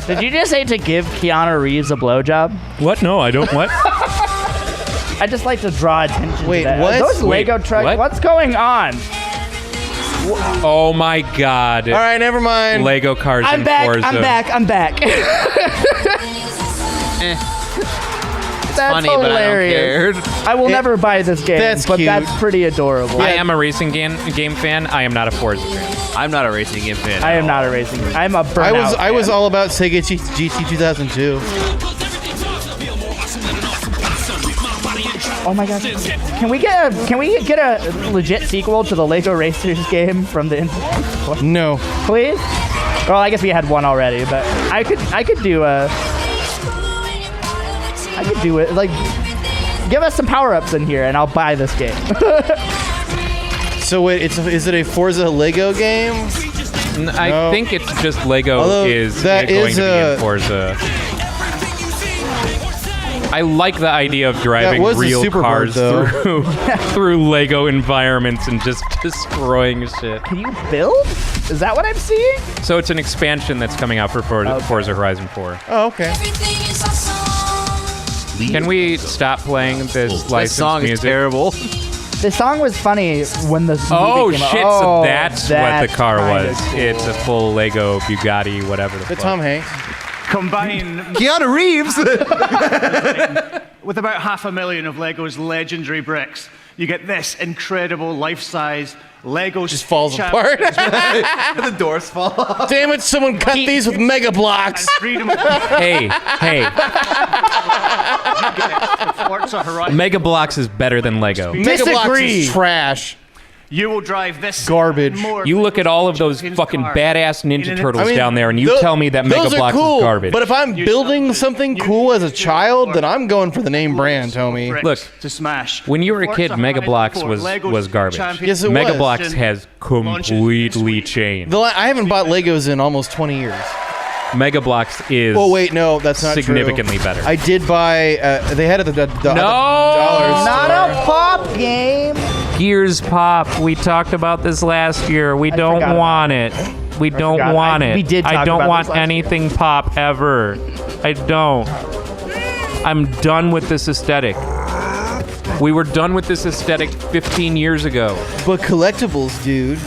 [SPEAKER 6] Did you just say to give Keanu Reeves a blowjob?
[SPEAKER 4] What? No, I don't. What?
[SPEAKER 6] I just like to draw attention
[SPEAKER 5] Wait,
[SPEAKER 6] to that.
[SPEAKER 5] what?
[SPEAKER 6] Those
[SPEAKER 4] Wait,
[SPEAKER 6] Lego trucks.
[SPEAKER 4] what?
[SPEAKER 6] What's going on?
[SPEAKER 4] Oh my God!
[SPEAKER 5] All right, never mind.
[SPEAKER 4] Lego cars
[SPEAKER 6] I'm
[SPEAKER 4] in
[SPEAKER 6] back.
[SPEAKER 4] Forza.
[SPEAKER 6] I'm back. I'm back.
[SPEAKER 7] It's funny, but I don't care.
[SPEAKER 6] I will never buy this game,
[SPEAKER 5] That's
[SPEAKER 6] but
[SPEAKER 5] cute.
[SPEAKER 6] that's pretty adorable.
[SPEAKER 4] I am a racing game fan. I am not a Forza fan.
[SPEAKER 7] I'm not a racing game fan.
[SPEAKER 6] I am not a racing. I'm a burnout.
[SPEAKER 5] I was all about Sega GT 2002.
[SPEAKER 6] Oh my god! Can we get a legit sequel to the Lego Racers game from the?
[SPEAKER 5] No.
[SPEAKER 6] Please. Well, I guess we had one already, but I could do it. Like, give us some power-ups in here, and I'll buy this game.
[SPEAKER 5] So wait, is it a Forza Lego game?
[SPEAKER 4] I think it's just Lego
[SPEAKER 5] Although
[SPEAKER 4] is
[SPEAKER 5] that
[SPEAKER 4] going
[SPEAKER 5] is
[SPEAKER 4] to be in Forza. I like the idea of driving
[SPEAKER 5] was a
[SPEAKER 4] real
[SPEAKER 5] Superbird,
[SPEAKER 4] cars
[SPEAKER 5] though.
[SPEAKER 4] through Lego environments and just destroying shit.
[SPEAKER 6] Can you build? Is that what I'm seeing?
[SPEAKER 4] So it's an expansion that's coming out for Forza Horizon 4.
[SPEAKER 5] Oh, okay.
[SPEAKER 4] Can we stop playing this licensed
[SPEAKER 7] This song
[SPEAKER 4] music?
[SPEAKER 7] is terrible.
[SPEAKER 6] The song was funny when the movie
[SPEAKER 4] Oh
[SPEAKER 6] came out.
[SPEAKER 4] shit!
[SPEAKER 6] Oh,
[SPEAKER 4] So that's what the car
[SPEAKER 6] kinda
[SPEAKER 4] was.
[SPEAKER 6] cool.
[SPEAKER 4] It's a full Lego Bugatti, whatever the
[SPEAKER 5] The
[SPEAKER 4] fuck.
[SPEAKER 5] Tom Hanks.
[SPEAKER 16] Combine
[SPEAKER 7] Keanu Reeves.
[SPEAKER 16] with about 500,000 of Lego's legendary bricks, you get this incredible life-size Lego
[SPEAKER 5] Just falls apart.
[SPEAKER 7] The doors fall off.
[SPEAKER 5] Damn it! Someone cut these with Mega Blocks.
[SPEAKER 4] Hey.
[SPEAKER 16] Forza Horizon.
[SPEAKER 4] Mega Bloks is better than Lego.
[SPEAKER 5] Mega Blocks is trash.
[SPEAKER 16] You will drive this
[SPEAKER 5] Garbage.
[SPEAKER 16] and more
[SPEAKER 4] You look at all of those fucking badass Ninja Turtles down there, and you tell me that Mega
[SPEAKER 5] those are
[SPEAKER 4] Bloks
[SPEAKER 5] cool,
[SPEAKER 4] is garbage.
[SPEAKER 5] But if I'm building something cool as a child, then I'm going for the name brand, homie.
[SPEAKER 4] Look,
[SPEAKER 16] to smash.
[SPEAKER 4] when you were a kid,
[SPEAKER 16] Forza
[SPEAKER 4] Mega
[SPEAKER 16] Horizon
[SPEAKER 4] Bloks
[SPEAKER 16] 4,
[SPEAKER 4] was
[SPEAKER 16] Lego's
[SPEAKER 4] garbage.
[SPEAKER 16] champion-
[SPEAKER 5] Yes, it
[SPEAKER 4] Mega
[SPEAKER 5] was.
[SPEAKER 4] Bloks has completely changed.
[SPEAKER 5] I haven't bought Legos in almost 20 years.
[SPEAKER 4] Mega Bloks is
[SPEAKER 5] Oh wait, no, that's not
[SPEAKER 4] significantly
[SPEAKER 5] true.
[SPEAKER 4] better.
[SPEAKER 5] I did buy. They had it at the dollar
[SPEAKER 6] Not
[SPEAKER 5] store.
[SPEAKER 6] a pop game.
[SPEAKER 4] Gears Pop. We talked about this last year. We don't
[SPEAKER 6] forgot
[SPEAKER 4] want it. We don't
[SPEAKER 6] forgot.
[SPEAKER 4] want it.
[SPEAKER 6] We did
[SPEAKER 4] I
[SPEAKER 6] talk
[SPEAKER 4] don't
[SPEAKER 6] about
[SPEAKER 4] want
[SPEAKER 6] this last
[SPEAKER 4] anything pop ever. I don't. I'm done with this aesthetic. We were done with this aesthetic 15 years ago.
[SPEAKER 5] But collectibles, dude.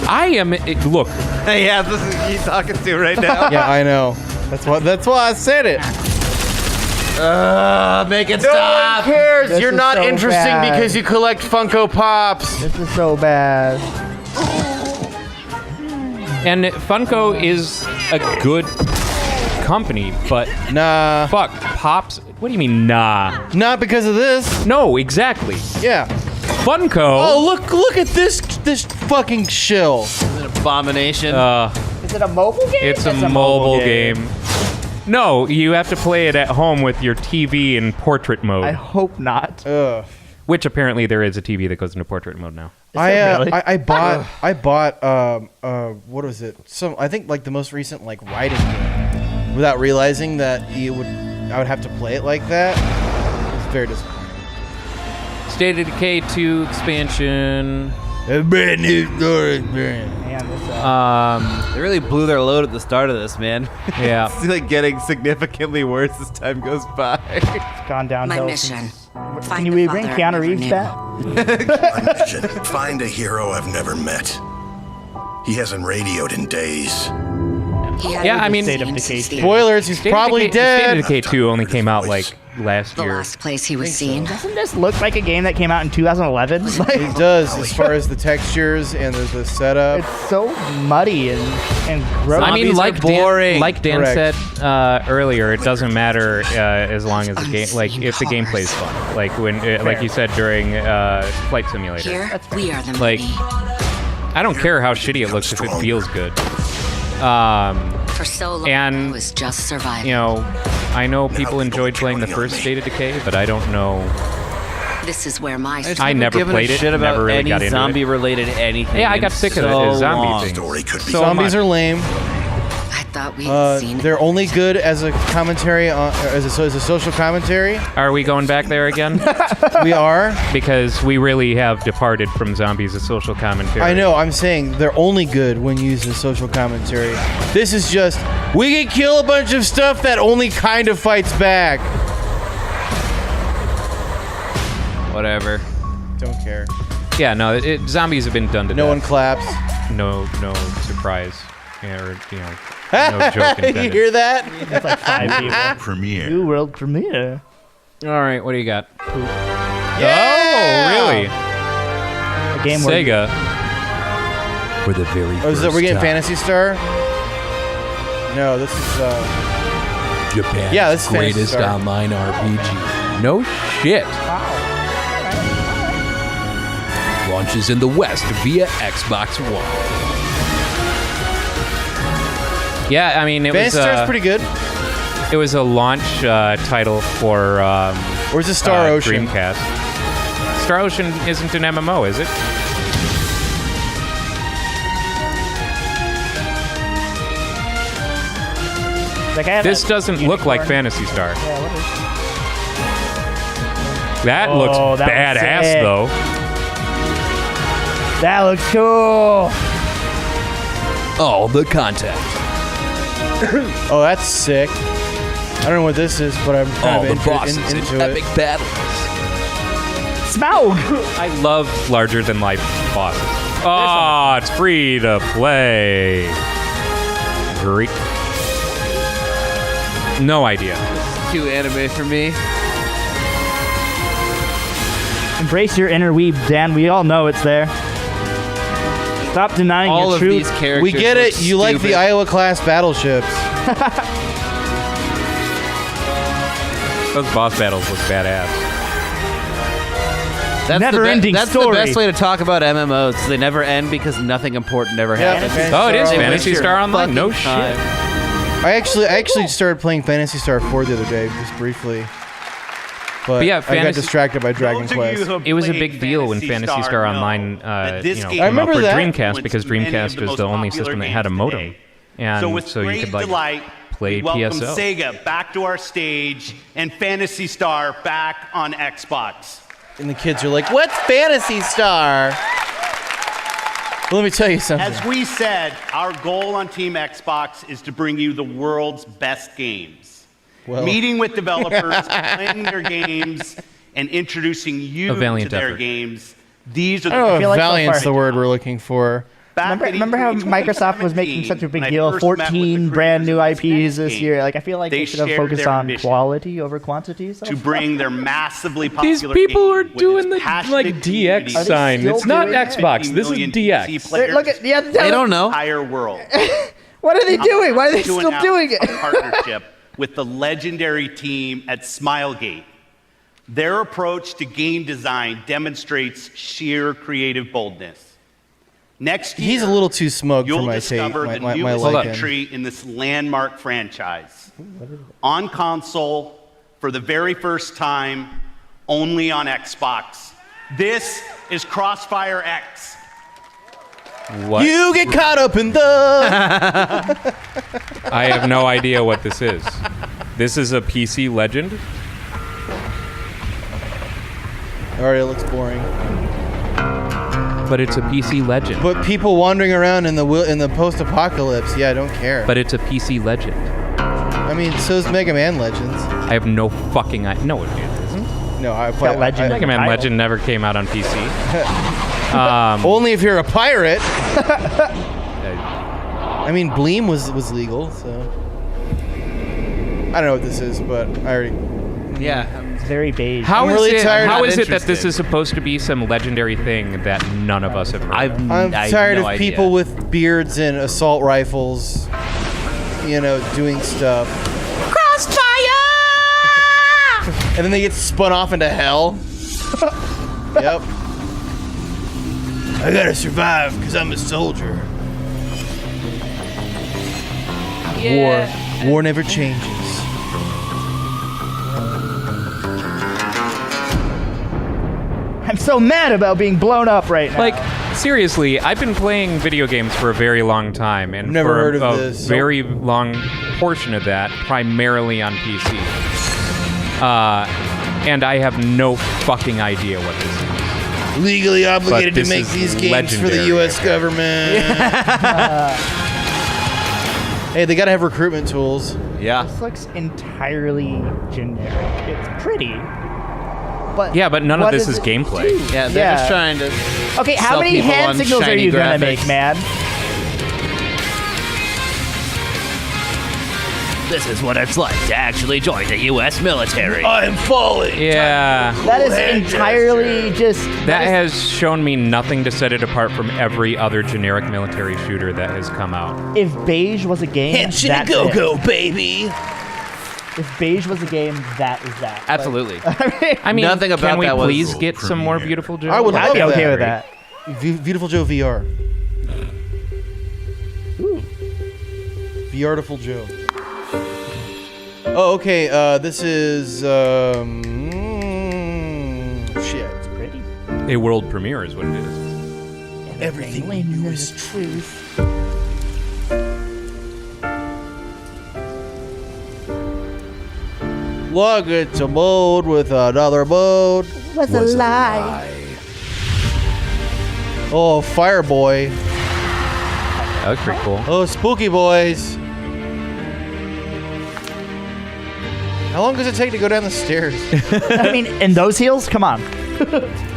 [SPEAKER 4] I am. Look.
[SPEAKER 7] Yeah, this is you talking to right now.
[SPEAKER 5] Yeah, I know. That's why I said it.
[SPEAKER 7] Make it
[SPEAKER 5] No
[SPEAKER 7] stop.
[SPEAKER 5] one cares.
[SPEAKER 6] This
[SPEAKER 5] You're
[SPEAKER 6] is
[SPEAKER 5] not
[SPEAKER 6] so
[SPEAKER 5] interesting
[SPEAKER 6] bad.
[SPEAKER 5] because you collect Funko Pops.
[SPEAKER 6] This is so bad.
[SPEAKER 4] And Funko is a good company, but
[SPEAKER 5] nah.
[SPEAKER 4] Fuck, Pops. What do you mean, nah?
[SPEAKER 5] Not because of this.
[SPEAKER 4] No, exactly.
[SPEAKER 5] Yeah.
[SPEAKER 4] Funko.
[SPEAKER 5] Oh, look at this fucking shill.
[SPEAKER 7] An abomination.
[SPEAKER 6] Is it a mobile game?
[SPEAKER 4] It's a mobile game. No, you have to play it at home with your TV in portrait mode.
[SPEAKER 6] I hope not.
[SPEAKER 5] Ugh.
[SPEAKER 4] Which apparently there is a TV that goes into portrait mode now.
[SPEAKER 5] I bought what was it? I think like the most recent like writing game without realizing that I would have to play it like that. It's very disappointing.
[SPEAKER 4] State of Decay 2 expansion.
[SPEAKER 5] A brand new story experience.
[SPEAKER 7] They really blew their load at the start of this, man.
[SPEAKER 4] Yeah.
[SPEAKER 7] It's like getting significantly worse as time goes by.
[SPEAKER 6] It's gone downhill.
[SPEAKER 18] My mission.
[SPEAKER 6] Can you bring Keanu Reeves back?
[SPEAKER 12] My mission. Find a hero I've never met. He hasn't radioed in days.
[SPEAKER 4] Yeah, I mean,
[SPEAKER 6] State of Decay.
[SPEAKER 5] Spoilers, he's probably dead.
[SPEAKER 4] State of Decay 2 only came out like last
[SPEAKER 18] The
[SPEAKER 4] year.
[SPEAKER 18] last place he was seen.
[SPEAKER 6] Doesn't this look like a game that came out in 2011?
[SPEAKER 5] It does, as far as the textures and the setup.
[SPEAKER 6] It's so muddy and gross.
[SPEAKER 4] I mean, like Dan
[SPEAKER 5] Correct.
[SPEAKER 4] said earlier, it doesn't matter as long as the game, like if the gameplay is fun. Like when, like you said during Flight Simulator.
[SPEAKER 18] Here, we are the
[SPEAKER 4] Like,
[SPEAKER 18] many.
[SPEAKER 4] I don't care how shitty it looks if it feels good.
[SPEAKER 18] For so long,
[SPEAKER 4] and
[SPEAKER 18] I was just surviving.
[SPEAKER 4] you know, I know people enjoyed playing the first State of Decay, but I don't know.
[SPEAKER 18] This is where my
[SPEAKER 4] I never
[SPEAKER 7] given
[SPEAKER 4] played
[SPEAKER 7] a
[SPEAKER 4] it.
[SPEAKER 7] shit about
[SPEAKER 4] Never really
[SPEAKER 7] any
[SPEAKER 4] got into
[SPEAKER 7] zombie
[SPEAKER 4] it.
[SPEAKER 7] related anything.
[SPEAKER 4] Yeah, I got
[SPEAKER 7] in
[SPEAKER 4] sick of
[SPEAKER 7] so
[SPEAKER 4] the zombie
[SPEAKER 7] long.
[SPEAKER 4] things.
[SPEAKER 5] So Zombies are lame.
[SPEAKER 18] I thought we had seen it.
[SPEAKER 5] They're only good as a commentary, as a social commentary.
[SPEAKER 4] Are we going back there again?
[SPEAKER 5] We are.
[SPEAKER 4] Because we really have departed from zombies as social commentary.
[SPEAKER 5] I know, I'm saying they're only good when used as social commentary. This is just, we can kill a bunch of stuff that only kind of fights back.
[SPEAKER 7] Whatever.
[SPEAKER 5] Don't care.
[SPEAKER 4] Yeah, no, zombies have been done to
[SPEAKER 5] No
[SPEAKER 4] death.
[SPEAKER 5] one claps.
[SPEAKER 4] No surprise. Yeah, or, you know, no joke
[SPEAKER 5] You
[SPEAKER 4] intended.
[SPEAKER 5] hear that?
[SPEAKER 6] It's like 5 people.
[SPEAKER 12] Premiere.
[SPEAKER 6] New world premiere.
[SPEAKER 4] All right, what do you got?
[SPEAKER 5] Yeah!
[SPEAKER 4] Oh, really?
[SPEAKER 6] A game where
[SPEAKER 4] Sega.
[SPEAKER 9] For the very
[SPEAKER 5] Oh, is that we're getting
[SPEAKER 9] time.
[SPEAKER 5] Phantasy Star? No, this is
[SPEAKER 9] Japan's
[SPEAKER 5] Yeah, this is Phantasy
[SPEAKER 9] greatest
[SPEAKER 5] Star.
[SPEAKER 9] online RPG. No shit. Launches in the West via Xbox One.
[SPEAKER 4] Yeah, I mean, it
[SPEAKER 5] Phantasy
[SPEAKER 4] was.
[SPEAKER 5] Star's pretty good.
[SPEAKER 4] It was a launch title for.
[SPEAKER 5] Or is it Star Ocean?
[SPEAKER 4] Dreamcast. Star Ocean isn't an MMO, is it?
[SPEAKER 6] Like, I have
[SPEAKER 4] This
[SPEAKER 6] that
[SPEAKER 4] doesn't look like
[SPEAKER 6] unicorn.
[SPEAKER 4] Phantasy Star.
[SPEAKER 6] Yeah, what is
[SPEAKER 4] That looks
[SPEAKER 6] Oh, that looks
[SPEAKER 4] badass,
[SPEAKER 6] sick.
[SPEAKER 4] though.
[SPEAKER 6] That looks cool.
[SPEAKER 9] All the content.
[SPEAKER 5] Oh, that's sick. I don't know what this is, but I'm
[SPEAKER 9] All
[SPEAKER 5] kind
[SPEAKER 9] the
[SPEAKER 5] of
[SPEAKER 9] bosses
[SPEAKER 5] into
[SPEAKER 9] in
[SPEAKER 5] it.
[SPEAKER 9] epic battles.
[SPEAKER 6] Smaug.
[SPEAKER 4] I love larger-than-life bosses. Oh, it's free to play. Great. No idea.
[SPEAKER 7] Too anime for me.
[SPEAKER 6] Embrace your inner weeb, Dan. We all know it's there. Stop denying
[SPEAKER 7] All
[SPEAKER 6] your
[SPEAKER 7] of
[SPEAKER 6] truth.
[SPEAKER 7] these characters.
[SPEAKER 5] We get it.
[SPEAKER 7] look
[SPEAKER 5] You like the
[SPEAKER 7] stupid.
[SPEAKER 5] Iowa-class battleships.
[SPEAKER 4] Those boss battles look badass.
[SPEAKER 7] That's
[SPEAKER 6] Never-ending
[SPEAKER 7] That's
[SPEAKER 6] story.
[SPEAKER 7] the best way to talk about MMOs. They never end because nothing important ever happens.
[SPEAKER 4] Oh, it is
[SPEAKER 7] They
[SPEAKER 4] Phantasy
[SPEAKER 7] waste your
[SPEAKER 4] Star Online? No
[SPEAKER 7] fucking time.
[SPEAKER 4] shit.
[SPEAKER 5] I actually started playing Phantasy Star 4 the other day, just briefly. But
[SPEAKER 4] yeah,
[SPEAKER 5] I got
[SPEAKER 4] Phantasy-
[SPEAKER 5] distracted by Dragon Quest.
[SPEAKER 4] It was a big deal when Phantasy Star Online
[SPEAKER 5] this
[SPEAKER 4] came
[SPEAKER 5] game- I
[SPEAKER 4] out
[SPEAKER 5] remember
[SPEAKER 4] for
[SPEAKER 5] that.
[SPEAKER 4] Dreamcast because
[SPEAKER 23] Many of
[SPEAKER 4] Dreamcast
[SPEAKER 23] the
[SPEAKER 4] was
[SPEAKER 23] most
[SPEAKER 4] the only
[SPEAKER 23] popular
[SPEAKER 4] system that had a
[SPEAKER 23] games
[SPEAKER 4] modem.
[SPEAKER 23] today.
[SPEAKER 4] And
[SPEAKER 23] So with
[SPEAKER 4] you
[SPEAKER 23] great
[SPEAKER 4] could like
[SPEAKER 23] delight,
[SPEAKER 4] play
[SPEAKER 23] we welcome
[SPEAKER 4] PSO.
[SPEAKER 23] Sega back to our stage and Phantasy Star back on Xbox.
[SPEAKER 5] And the kids are like, "What's Phantasy Star?" Well, let me tell you something.
[SPEAKER 23] As we said, our goal on Team Xbox is to bring you the world's best games.
[SPEAKER 5] Well-
[SPEAKER 23] Meeting with developers, playing their games, and introducing you
[SPEAKER 4] A
[SPEAKER 23] to
[SPEAKER 4] valiant
[SPEAKER 23] their
[SPEAKER 4] effort.
[SPEAKER 23] games. These are
[SPEAKER 5] I don't know
[SPEAKER 23] the
[SPEAKER 5] if Valiant's the word we're looking for.
[SPEAKER 6] Remember how Microsoft was making such a big deal of
[SPEAKER 23] first met with the
[SPEAKER 6] 14 brand new IPs this year? Like, I feel like
[SPEAKER 23] They
[SPEAKER 6] they should have
[SPEAKER 23] shared
[SPEAKER 6] focused
[SPEAKER 23] their
[SPEAKER 6] on
[SPEAKER 23] mission
[SPEAKER 6] quality over quantity. So
[SPEAKER 23] to bring their massively
[SPEAKER 4] These
[SPEAKER 23] popular
[SPEAKER 4] people
[SPEAKER 23] game
[SPEAKER 4] are
[SPEAKER 23] with
[SPEAKER 4] doing
[SPEAKER 23] its
[SPEAKER 4] the
[SPEAKER 23] passionate
[SPEAKER 4] like
[SPEAKER 23] community
[SPEAKER 4] DX
[SPEAKER 23] of
[SPEAKER 4] sign.
[SPEAKER 6] still
[SPEAKER 4] It's not
[SPEAKER 6] doing it?
[SPEAKER 4] Xbox. This is
[SPEAKER 23] 50 million
[SPEAKER 4] DX.
[SPEAKER 23] PC players
[SPEAKER 6] Look at yeah.
[SPEAKER 7] They don't know.
[SPEAKER 23] entire world.
[SPEAKER 6] What are they doing? Why are they
[SPEAKER 23] To
[SPEAKER 6] still
[SPEAKER 23] announce
[SPEAKER 6] doing it?
[SPEAKER 23] a partnership with the legendary team at Smilegate. Their approach to game design demonstrates sheer creative boldness. Next year,
[SPEAKER 5] He's a little too smug for
[SPEAKER 23] you'll
[SPEAKER 5] my taste,
[SPEAKER 23] discover the
[SPEAKER 5] my
[SPEAKER 23] newest
[SPEAKER 5] liking.
[SPEAKER 23] entry in this landmark franchise. On console, for the very first time, only on Xbox. This is Crossfire X.
[SPEAKER 4] What?
[SPEAKER 5] You get caught up in the.
[SPEAKER 4] I have no idea what this is. This is a PC Legend.
[SPEAKER 5] Alright, it looks boring.
[SPEAKER 4] But it's a PC Legend.
[SPEAKER 5] But people wandering around in the post-apocalypse, yeah, I don't care.
[SPEAKER 4] But it's a PC Legend.
[SPEAKER 5] I mean, so's Mega Man Legends.
[SPEAKER 4] I have no fucking idea. No, it isn't.
[SPEAKER 5] No, I play
[SPEAKER 6] Legend.
[SPEAKER 4] Mega Man Legend never came out on PC.
[SPEAKER 5] Only if you're a pirate. I mean, Bleem was legal, so I don't know what this is, but I already.
[SPEAKER 7] Yeah.
[SPEAKER 6] It's very beige.
[SPEAKER 4] How
[SPEAKER 5] I'm
[SPEAKER 4] is
[SPEAKER 5] really
[SPEAKER 4] it?
[SPEAKER 5] tired
[SPEAKER 4] How
[SPEAKER 5] of
[SPEAKER 4] is it that this
[SPEAKER 7] interested.
[SPEAKER 4] is supposed to be some legendary thing that none of us have heard? of?
[SPEAKER 5] I'm
[SPEAKER 7] I have
[SPEAKER 5] tired
[SPEAKER 7] no
[SPEAKER 5] of
[SPEAKER 7] idea.
[SPEAKER 5] people with beards and assault rifles, doing stuff.
[SPEAKER 8] Crossfire!
[SPEAKER 5] And then they get spun off into hell. Yep. I gotta survive because I'm a soldier. War never changes.
[SPEAKER 6] I'm so mad about being blown up right now.
[SPEAKER 4] Like, seriously, I've been playing video games for a very long time, and
[SPEAKER 5] Never
[SPEAKER 4] for
[SPEAKER 5] heard of
[SPEAKER 4] a
[SPEAKER 5] this.
[SPEAKER 4] very long portion of that, primarily on PC. And I have no fucking idea what this is.
[SPEAKER 5] Legally obligated
[SPEAKER 4] But
[SPEAKER 5] to
[SPEAKER 4] this
[SPEAKER 5] make
[SPEAKER 4] is
[SPEAKER 5] these games for the
[SPEAKER 4] legendary.
[SPEAKER 5] U.S. government. Hey, they gotta have recruitment tools.
[SPEAKER 7] Yeah.
[SPEAKER 6] This looks entirely generic. It's pretty. But
[SPEAKER 4] Yeah, but none of
[SPEAKER 6] what
[SPEAKER 4] this
[SPEAKER 6] does
[SPEAKER 4] is
[SPEAKER 6] it
[SPEAKER 4] gameplay.
[SPEAKER 6] do?
[SPEAKER 7] Yeah, they're just trying to.
[SPEAKER 6] Okay, how
[SPEAKER 7] sell
[SPEAKER 6] many
[SPEAKER 7] people
[SPEAKER 6] hand
[SPEAKER 7] on
[SPEAKER 6] signals are
[SPEAKER 7] shiny
[SPEAKER 6] you gonna
[SPEAKER 7] graphics.
[SPEAKER 6] make, man?
[SPEAKER 3] This is what it's like to actually join the U.S. military.
[SPEAKER 22] I'm falling.
[SPEAKER 4] Yeah.
[SPEAKER 6] That is entirely just.
[SPEAKER 4] That has shown me nothing to set it apart from every other generic military shooter that has come out.
[SPEAKER 6] If Beige was a game,
[SPEAKER 22] Henshin
[SPEAKER 6] that's
[SPEAKER 22] go
[SPEAKER 6] it.
[SPEAKER 22] go, baby.
[SPEAKER 6] If Beige was a game, that is that.
[SPEAKER 7] Absolutely.
[SPEAKER 4] I mean,
[SPEAKER 7] Nothing about
[SPEAKER 4] can we
[SPEAKER 7] that was
[SPEAKER 4] please get some more Beautiful Joe?
[SPEAKER 5] I would
[SPEAKER 6] I'd
[SPEAKER 5] love
[SPEAKER 6] be okay
[SPEAKER 5] that.
[SPEAKER 6] with that.
[SPEAKER 5] Beautiful Joe VR. Beautiful Joe. Oh, okay. This is shit.
[SPEAKER 6] It's pretty.
[SPEAKER 4] A world premiere is what it is.
[SPEAKER 22] Everything we knew is truth.
[SPEAKER 5] Log it to mode with another mode.
[SPEAKER 6] Was a lie.
[SPEAKER 5] Oh, Fireboy.
[SPEAKER 4] That was pretty cool.
[SPEAKER 5] Oh, Spooky Boys. How long does it take to go down the stairs?
[SPEAKER 6] I mean, in those heels, come on.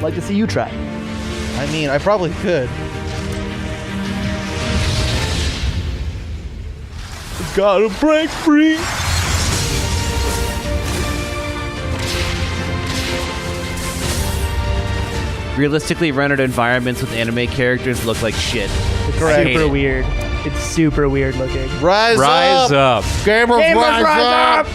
[SPEAKER 6] Like to see you try.
[SPEAKER 5] I mean, I probably could. Gotta break free.
[SPEAKER 7] Realistically rendered environments with anime characters look like shit.
[SPEAKER 6] It's
[SPEAKER 5] Correct.
[SPEAKER 6] super weird. It's super weird looking.
[SPEAKER 5] Rise up. Gamers, rise up.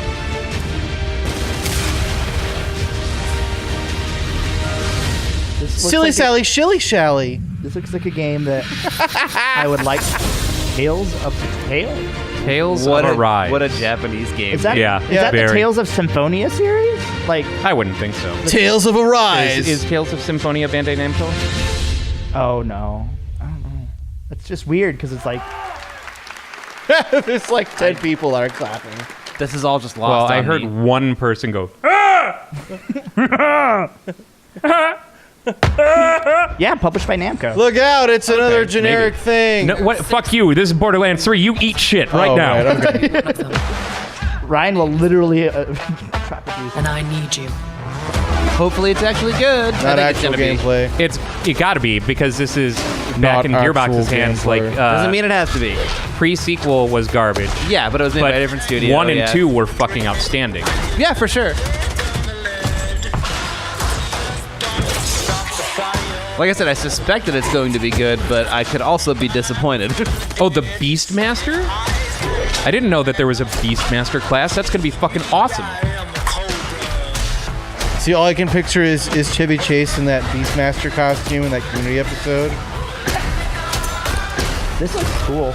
[SPEAKER 6] This looks
[SPEAKER 5] Silly
[SPEAKER 6] like
[SPEAKER 5] Sally, Shilly Shally.
[SPEAKER 6] This looks like a game that I would like. Tales of Tales?
[SPEAKER 4] Tales
[SPEAKER 7] What
[SPEAKER 4] of
[SPEAKER 7] a
[SPEAKER 4] Arise.
[SPEAKER 7] What a Japanese game.
[SPEAKER 6] Is that,
[SPEAKER 4] Yeah,
[SPEAKER 6] is that the
[SPEAKER 4] very.
[SPEAKER 6] Tales of Symphonia series? Like,
[SPEAKER 4] I wouldn't think so.
[SPEAKER 5] Tales of Arise.
[SPEAKER 4] Is Tales of Symphonia Bandai Namco?
[SPEAKER 6] oh no. I don't know. It's just weird because it's like,
[SPEAKER 5] There's like 10 people that are clapping.
[SPEAKER 7] This is all just
[SPEAKER 4] Well,
[SPEAKER 7] lost
[SPEAKER 4] I
[SPEAKER 7] on
[SPEAKER 4] heard
[SPEAKER 7] me.
[SPEAKER 4] one person go,
[SPEAKER 6] yeah, published by Namco.
[SPEAKER 5] Look out, it's another
[SPEAKER 4] Okay,
[SPEAKER 5] generic
[SPEAKER 4] maybe.
[SPEAKER 5] thing.
[SPEAKER 4] no, what? Fuck you. This is Borderlands 3. You eat shit right
[SPEAKER 5] Oh,
[SPEAKER 4] now.
[SPEAKER 5] right, okay.
[SPEAKER 6] Ryan will literally trap abuse.
[SPEAKER 18] And I need you.
[SPEAKER 7] Hopefully it's actually good. I
[SPEAKER 5] Not
[SPEAKER 7] think it's
[SPEAKER 5] actual
[SPEAKER 7] gonna be.
[SPEAKER 5] gameplay.
[SPEAKER 4] It gotta be because this is
[SPEAKER 5] Not
[SPEAKER 4] back in Gearbox's
[SPEAKER 5] actual
[SPEAKER 4] hands. Like
[SPEAKER 5] gameplay.
[SPEAKER 7] Doesn't mean it has to be.
[SPEAKER 4] pre-sequel was garbage,
[SPEAKER 7] Yeah, but it was made by
[SPEAKER 4] but
[SPEAKER 7] a different studio.
[SPEAKER 4] 1 and
[SPEAKER 7] yeah.
[SPEAKER 4] 2 were fucking outstanding.
[SPEAKER 7] Yeah, for sure. Like I said, I suspect that it's going to be good, but I could also be disappointed.
[SPEAKER 4] Oh, the Beastmaster? I didn't know that there was a Beastmaster class. That's gonna be fucking awesome.
[SPEAKER 5] See, all I can picture is Chevy Chase in that Beastmaster costume in that Community episode.
[SPEAKER 6] This looks cool.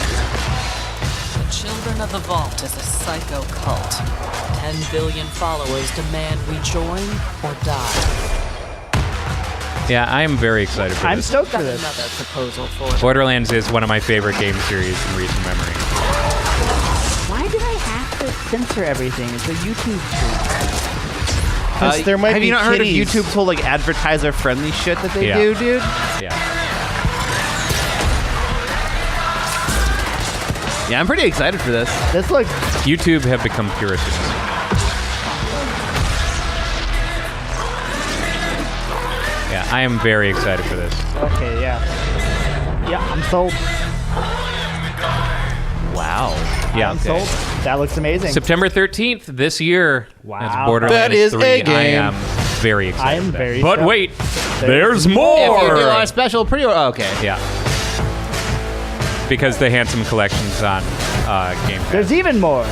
[SPEAKER 14] The Children of the Vault is a psycho cult. 10 billion followers demand we join or die.
[SPEAKER 4] Yeah, I am very excited for
[SPEAKER 6] I'm
[SPEAKER 4] this.
[SPEAKER 6] stoked for this.
[SPEAKER 14] Another proposal for
[SPEAKER 4] Borderlands is one of my favorite game series in recent memory.
[SPEAKER 6] Why did I have to censor everything? It's a YouTube stream.
[SPEAKER 5] Yes, there might
[SPEAKER 7] have
[SPEAKER 5] be
[SPEAKER 7] you not heard of
[SPEAKER 5] kitties.
[SPEAKER 7] YouTube's whole like advertiser-friendly shit that they
[SPEAKER 4] Yeah.
[SPEAKER 7] do, dude?
[SPEAKER 4] Yeah.
[SPEAKER 7] Yeah, I'm pretty excited for this.
[SPEAKER 6] This looks.
[SPEAKER 4] YouTube have become Puritans. Yeah, I am very excited for this.
[SPEAKER 6] Okay, yeah. Yeah, I'm sold.
[SPEAKER 7] Wow.
[SPEAKER 4] Yeah,
[SPEAKER 6] I'm sold. That looks amazing.
[SPEAKER 4] September 13th this year.
[SPEAKER 6] Wow.
[SPEAKER 4] That's Borderlands
[SPEAKER 5] That is
[SPEAKER 4] 3.
[SPEAKER 5] a game.
[SPEAKER 4] I am very excited.
[SPEAKER 6] I am
[SPEAKER 4] for that.
[SPEAKER 6] very
[SPEAKER 4] But
[SPEAKER 6] stoked.
[SPEAKER 4] wait, there's more.
[SPEAKER 7] If you do our special pre-order, okay.
[SPEAKER 4] Yeah. Because the Handsome Collection's on Game Pass.
[SPEAKER 6] There's even more.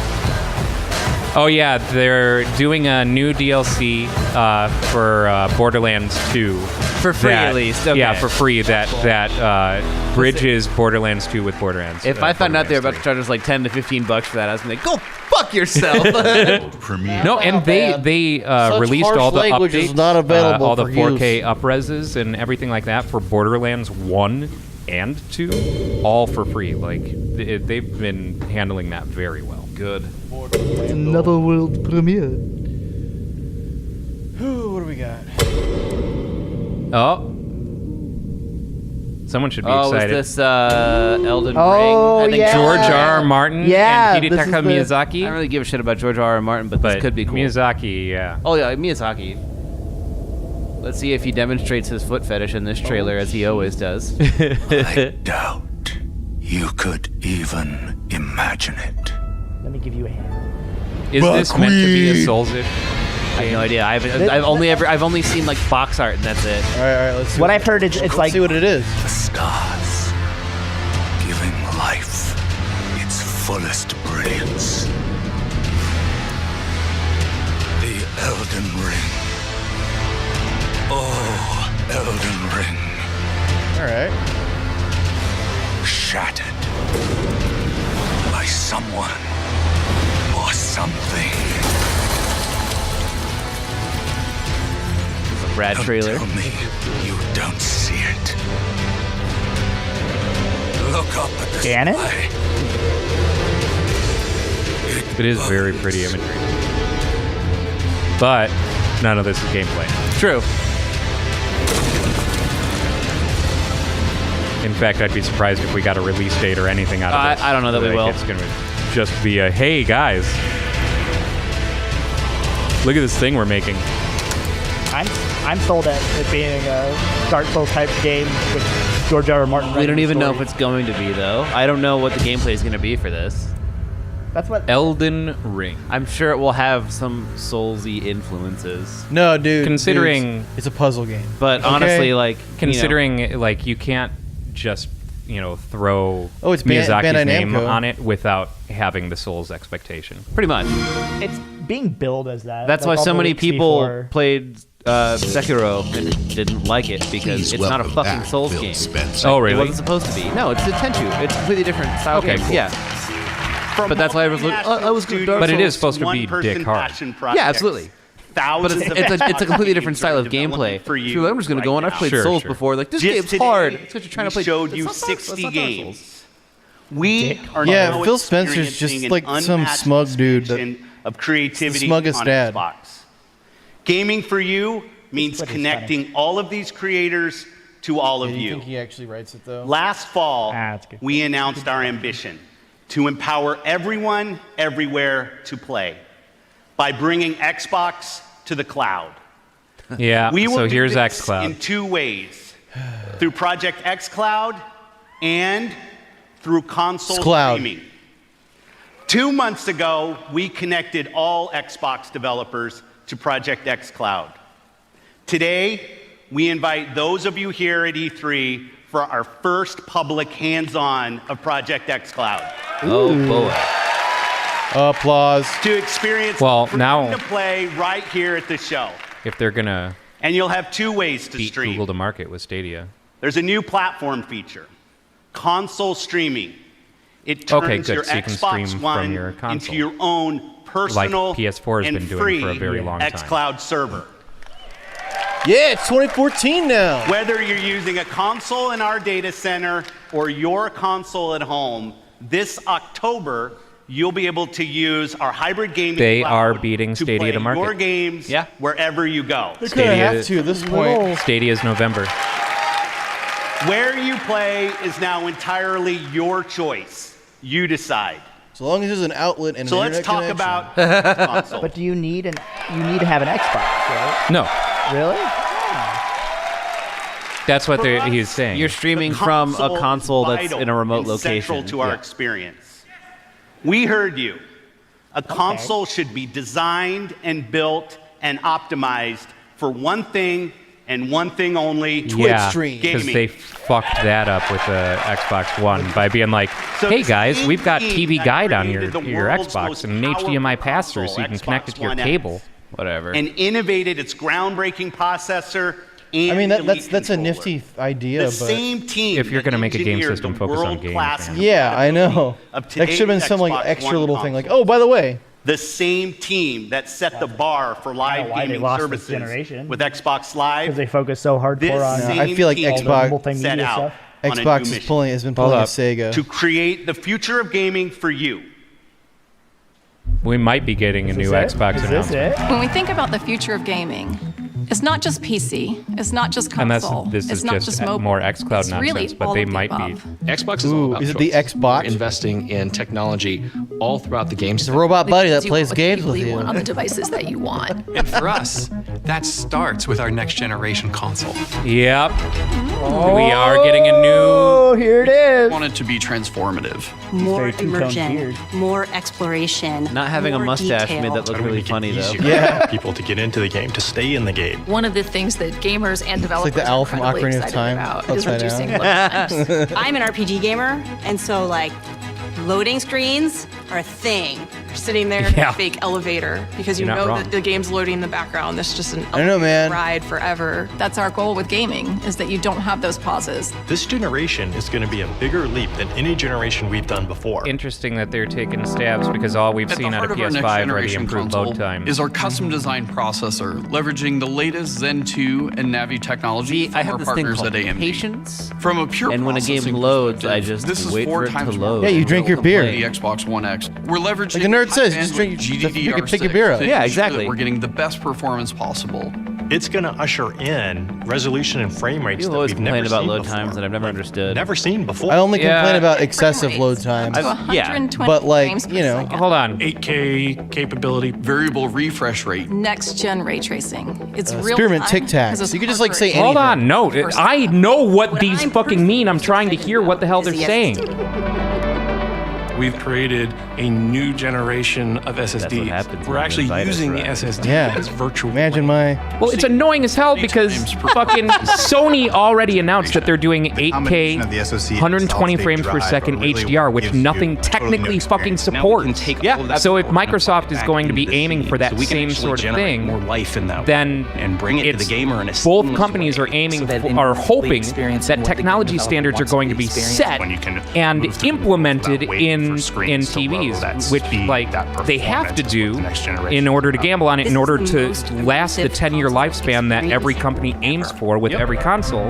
[SPEAKER 4] Oh yeah, they're doing a new DLC for Borderlands 2.
[SPEAKER 7] For free, at least. Okay.
[SPEAKER 4] Yeah, for free. That bridges Borderlands 2 with Borderlands.
[SPEAKER 7] If I found out they were about to charge us like $10 to $15 for that, I was gonna be like, go fuck yourself.
[SPEAKER 4] No, and they released
[SPEAKER 5] harsh
[SPEAKER 4] all the
[SPEAKER 5] language
[SPEAKER 4] updates,
[SPEAKER 5] is not available
[SPEAKER 4] all the
[SPEAKER 5] for
[SPEAKER 4] 4K upreses and everything like that for Borderlands 1 and 2, all for free. Like they've been handling that very well.
[SPEAKER 7] Good.
[SPEAKER 6] Another world premiere.
[SPEAKER 5] Ooh, what do we got?
[SPEAKER 4] Oh, Someone should be
[SPEAKER 7] Oh,
[SPEAKER 4] excited.
[SPEAKER 7] is this Elden Ring?
[SPEAKER 6] Oh,
[SPEAKER 7] I think
[SPEAKER 6] yeah.
[SPEAKER 4] George R.R. Martin
[SPEAKER 6] Yeah,
[SPEAKER 4] and
[SPEAKER 6] this is
[SPEAKER 4] Hidetaka
[SPEAKER 6] the-
[SPEAKER 4] Miyazaki.
[SPEAKER 7] I don't really give a shit about George R.R. Martin, but this could be cool.
[SPEAKER 4] Miyazaki, yeah.
[SPEAKER 7] Oh yeah, Miyazaki. Let's see if he demonstrates his foot fetish in this trailer, as he always does.
[SPEAKER 12] I doubt you could even imagine it.
[SPEAKER 6] Let me give you a hand.
[SPEAKER 4] Is this meant to be a Souls-ish?
[SPEAKER 7] I have no idea. I've only seen like box art, and that's it.
[SPEAKER 5] All right. Let's see
[SPEAKER 6] What I've heard is it's
[SPEAKER 5] let's
[SPEAKER 6] like
[SPEAKER 5] see what it is.
[SPEAKER 12] The scars, giving life its fullest brilliance. The Elden Ring. Oh, Elden Ring.
[SPEAKER 5] All right.
[SPEAKER 12] Shattered by someone or something.
[SPEAKER 7] Brad trailer.
[SPEAKER 12] Tell me you don't see it. Look up at the
[SPEAKER 6] Ganon?
[SPEAKER 12] sky.
[SPEAKER 4] It is very pretty imagery. But none of this is gameplay.
[SPEAKER 7] True.
[SPEAKER 4] In fact, I'd be surprised if we got a release date or anything out of this.
[SPEAKER 7] I don't know that we will.
[SPEAKER 4] It's going to just be a, hey, guys. Look at this thing we're making.
[SPEAKER 6] I'm sold at it being a Dark Souls type game with George R.R. Martin.
[SPEAKER 7] We don't even know if
[SPEAKER 6] story.
[SPEAKER 7] it's going to be, though. I don't know what the gameplay is going to be for this.
[SPEAKER 6] That's what.
[SPEAKER 4] Elden Ring.
[SPEAKER 7] I'm sure it will have some Soulsy influences.
[SPEAKER 5] No, dude.
[SPEAKER 4] Considering-
[SPEAKER 5] it's a puzzle game.
[SPEAKER 7] But
[SPEAKER 5] Okay.
[SPEAKER 7] honestly, like,
[SPEAKER 4] Considering, like, you can't just, throw
[SPEAKER 5] Oh, it's
[SPEAKER 4] Miyazaki's
[SPEAKER 5] Bandai
[SPEAKER 4] name
[SPEAKER 5] Namco.
[SPEAKER 4] on it without having the Souls expectation.
[SPEAKER 7] pretty much.
[SPEAKER 6] It's being billed as that.
[SPEAKER 7] That's why
[SPEAKER 6] all
[SPEAKER 7] so
[SPEAKER 6] the
[SPEAKER 7] many
[SPEAKER 6] leaks
[SPEAKER 7] people
[SPEAKER 6] before.
[SPEAKER 7] played Sekiro and didn't like it because
[SPEAKER 21] Please
[SPEAKER 7] it's not a
[SPEAKER 21] welcome
[SPEAKER 7] fucking
[SPEAKER 21] back
[SPEAKER 7] Souls
[SPEAKER 21] Phil
[SPEAKER 7] game.
[SPEAKER 21] Spencer.
[SPEAKER 4] Oh,
[SPEAKER 7] It
[SPEAKER 4] really?
[SPEAKER 7] wasn't supposed to be. No, it's a Tenchu. It's a completely different style
[SPEAKER 4] Okay,
[SPEAKER 7] game.
[SPEAKER 4] cool.
[SPEAKER 7] Yeah. But that's why I was like, I was good.
[SPEAKER 4] But it is supposed to be dick hard.
[SPEAKER 7] Yeah, absolutely. But it's a completely different style of gameplay.
[SPEAKER 23] For you
[SPEAKER 7] So I'm just gonna go on. I've played
[SPEAKER 4] Sure,
[SPEAKER 7] Souls
[SPEAKER 4] sure.
[SPEAKER 7] before. Like this
[SPEAKER 23] Just
[SPEAKER 7] game's
[SPEAKER 23] today,
[SPEAKER 7] hard. It's because you're trying to play.
[SPEAKER 23] showed
[SPEAKER 7] That's
[SPEAKER 23] you
[SPEAKER 7] not Dark-
[SPEAKER 23] 60
[SPEAKER 7] that's not Dark
[SPEAKER 23] games.
[SPEAKER 7] Souls.
[SPEAKER 23] We are
[SPEAKER 5] Yeah,
[SPEAKER 23] now
[SPEAKER 5] Phil Spencer's just
[SPEAKER 23] experiencing
[SPEAKER 5] like
[SPEAKER 23] an
[SPEAKER 5] some
[SPEAKER 23] unmatched
[SPEAKER 5] smug dude that-
[SPEAKER 23] expansion of creativity
[SPEAKER 5] the smuggest
[SPEAKER 23] on
[SPEAKER 5] dad.
[SPEAKER 23] Xbox. Gaming for you means
[SPEAKER 6] Twitter's
[SPEAKER 23] connecting all of these creators to all of
[SPEAKER 5] Do you
[SPEAKER 23] you.
[SPEAKER 5] think he actually writes it though?
[SPEAKER 23] Last fall,
[SPEAKER 6] that's good.
[SPEAKER 23] we announced our ambition to empower everyone, everywhere to play by bringing Xbox to the cloud.
[SPEAKER 4] Yeah,
[SPEAKER 23] We will
[SPEAKER 4] so
[SPEAKER 23] do
[SPEAKER 4] here's
[SPEAKER 23] this
[SPEAKER 4] xCloud.
[SPEAKER 23] in two ways: through Project xCloud and through console
[SPEAKER 5] Xcloud.
[SPEAKER 23] streaming. 2 months ago, we connected all Xbox developers to Project xCloud. Today, we invite those of you here at E3 for our first public hands-on of Project xCloud.
[SPEAKER 7] Oh boy.
[SPEAKER 5] Applause.
[SPEAKER 23] To experience
[SPEAKER 4] Well,
[SPEAKER 23] freedom
[SPEAKER 4] now-
[SPEAKER 23] to play right here at the show.
[SPEAKER 4] If they're going to
[SPEAKER 23] And you'll have two ways to
[SPEAKER 4] beat
[SPEAKER 23] stream.
[SPEAKER 4] Google to market with Stadia.
[SPEAKER 23] There's a new platform feature, console streaming. It turns
[SPEAKER 4] Okay, good.
[SPEAKER 23] your
[SPEAKER 4] So you can
[SPEAKER 23] Xbox
[SPEAKER 4] stream from
[SPEAKER 23] One
[SPEAKER 4] your
[SPEAKER 23] into
[SPEAKER 4] console.
[SPEAKER 23] your own personal
[SPEAKER 4] PS4 has
[SPEAKER 23] and
[SPEAKER 4] been doing
[SPEAKER 23] free
[SPEAKER 4] for a very long time.
[SPEAKER 23] xCloud server.
[SPEAKER 5] Yeah, it's 2014 now.
[SPEAKER 23] Whether you're using a console in our data center or your console at home, this October you'll be able to use our hybrid gaming
[SPEAKER 4] They
[SPEAKER 23] cloud
[SPEAKER 4] are beating
[SPEAKER 23] to
[SPEAKER 4] Stadia
[SPEAKER 23] play
[SPEAKER 4] to market.
[SPEAKER 23] your games wherever you go.
[SPEAKER 5] They kind of have to at this point.
[SPEAKER 4] Stadia is November.
[SPEAKER 23] Where you play is now entirely your choice. You decide.
[SPEAKER 5] As long as there's an outlet and
[SPEAKER 23] So
[SPEAKER 5] an
[SPEAKER 23] let's talk
[SPEAKER 5] internet
[SPEAKER 23] about
[SPEAKER 5] connection.
[SPEAKER 23] console.
[SPEAKER 6] But you need to have an Xbox, right?
[SPEAKER 4] No.
[SPEAKER 6] Really?
[SPEAKER 4] That's what he's saying.
[SPEAKER 7] You're streaming
[SPEAKER 23] The
[SPEAKER 7] from a
[SPEAKER 23] console
[SPEAKER 7] console
[SPEAKER 23] is
[SPEAKER 7] that's
[SPEAKER 23] vital
[SPEAKER 7] in a remote
[SPEAKER 23] and
[SPEAKER 7] location.
[SPEAKER 23] Central to our
[SPEAKER 7] Yeah.
[SPEAKER 23] experience. We heard you. A console should be designed and built and optimized for one thing and one thing only:
[SPEAKER 4] Yeah,
[SPEAKER 23] gaming.
[SPEAKER 4] because they fucked that up with the Xbox One by being like,
[SPEAKER 23] So
[SPEAKER 4] hey
[SPEAKER 23] the
[SPEAKER 4] guys,
[SPEAKER 23] same
[SPEAKER 4] we've got
[SPEAKER 23] team
[SPEAKER 4] TV
[SPEAKER 23] that
[SPEAKER 4] Guide on
[SPEAKER 23] created the
[SPEAKER 4] your
[SPEAKER 23] world's
[SPEAKER 4] Xbox
[SPEAKER 23] most
[SPEAKER 4] and an HDMI
[SPEAKER 23] powerful
[SPEAKER 4] pass-through so you can
[SPEAKER 23] console,
[SPEAKER 4] connect it to your
[SPEAKER 23] Xbox One
[SPEAKER 4] cable.
[SPEAKER 23] X,
[SPEAKER 7] Whatever.
[SPEAKER 23] and innovated its groundbreaking processor. And
[SPEAKER 5] I mean,
[SPEAKER 23] elite
[SPEAKER 5] that's a
[SPEAKER 23] controller.
[SPEAKER 5] nifty idea,
[SPEAKER 23] The
[SPEAKER 5] but
[SPEAKER 23] same team
[SPEAKER 4] If you're gonna
[SPEAKER 23] that
[SPEAKER 4] make a game
[SPEAKER 23] engineered
[SPEAKER 4] system
[SPEAKER 23] the
[SPEAKER 4] focused on games,
[SPEAKER 23] world-class
[SPEAKER 4] man.
[SPEAKER 5] yeah, I know.
[SPEAKER 23] of
[SPEAKER 5] That should have been
[SPEAKER 23] today's
[SPEAKER 5] some like
[SPEAKER 23] Xbox
[SPEAKER 5] extra
[SPEAKER 23] One
[SPEAKER 5] little thing, like,
[SPEAKER 23] console.
[SPEAKER 5] oh, by the way,
[SPEAKER 23] The same team that set the bar for live
[SPEAKER 6] why they
[SPEAKER 23] gaming
[SPEAKER 6] lost this
[SPEAKER 23] services
[SPEAKER 6] generation.
[SPEAKER 23] with Xbox Live.
[SPEAKER 6] Because they focus so hardcore
[SPEAKER 23] This
[SPEAKER 6] on
[SPEAKER 23] same
[SPEAKER 5] I feel like
[SPEAKER 23] team
[SPEAKER 5] Xbox-
[SPEAKER 6] multimedia
[SPEAKER 23] set out
[SPEAKER 6] stuff.
[SPEAKER 23] on a new
[SPEAKER 5] Xbox
[SPEAKER 23] mission
[SPEAKER 5] has been pulling a
[SPEAKER 4] up.
[SPEAKER 5] Sega.
[SPEAKER 23] to create the future of gaming for you.
[SPEAKER 4] We might be getting a new
[SPEAKER 6] Is this it?
[SPEAKER 4] Xbox
[SPEAKER 6] Is this
[SPEAKER 4] announcement.
[SPEAKER 6] it?
[SPEAKER 10] When we think about the future of gaming,
[SPEAKER 11] It's not just PC. It's not just console.
[SPEAKER 4] Unless this
[SPEAKER 11] it's
[SPEAKER 4] is
[SPEAKER 11] not
[SPEAKER 4] just
[SPEAKER 11] mobile.
[SPEAKER 4] more xCloud
[SPEAKER 11] It's
[SPEAKER 4] nonsense,
[SPEAKER 11] really
[SPEAKER 4] but
[SPEAKER 11] all
[SPEAKER 4] they
[SPEAKER 11] of the
[SPEAKER 4] might be.
[SPEAKER 11] above.
[SPEAKER 17] Xbox is all about
[SPEAKER 5] is it the
[SPEAKER 17] choice.
[SPEAKER 5] Xbox?
[SPEAKER 17] We're investing in technology all throughout the game.
[SPEAKER 5] It's a robot buddy that
[SPEAKER 11] You
[SPEAKER 5] plays
[SPEAKER 11] want
[SPEAKER 5] games
[SPEAKER 11] what
[SPEAKER 5] with
[SPEAKER 11] you
[SPEAKER 5] you.
[SPEAKER 11] want on the devices that you want.
[SPEAKER 19] And for us, that starts with our next generation console.
[SPEAKER 4] Yep. We are getting a new.
[SPEAKER 6] Oh, here it is.
[SPEAKER 19] We want it to be transformative.
[SPEAKER 24] More
[SPEAKER 6] Very two-tone
[SPEAKER 24] immersion,
[SPEAKER 6] beard.
[SPEAKER 24] more exploration.
[SPEAKER 7] Not having a
[SPEAKER 24] more
[SPEAKER 7] mustache
[SPEAKER 24] detail.
[SPEAKER 7] made that look really funny, though.
[SPEAKER 25] For people to get into the game, to stay in the game.
[SPEAKER 11] One of the things that gamers and developers
[SPEAKER 5] the owl from
[SPEAKER 11] are incredibly
[SPEAKER 5] Ocarina of
[SPEAKER 11] excited
[SPEAKER 5] Time,
[SPEAKER 11] about is
[SPEAKER 5] upside
[SPEAKER 11] reducing
[SPEAKER 5] down.
[SPEAKER 11] load times.
[SPEAKER 24] I'm an RPG gamer, and so like loading screens are a thing.
[SPEAKER 10] You're sitting there in a fake elevator because you
[SPEAKER 4] You're not
[SPEAKER 10] know
[SPEAKER 4] wrong.
[SPEAKER 10] that the game's loading in the background. That's just an
[SPEAKER 5] I don't know, man.
[SPEAKER 10] ride forever.
[SPEAKER 11] That's our goal with gaming, is that you don't have those pauses.
[SPEAKER 25] This generation is going to be a bigger leap than any generation we've done before.
[SPEAKER 4] Interesting that they're taking stabs because all we've
[SPEAKER 19] At
[SPEAKER 4] seen
[SPEAKER 19] the
[SPEAKER 4] out
[SPEAKER 19] heart
[SPEAKER 4] of
[SPEAKER 19] of our next
[SPEAKER 4] PS5 are the
[SPEAKER 19] generation
[SPEAKER 4] improved
[SPEAKER 19] console
[SPEAKER 4] load times.
[SPEAKER 19] is our custom designed processor, leveraging the latest Zen 2 and Navi technology
[SPEAKER 7] I
[SPEAKER 19] from
[SPEAKER 7] have
[SPEAKER 19] our
[SPEAKER 7] this thing
[SPEAKER 19] partners
[SPEAKER 7] called
[SPEAKER 19] at AMD.
[SPEAKER 7] patience.
[SPEAKER 19] From a pure
[SPEAKER 7] And when a game
[SPEAKER 19] processing
[SPEAKER 7] loads, I
[SPEAKER 19] perspective,
[SPEAKER 7] just
[SPEAKER 19] this is
[SPEAKER 7] wait
[SPEAKER 19] 4
[SPEAKER 7] for it to
[SPEAKER 19] times
[SPEAKER 7] load.
[SPEAKER 5] Yeah, you drink your beer.
[SPEAKER 19] the Xbox One X. We're leveraging
[SPEAKER 5] Like a nerd says, you just
[SPEAKER 19] high-bandwidth
[SPEAKER 5] drink- just
[SPEAKER 19] GDDR6
[SPEAKER 5] pick a beer up.
[SPEAKER 19] to
[SPEAKER 5] Yeah,
[SPEAKER 19] ensure
[SPEAKER 5] exactly.
[SPEAKER 19] that we're getting the best performance possible.
[SPEAKER 25] It's going to usher in resolution and frame rates
[SPEAKER 7] You've
[SPEAKER 25] that
[SPEAKER 7] always
[SPEAKER 25] we've never
[SPEAKER 7] complained about
[SPEAKER 25] seen
[SPEAKER 7] load
[SPEAKER 25] before.
[SPEAKER 7] times that I've never understood.
[SPEAKER 25] Never seen before.
[SPEAKER 5] I only
[SPEAKER 4] Yeah.
[SPEAKER 5] complain about excessive load times.
[SPEAKER 7] Yeah.
[SPEAKER 11] 120
[SPEAKER 5] But like,
[SPEAKER 11] frames per
[SPEAKER 5] you know,
[SPEAKER 11] second.
[SPEAKER 4] Hold on.
[SPEAKER 25] 8K capability.
[SPEAKER 19] Variable refresh rate.
[SPEAKER 11] Next gen ray tracing. It's real
[SPEAKER 5] Spearmint
[SPEAKER 11] time,
[SPEAKER 5] Tic Tacs.
[SPEAKER 11] 'cause it's
[SPEAKER 5] You could just, like, say
[SPEAKER 11] hardware.
[SPEAKER 4] Hold
[SPEAKER 5] anything.
[SPEAKER 4] on. No, I know what these
[SPEAKER 11] I'm
[SPEAKER 4] fucking mean. I'm trying to hear what the hell they're
[SPEAKER 11] Is the
[SPEAKER 4] saying.
[SPEAKER 25] We've created a new generation of SSDs.
[SPEAKER 7] what happens
[SPEAKER 25] We're
[SPEAKER 7] when
[SPEAKER 25] actually
[SPEAKER 7] you invite us
[SPEAKER 25] using the
[SPEAKER 7] around.
[SPEAKER 25] SSD
[SPEAKER 5] Yeah.
[SPEAKER 25] as virtual.
[SPEAKER 5] Imagine my.
[SPEAKER 4] Well, it's annoying as hell because fucking Sony already announced that they're doing 8K, 120 frames per second HDR, which nothing technically fucking supports.
[SPEAKER 25] Yeah.
[SPEAKER 4] So if Microsoft is going to be aiming for that same sort of thing,
[SPEAKER 25] more life in that,
[SPEAKER 4] then
[SPEAKER 25] and bring it to the
[SPEAKER 4] it's-
[SPEAKER 25] gamer in a
[SPEAKER 4] both
[SPEAKER 25] seamless
[SPEAKER 4] companies
[SPEAKER 25] way.
[SPEAKER 4] are aiming are hoping that technology standards are going to be set and implemented in TVs, which like they have to do in order to gamble on it, in order to last the 10-year lifespan that every company aims for with every console.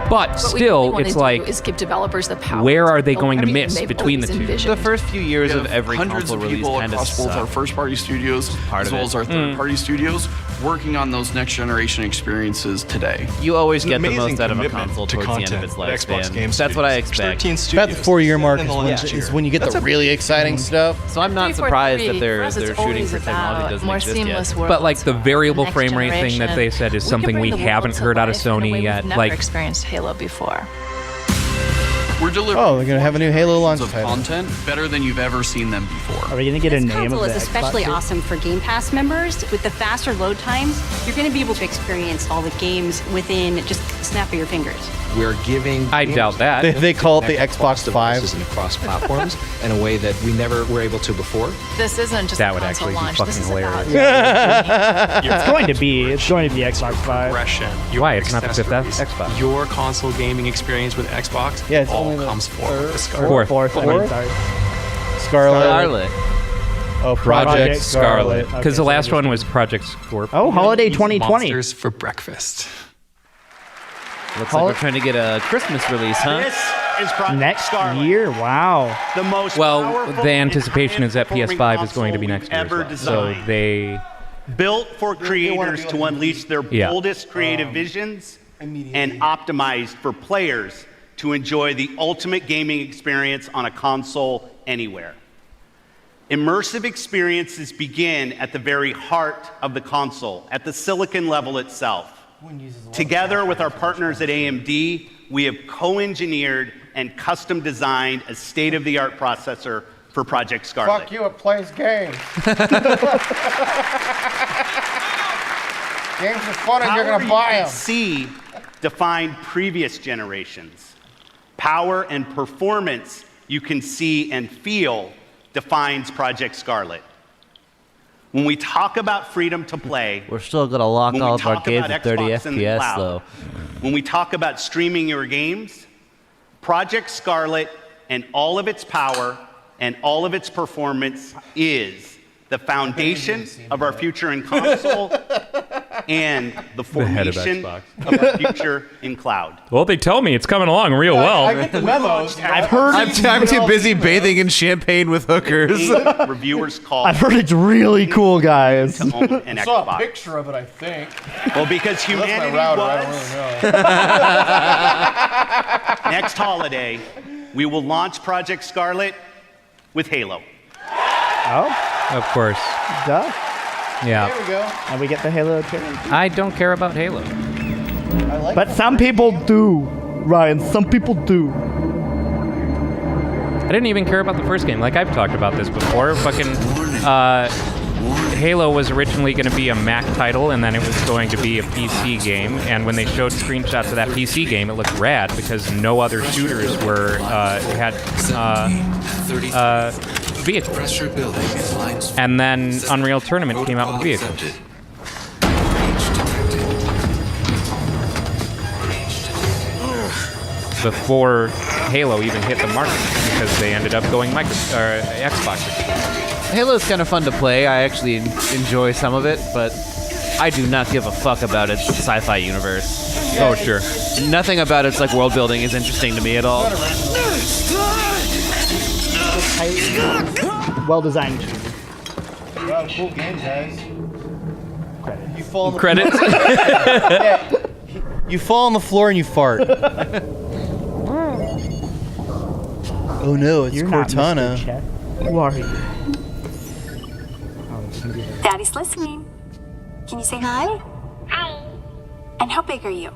[SPEAKER 4] But
[SPEAKER 11] What we
[SPEAKER 4] still,
[SPEAKER 11] really wanna
[SPEAKER 4] it's
[SPEAKER 11] do
[SPEAKER 4] like,
[SPEAKER 11] is give developers the power
[SPEAKER 4] where are
[SPEAKER 11] to
[SPEAKER 4] they
[SPEAKER 11] build
[SPEAKER 4] going to
[SPEAKER 11] everything
[SPEAKER 4] miss
[SPEAKER 11] they've
[SPEAKER 4] between the
[SPEAKER 11] always
[SPEAKER 4] two?
[SPEAKER 11] envisioned.
[SPEAKER 7] The first few years
[SPEAKER 19] We
[SPEAKER 7] of
[SPEAKER 19] have
[SPEAKER 7] every
[SPEAKER 19] hundreds
[SPEAKER 7] console
[SPEAKER 19] of
[SPEAKER 7] release
[SPEAKER 19] people
[SPEAKER 7] kind of
[SPEAKER 19] across both our
[SPEAKER 7] suck.
[SPEAKER 19] first-party studios
[SPEAKER 7] Part
[SPEAKER 19] as
[SPEAKER 7] of
[SPEAKER 19] well
[SPEAKER 7] it.
[SPEAKER 19] as our third-party studios working on those next-generation experiences today.
[SPEAKER 7] You always
[SPEAKER 25] An
[SPEAKER 7] get the
[SPEAKER 25] amazing
[SPEAKER 7] most out of a
[SPEAKER 25] commitment
[SPEAKER 7] console
[SPEAKER 25] to
[SPEAKER 7] towards the end of
[SPEAKER 25] content
[SPEAKER 7] its
[SPEAKER 25] at Xbox
[SPEAKER 7] lifespan.
[SPEAKER 25] Games
[SPEAKER 7] That's what I
[SPEAKER 25] Studios.
[SPEAKER 7] expect.
[SPEAKER 25] 13
[SPEAKER 5] About the 4-year mark
[SPEAKER 25] in the last
[SPEAKER 5] is
[SPEAKER 25] year.
[SPEAKER 5] when you get the really exciting stuff.
[SPEAKER 7] So I'm not
[SPEAKER 11] 343,
[SPEAKER 7] surprised that
[SPEAKER 11] for
[SPEAKER 7] they're
[SPEAKER 11] us, it's
[SPEAKER 7] shooting
[SPEAKER 11] always
[SPEAKER 7] for technology
[SPEAKER 11] about
[SPEAKER 7] that doesn't
[SPEAKER 11] more
[SPEAKER 7] exist
[SPEAKER 11] seamless
[SPEAKER 7] yet.
[SPEAKER 11] worlds.
[SPEAKER 4] But like the variable
[SPEAKER 11] Next
[SPEAKER 4] frame rate thing that
[SPEAKER 11] generation.
[SPEAKER 4] they said is
[SPEAKER 11] We
[SPEAKER 4] something
[SPEAKER 11] can
[SPEAKER 4] we
[SPEAKER 11] bring the
[SPEAKER 4] haven't
[SPEAKER 11] world to
[SPEAKER 4] heard out of
[SPEAKER 11] life in a way
[SPEAKER 4] Sony
[SPEAKER 11] we've
[SPEAKER 4] yet.
[SPEAKER 11] never
[SPEAKER 4] Like,
[SPEAKER 11] experienced Halo before.
[SPEAKER 19] We're delivering
[SPEAKER 5] Oh, they're gonna have a new Halo launch
[SPEAKER 19] of
[SPEAKER 5] title.
[SPEAKER 19] content better than you've ever seen them before.
[SPEAKER 6] Are we gonna get a
[SPEAKER 24] This
[SPEAKER 6] name
[SPEAKER 24] console
[SPEAKER 6] of the
[SPEAKER 24] is especially
[SPEAKER 6] Xbox?
[SPEAKER 24] awesome for Game Pass members. With the faster load times, you're going to be able to experience all the games within just a snap of your fingers.
[SPEAKER 17] We're giving.
[SPEAKER 4] I doubt that.
[SPEAKER 5] They call it the Xbox 5.
[SPEAKER 17] devices and across platforms in a way that we never were able to before.
[SPEAKER 11] This isn't just
[SPEAKER 4] That
[SPEAKER 11] a
[SPEAKER 4] would
[SPEAKER 11] console
[SPEAKER 4] actually be
[SPEAKER 11] launch.
[SPEAKER 4] fucking
[SPEAKER 11] This is
[SPEAKER 4] hilarious.
[SPEAKER 11] about
[SPEAKER 6] It's going to be Xbox 5.
[SPEAKER 25] Progression, your
[SPEAKER 4] Why? It's not the fifth
[SPEAKER 25] accessories,
[SPEAKER 4] Xbox.
[SPEAKER 25] Your console gaming experience with Xbox
[SPEAKER 5] Yeah, it's
[SPEAKER 25] all
[SPEAKER 5] only the
[SPEAKER 25] comes forward with the
[SPEAKER 4] Fourth.
[SPEAKER 6] Fourth. I mean, sorry.
[SPEAKER 5] Scarlet. Oh, Project Scarlet.
[SPEAKER 4] Because
[SPEAKER 6] Okay,
[SPEAKER 4] the
[SPEAKER 6] so
[SPEAKER 4] last
[SPEAKER 6] just-
[SPEAKER 4] one was Project Scorp.
[SPEAKER 6] Oh, holiday
[SPEAKER 25] Eat
[SPEAKER 6] 2020.
[SPEAKER 25] Monsters for breakfast.
[SPEAKER 7] Looks like we're trying to get a Christmas release, huh?
[SPEAKER 23] This is Project
[SPEAKER 6] Next
[SPEAKER 23] Scarlet,
[SPEAKER 6] year. Wow.
[SPEAKER 23] the most
[SPEAKER 4] Well,
[SPEAKER 23] powerful
[SPEAKER 4] the anticipation
[SPEAKER 23] and
[SPEAKER 4] is that
[SPEAKER 23] high-performing
[SPEAKER 4] PS5 is going to be
[SPEAKER 23] console
[SPEAKER 4] next year as
[SPEAKER 23] ever
[SPEAKER 4] well. So
[SPEAKER 23] designed.
[SPEAKER 4] they...
[SPEAKER 23] Built for creators to unleash their
[SPEAKER 4] Yeah.
[SPEAKER 23] boldest creative visions and optimized for players to enjoy the ultimate gaming experience on a console anywhere. Immersive experiences begin at the very heart of the console, at the silicon level itself. Together with our partners at AMD, we have co-engineered and custom designed a state-of-the-art processor for Project Scarlet.
[SPEAKER 5] Fuck you, it plays games. Games are fun and you're
[SPEAKER 23] Power
[SPEAKER 5] gonna buy
[SPEAKER 23] you
[SPEAKER 5] them.
[SPEAKER 23] can see defined previous generations. Power and performance you can see and feel defines Project Scarlet. When we talk about freedom to play,
[SPEAKER 7] We're still gonna lock
[SPEAKER 23] when we
[SPEAKER 7] all of our
[SPEAKER 23] talk
[SPEAKER 7] games
[SPEAKER 23] about
[SPEAKER 7] at 30
[SPEAKER 23] Xbox in the
[SPEAKER 7] FPS
[SPEAKER 23] cloud,
[SPEAKER 7] though.
[SPEAKER 23] when we talk about streaming your games, Project Scarlet and all of its power and all of its performance is the foundation of our future in console and the
[SPEAKER 4] head of
[SPEAKER 23] formation
[SPEAKER 4] Xbox.
[SPEAKER 23] of a future in cloud.
[SPEAKER 4] Well, they tell me it's coming along real well.
[SPEAKER 5] I get the memos.
[SPEAKER 6] I've heard
[SPEAKER 7] I'm too busy bathing in champagne with hookers.
[SPEAKER 23] Reviewers call
[SPEAKER 6] I've heard it's really cool, guys.
[SPEAKER 23] to own an
[SPEAKER 5] I saw a
[SPEAKER 23] Xbox.
[SPEAKER 5] picture of it, I think.
[SPEAKER 23] Well, because
[SPEAKER 5] That's my
[SPEAKER 23] humanity
[SPEAKER 5] router. I don't really know.
[SPEAKER 23] next holiday, we will launch Project Scarlet with Halo.
[SPEAKER 6] Oh,
[SPEAKER 4] Of course.
[SPEAKER 6] duh.
[SPEAKER 4] Yeah.
[SPEAKER 5] There we go.
[SPEAKER 6] And we get the Halo trailer.
[SPEAKER 4] I don't care about Halo.
[SPEAKER 5] I like
[SPEAKER 6] But some people do, Ryan. Some people do.
[SPEAKER 4] I didn't even care about the first game. Like I've talked about this before. Fucking Halo was originally going to be a Mac title, and then it was going to be a PC game. And when they showed screenshots of that PC game, it looked rad because no other shooters were had vehicles. And then Unreal Tournament came out with vehicles. Before Halo even hit the market, because they ended up going Xbox.
[SPEAKER 7] Halo's kind of fun to play. I actually enjoy some of it, but I do not give a fuck about its sci-fi universe.
[SPEAKER 4] Oh, sure.
[SPEAKER 7] Nothing about its like world building is interesting to me at all.
[SPEAKER 6] Well designed.
[SPEAKER 5] Wow, cool game, guys. You fall on the
[SPEAKER 4] Credits?
[SPEAKER 5] Yeah. You fall on the floor and you fart. Oh no, it's
[SPEAKER 6] You're not
[SPEAKER 5] Cortana.
[SPEAKER 6] Mr. Chet. Who are you?
[SPEAKER 1] Daddy's listening. Can you say hi? Hi. And how big are you?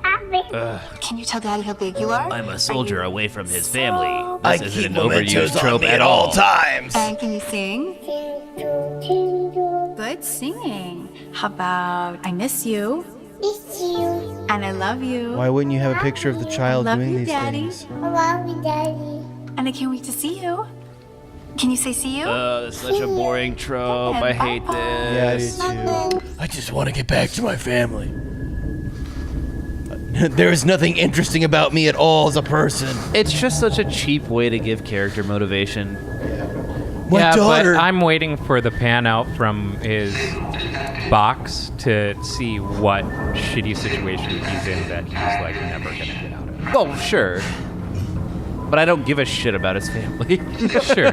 [SPEAKER 1] Can you tell Daddy how big you are?
[SPEAKER 3] I'm a soldier away from his family.
[SPEAKER 1] I
[SPEAKER 3] This isn't
[SPEAKER 1] keep
[SPEAKER 3] an overused
[SPEAKER 1] mementos on
[SPEAKER 3] trope
[SPEAKER 1] me
[SPEAKER 3] at
[SPEAKER 1] at
[SPEAKER 3] all.
[SPEAKER 1] all
[SPEAKER 3] times.
[SPEAKER 1] And can you sing? Good singing. How about I miss you? Miss you. And I love you.
[SPEAKER 5] Why wouldn't you have a picture of the child
[SPEAKER 1] I love
[SPEAKER 5] doing
[SPEAKER 1] you,
[SPEAKER 5] these
[SPEAKER 1] Daddy.
[SPEAKER 5] things?
[SPEAKER 1] I love you, Daddy. And I can't wait to see you. Can you say see you?
[SPEAKER 3] That's such a boring trope. I hate this.
[SPEAKER 5] Yeah, I do too. I just want to get back to my family. There is nothing interesting about me at all as a person.
[SPEAKER 7] It's just such a cheap way to give character motivation.
[SPEAKER 5] My daughter.
[SPEAKER 4] But I'm waiting for the pan out from his box to see what shitty situation he's in that he's like never gonna get out of.
[SPEAKER 7] Oh, sure. But I don't give a shit about his family.
[SPEAKER 4] Sure.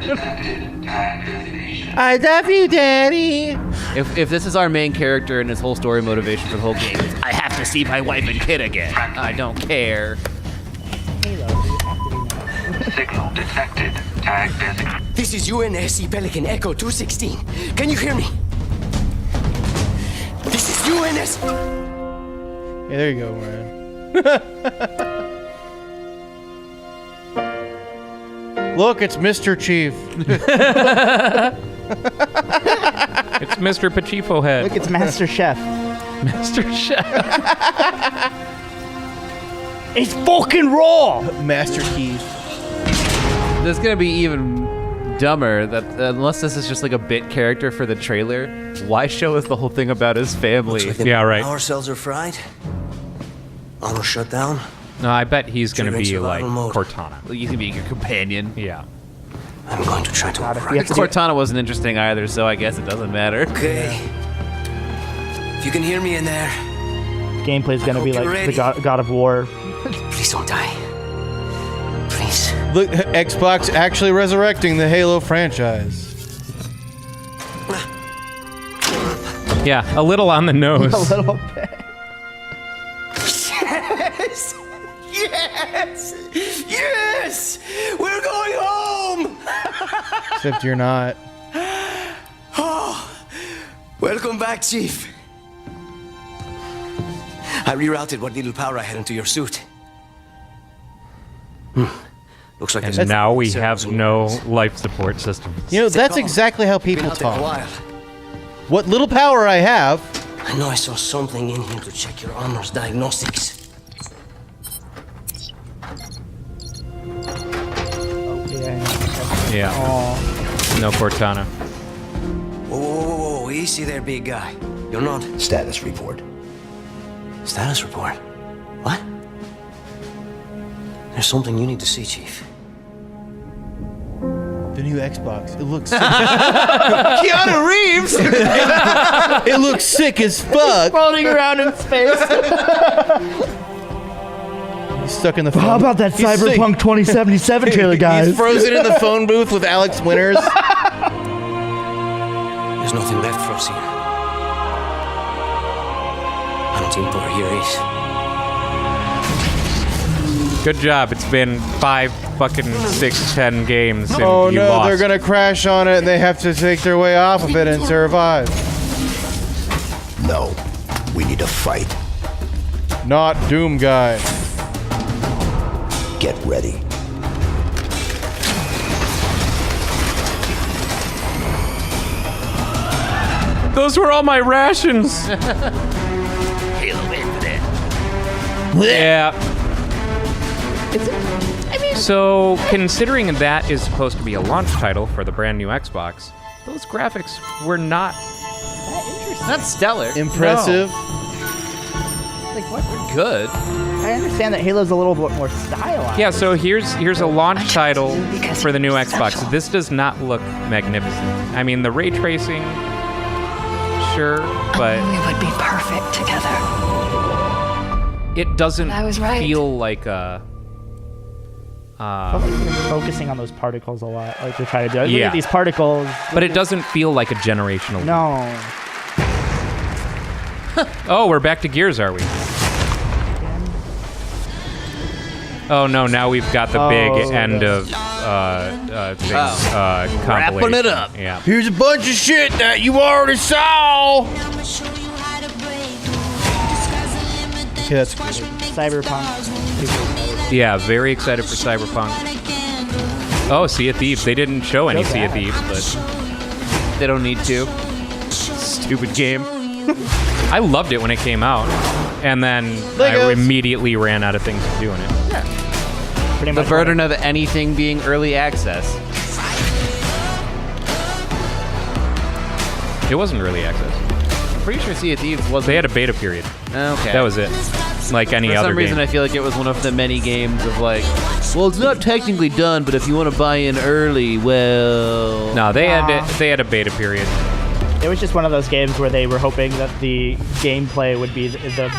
[SPEAKER 5] I love you, Daddy.
[SPEAKER 7] If this is our main character and his whole story motivation for the whole game,
[SPEAKER 3] I have to see my wife and kid again.
[SPEAKER 7] I don't care.
[SPEAKER 2] Signal detected. Tag designated.
[SPEAKER 13] This is UNSC Pelican Echo 216. Can you hear me? This is UNS.
[SPEAKER 5] Yeah, there you go, Ryan. Look, it's Mr. Chief.
[SPEAKER 4] It's Mr. Pachifo Head.
[SPEAKER 6] Look, it's Master Chef.
[SPEAKER 4] Master Chef.
[SPEAKER 6] It's fucking raw.
[SPEAKER 5] Master Keith.
[SPEAKER 7] There's gonna be even dumber that unless this is just like a bit character for the trailer, why show us the whole thing about his family?
[SPEAKER 4] Yeah, right.
[SPEAKER 13] Our cells are fried. Armor shut down.
[SPEAKER 4] No, I bet he's gonna
[SPEAKER 13] Triggering
[SPEAKER 4] be like
[SPEAKER 13] survival mode.
[SPEAKER 4] Cortana.
[SPEAKER 7] Well, you can be your companion.
[SPEAKER 4] Yeah.
[SPEAKER 13] I'm going to try to.
[SPEAKER 7] Cortana wasn't interesting either, so I guess it doesn't matter.
[SPEAKER 13] Okay. If you can hear me in there,
[SPEAKER 6] Gameplay's gonna be
[SPEAKER 13] hope
[SPEAKER 6] like
[SPEAKER 13] you're
[SPEAKER 6] the God of War.
[SPEAKER 13] please don't die. Please.
[SPEAKER 5] Look, Xbox actually resurrecting the Halo franchise.
[SPEAKER 4] Yeah, a little on the nose.
[SPEAKER 6] A little bit.
[SPEAKER 13] Yes! Yes! Yes! We're going home!
[SPEAKER 5] Except you're not.
[SPEAKER 13] Oh, welcome back, Chief. I rerouted what little power I had into your suit. Looks like
[SPEAKER 4] And now we have no life support system.
[SPEAKER 5] You know, that's exactly how people
[SPEAKER 13] Been out there a
[SPEAKER 5] talk.
[SPEAKER 13] while.
[SPEAKER 5] What little power I have.
[SPEAKER 13] I know I saw something in here to check your armor's diagnostics.
[SPEAKER 4] Yeah. No Cortana.
[SPEAKER 13] Whoa, whoa, whoa, whoa, easy there, big guy. You're not. Status report. Status report? What? There's something you need to see, Chief.
[SPEAKER 5] The new Xbox. It looks.
[SPEAKER 13] Keanu Reeves!
[SPEAKER 5] It looks sick as fuck.
[SPEAKER 6] Floating around in space.
[SPEAKER 5] He's stuck in the phone.
[SPEAKER 6] How about that Cyberpunk 2077 trailer, guys?
[SPEAKER 5] He's frozen in the phone booth with Alex Winters.
[SPEAKER 13] There's nothing left for us here. I don't think we're here is.
[SPEAKER 4] Good job. It's been 5 fucking 6, 10 games. And
[SPEAKER 5] Oh
[SPEAKER 4] you
[SPEAKER 5] no,
[SPEAKER 4] lost.
[SPEAKER 5] they're gonna crash on it and they have to take their way off of it and survive.
[SPEAKER 12] No, we need to fight.
[SPEAKER 5] Not Doom Guy.
[SPEAKER 12] Get ready.
[SPEAKER 4] Those were all my rations. Yeah. So, considering that is supposed to be a launch title for the brand new Xbox, those graphics were not
[SPEAKER 7] Not stellar.
[SPEAKER 5] Impressive.
[SPEAKER 6] Like what?
[SPEAKER 7] Good.
[SPEAKER 6] I understand that Halo's a little bit more stylized.
[SPEAKER 4] Yeah, so here's a launch title for the new Xbox. This does not look magnificent. I mean, the ray tracing, sure, but
[SPEAKER 1] We would be perfect together.
[SPEAKER 4] it doesn't
[SPEAKER 1] I was right.
[SPEAKER 4] feel like a.
[SPEAKER 6] I feel like they're focusing on those particles a lot, like they're trying to do. Look
[SPEAKER 4] Yeah.
[SPEAKER 6] at these particles.
[SPEAKER 4] But it doesn't feel like a generational.
[SPEAKER 6] No.
[SPEAKER 4] Oh, we're back to Gears, are we? Oh no! Now we've got the big end of thing,
[SPEAKER 7] Wrapping
[SPEAKER 4] compilation.
[SPEAKER 7] it up.
[SPEAKER 4] Yeah.
[SPEAKER 5] Here's a bunch of shit that you already saw. Okay, that's good.
[SPEAKER 6] Cyberpunk.
[SPEAKER 4] Yeah, very excited for Cyberpunk. Oh, Sea of Thieves. They didn't show any Sea of Thieves, but
[SPEAKER 7] They don't need to. Stupid game.
[SPEAKER 4] I loved it when it came out, and then I
[SPEAKER 5] Legos.
[SPEAKER 4] immediately ran out of things to do in it.
[SPEAKER 6] Pretty
[SPEAKER 7] The
[SPEAKER 6] much
[SPEAKER 7] burden of anything being early access.
[SPEAKER 4] It wasn't really access.
[SPEAKER 7] I'm pretty sure Sea of Thieves wasn't.
[SPEAKER 4] They had a beta period.
[SPEAKER 7] Okay.
[SPEAKER 4] That was it. Like any
[SPEAKER 7] For
[SPEAKER 4] other
[SPEAKER 7] some reason,
[SPEAKER 4] game.
[SPEAKER 7] I feel like it was one of the many games of like, well, it's not technically done, but if you want to buy in early, well.
[SPEAKER 4] No, they had a beta period.
[SPEAKER 6] It was just one of those games where they were hoping that the gameplay would be the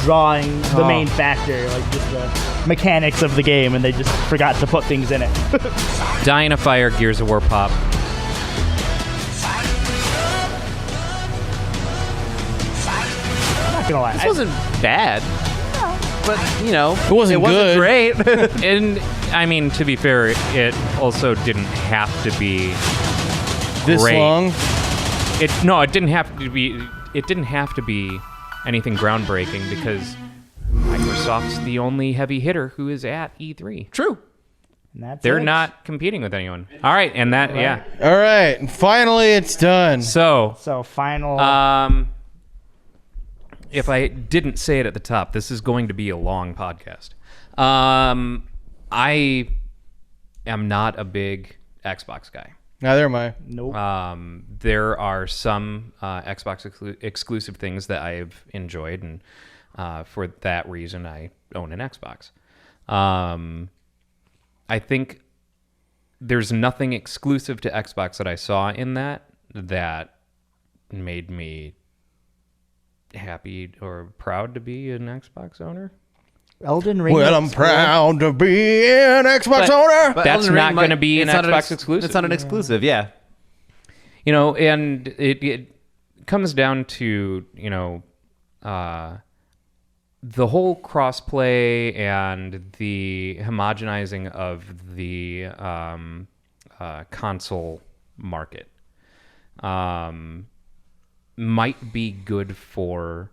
[SPEAKER 6] drawing the main factor, like just the mechanics of the game, and they just forgot to put things in it.
[SPEAKER 4] Dying of Fire, Gears of War pop.
[SPEAKER 6] I'm not gonna lie.
[SPEAKER 7] This wasn't bad. But, you know,
[SPEAKER 5] It wasn't good.
[SPEAKER 7] great.
[SPEAKER 4] And I mean, to be fair, it also didn't have to be
[SPEAKER 5] This
[SPEAKER 4] great.
[SPEAKER 5] long?
[SPEAKER 4] It didn't have to be. It didn't have to be anything groundbreaking because Microsoft's the only heavy hitter who is at E3.
[SPEAKER 7] True.
[SPEAKER 6] And that's
[SPEAKER 4] They're
[SPEAKER 6] it.
[SPEAKER 4] not competing with anyone. All right, and that yeah.
[SPEAKER 5] All right, and finally it's done.
[SPEAKER 4] So
[SPEAKER 6] final.
[SPEAKER 4] if I didn't say it at the top, this is going to be a long podcast. I am not a big Xbox guy.
[SPEAKER 5] Neither am I.
[SPEAKER 6] Nope.
[SPEAKER 4] There are some Xbox exclusive things that I've enjoyed, and for that reason, I own an Xbox. I think there's nothing exclusive to Xbox that I saw in that made me happy or proud to be an Xbox owner.
[SPEAKER 6] Elden Ring.
[SPEAKER 5] Well, I'm proud to be an Xbox owner.
[SPEAKER 7] But
[SPEAKER 4] That's
[SPEAKER 7] Elden Ring
[SPEAKER 4] not going to be an
[SPEAKER 7] it's not
[SPEAKER 4] Xbox exclusive.
[SPEAKER 7] It's not an exclusive, yeah.
[SPEAKER 4] You know, and it comes down to, you know, the whole crossplay and the homogenizing of the console market might be good for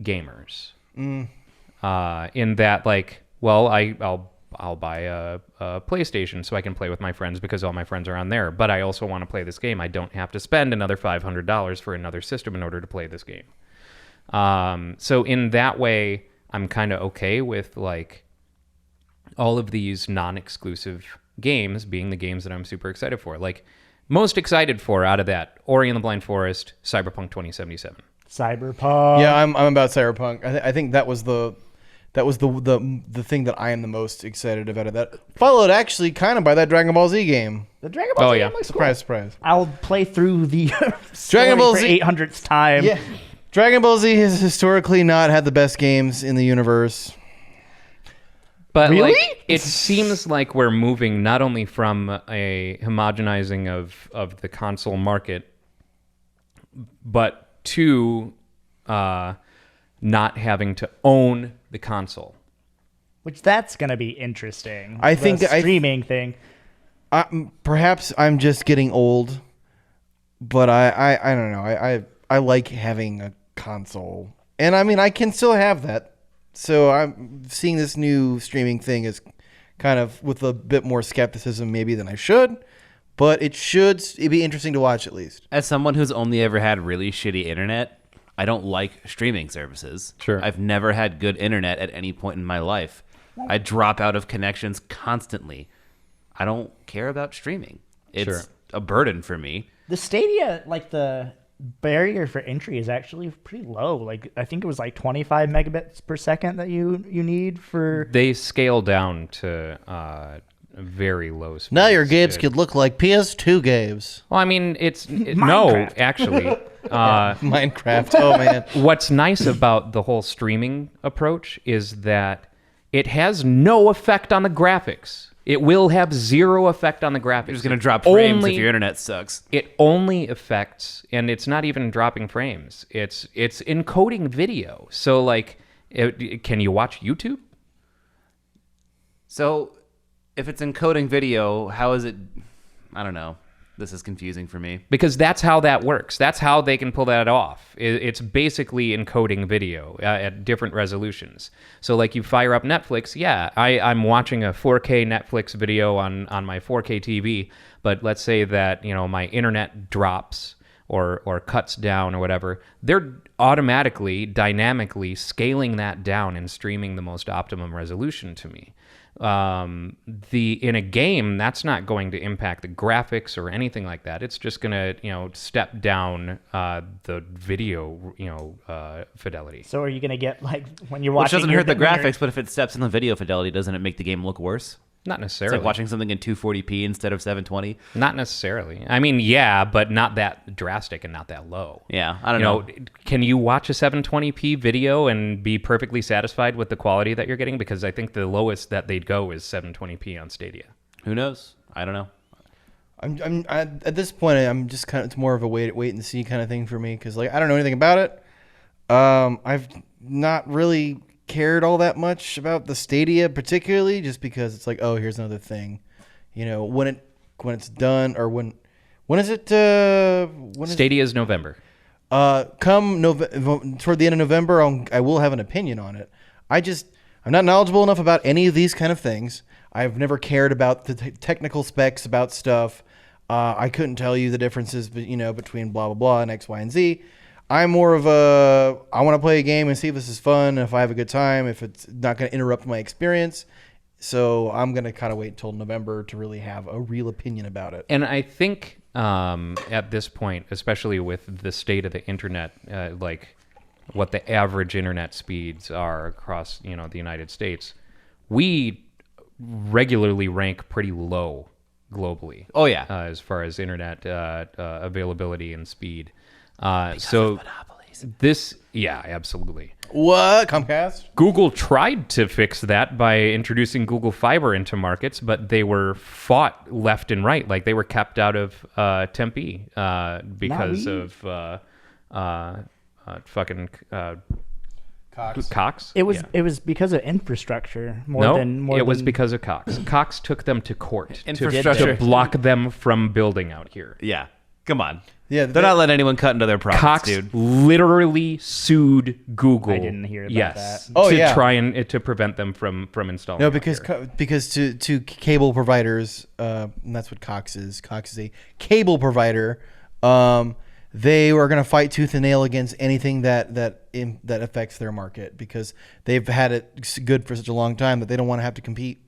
[SPEAKER 4] gamers. In that, like, well, I'll buy a PlayStation so I can play with my friends because all my friends are on there. But I also want to play this game. I don't have to spend another $500 for another system in order to play this game. So in that way, I'm kind of okay with like all of these non-exclusive games being the games that I'm super excited for. Like most excited for out of that, Ori and the Blind Forest, Cyberpunk 2077.
[SPEAKER 6] Cyberpunk.
[SPEAKER 5] Yeah, I'm about Cyberpunk. I think that was the That was the thing that I am the most excited about. That followed actually kind of by that Dragon Ball Z game.
[SPEAKER 6] The Dragon Ball Z game looks
[SPEAKER 5] surprise,
[SPEAKER 6] cool.
[SPEAKER 5] surprise.
[SPEAKER 6] I'll play through the
[SPEAKER 5] Dragon Ball Z
[SPEAKER 6] 800th time.
[SPEAKER 5] Yeah, Dragon Ball Z has historically not had the best games in the universe.
[SPEAKER 4] But
[SPEAKER 5] Really?
[SPEAKER 4] like, it seems like we're moving not only from a homogenizing of the console market, but to not having to own the console.
[SPEAKER 6] Which that's going to be interesting.
[SPEAKER 5] I think
[SPEAKER 6] the streaming thing.
[SPEAKER 5] Perhaps I'm just getting old, but I don't know. I like having a console, and I mean I can still have that. So I'm seeing this new streaming thing as kind of with a bit more skepticism maybe than I should, but it'd be interesting to watch at least.
[SPEAKER 7] As someone who's only ever had really shitty internet, I don't like streaming services.
[SPEAKER 4] Sure.
[SPEAKER 7] I've never had good internet at any point in my life. I drop out of connections constantly. I don't care about streaming. It's a burden for me.
[SPEAKER 6] The Stadia, like the barrier for entry is actually pretty low. Like I think it was like 25 megabits per second that you need for.
[SPEAKER 4] They scale down to very low speeds.
[SPEAKER 5] Now your games could look like PS2 games.
[SPEAKER 4] Well, I mean, no, actually.
[SPEAKER 5] Minecraft. Oh man.
[SPEAKER 4] What's nice about the whole streaming approach is that it has no effect on the graphics. It will have zero effect on the graphics.
[SPEAKER 7] It's going to drop frames if your internet sucks.
[SPEAKER 4] It only affects, and it's not even dropping frames. It's encoding video. So, like, can you watch YouTube?
[SPEAKER 7] So, if it's encoding video, how is it? I don't know. This is confusing for me.
[SPEAKER 4] Because that's how that works. That's how they can pull that off. It's basically encoding video at different resolutions. So like you fire up Netflix, yeah, I'm watching a 4K Netflix video on my 4K TV, but let's say that, my internet drops or cuts down or whatever. They're automatically, dynamically scaling that down and streaming the most optimum resolution to me. In a game, that's not going to impact the graphics or anything like that. It's just going to, step down the video, fidelity.
[SPEAKER 6] So are you going to get like when you're watching?
[SPEAKER 7] Which doesn't hurt the graphics, but if it steps in the video fidelity, doesn't it make the game look worse?
[SPEAKER 4] Not necessarily.
[SPEAKER 7] It's like watching something in 240p instead of 720.
[SPEAKER 4] Not necessarily. I mean, yeah, but not that drastic and not that low.
[SPEAKER 7] Yeah, I don't know.
[SPEAKER 4] Can you watch a 720p video and be perfectly satisfied with the quality that you're getting? Because I think the lowest that they'd go is 720p on Stadia.
[SPEAKER 7] Who knows? I don't know.
[SPEAKER 5] I'm at this point, I'm just kind of, it's more of a wait and see kind of thing for me because like I don't know anything about it. I've not really cared all that much about the Stadia, particularly just because it's like, oh, here's another thing, when it's done or when is it?
[SPEAKER 4] Stadia is November.
[SPEAKER 5] Toward the end of November, I will have an opinion on it. I'm not knowledgeable enough about any of these kind of things. I've never cared about the technical specs about stuff. I couldn't tell you the differences, between blah blah blah and X, Y, and Z. I'm more of I want to play a game and see if this is fun, if I have a good time, if it's not going to interrupt my experience. So I'm going to kind of wait until November to really have a real opinion about it.
[SPEAKER 4] And I think at this point, especially with the state of the internet, like what the average internet speeds are across, the United States, we regularly rank pretty low globally.
[SPEAKER 7] Oh, yeah.
[SPEAKER 4] As far as internet availability and speed.
[SPEAKER 7] Because of monopolies.
[SPEAKER 4] Yeah, absolutely.
[SPEAKER 5] What? Comcast?
[SPEAKER 4] Google tried to fix that by introducing Google Fiber into markets, but they were fought left and right. Like they were kept out of Tempe because of fucking Cox.
[SPEAKER 6] It was because of infrastructure
[SPEAKER 4] it was because of Cox. Cox took them to court
[SPEAKER 7] Infrastructure.
[SPEAKER 4] to block them from building out here.
[SPEAKER 7] Yeah, come on.
[SPEAKER 5] Yeah,
[SPEAKER 7] they're not letting anyone cut into their profits,
[SPEAKER 4] Cox
[SPEAKER 7] dude.
[SPEAKER 4] Literally sued Google.
[SPEAKER 6] I didn't hear about that.
[SPEAKER 4] To try and to prevent them from installing.
[SPEAKER 5] No, because to cable providers, and that's what Cox is. Cox is a cable provider. They were going to fight tooth and nail against anything that affects their market because they've had it good for such a long time that they don't want to have to compete.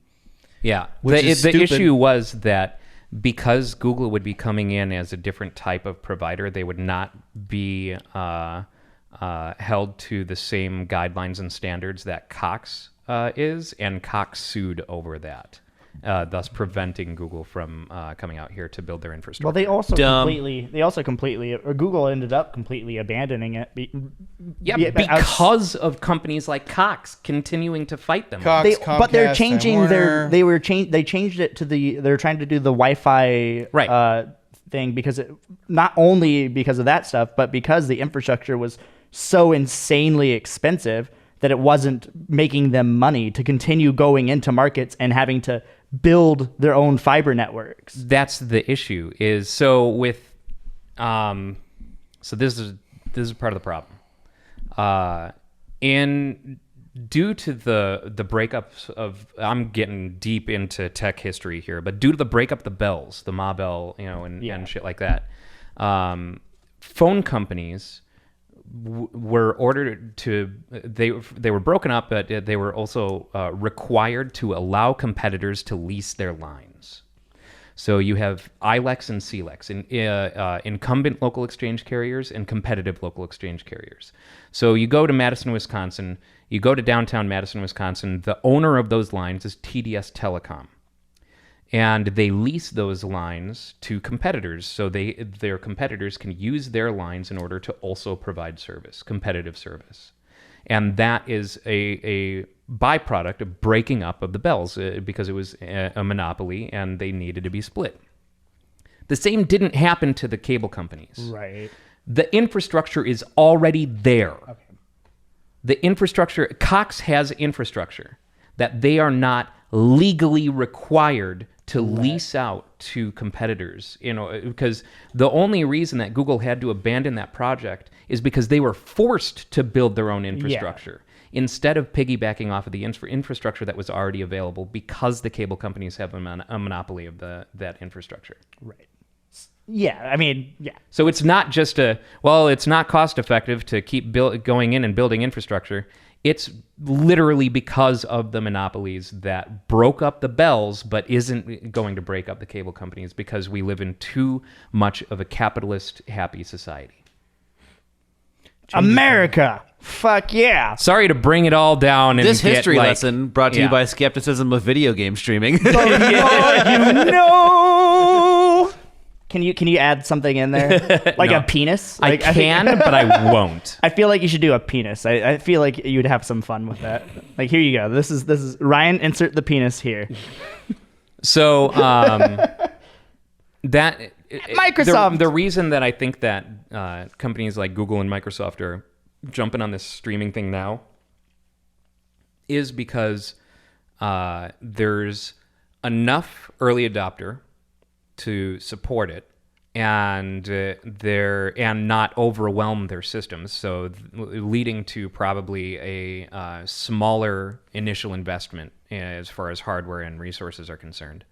[SPEAKER 4] Yeah, the issue was that because Google would be coming in as a different type of provider, they would not be held to the same guidelines and standards that Cox is, and Cox sued over that, thus preventing Google from coming out here to build their infrastructure.
[SPEAKER 6] Well, Google ended up completely abandoning it.
[SPEAKER 4] Because of companies like Cox continuing to fight them.
[SPEAKER 5] Cox,
[SPEAKER 6] But they're
[SPEAKER 5] Comcast,
[SPEAKER 6] changing
[SPEAKER 5] Time Warner.
[SPEAKER 6] they changed it to they're trying to do the Wi-Fi thing because not only because of that stuff, but because the infrastructure was so insanely expensive that it wasn't making them money to continue going into markets and having to build their own fiber networks.
[SPEAKER 4] That's the issue. Is so with, so this is part of the problem. Due to the breakups of, I'm getting deep into tech history here, but due to the breakup of the Bells, the Ma Bell, and shit like that, phone companies were ordered to, they were broken up, but they were also required to allow competitors to lease their lines. So you have ILEX and CLEX, incumbent local exchange carriers and competitive local exchange carriers. So you go to Madison, Wisconsin, you go to downtown Madison, Wisconsin, the owner of those lines is TDS Telecom. And they lease those lines to competitors, so their competitors can use their lines in order to also provide service, competitive service. And that is a byproduct of breaking up of the Bells because it was a monopoly and they needed to be split. The same didn't happen to the cable companies.
[SPEAKER 6] Right.
[SPEAKER 4] The infrastructure is already there. Okay. The infrastructure, Cox has infrastructure that they are not legally required to lease out to competitors, because the only reason that Google had to abandon that project is because they were forced to build their own infrastructure instead of piggybacking off of the infrastructure that was already available because the cable companies have a monopoly of that infrastructure.
[SPEAKER 6] Right. Yeah, I mean, yeah.
[SPEAKER 4] So it's not just it's not cost effective to keep going in and building infrastructure. It's literally because of the monopolies that broke up the Bells, but isn't going to break up the cable companies because we live in too much of a capitalist, happy society.
[SPEAKER 6] America! Fuck yeah!
[SPEAKER 4] Sorry to bring it all down. And
[SPEAKER 7] this history lesson brought to you by skepticism of video game streaming.
[SPEAKER 6] Can you add something in there? Like a penis?
[SPEAKER 4] I can, but I won't.
[SPEAKER 6] I feel like you should do a penis. I feel like you'd have some fun with that. Like, here you go. This is Ryan, insert the penis here.
[SPEAKER 4] So, that
[SPEAKER 6] Microsoft.
[SPEAKER 4] The reason that I think that companies like Google and Microsoft are jumping on this streaming thing now is because there's enough early adopter to support it and not overwhelm their systems, so leading to probably a smaller initial investment as far as hardware and resources are concerned.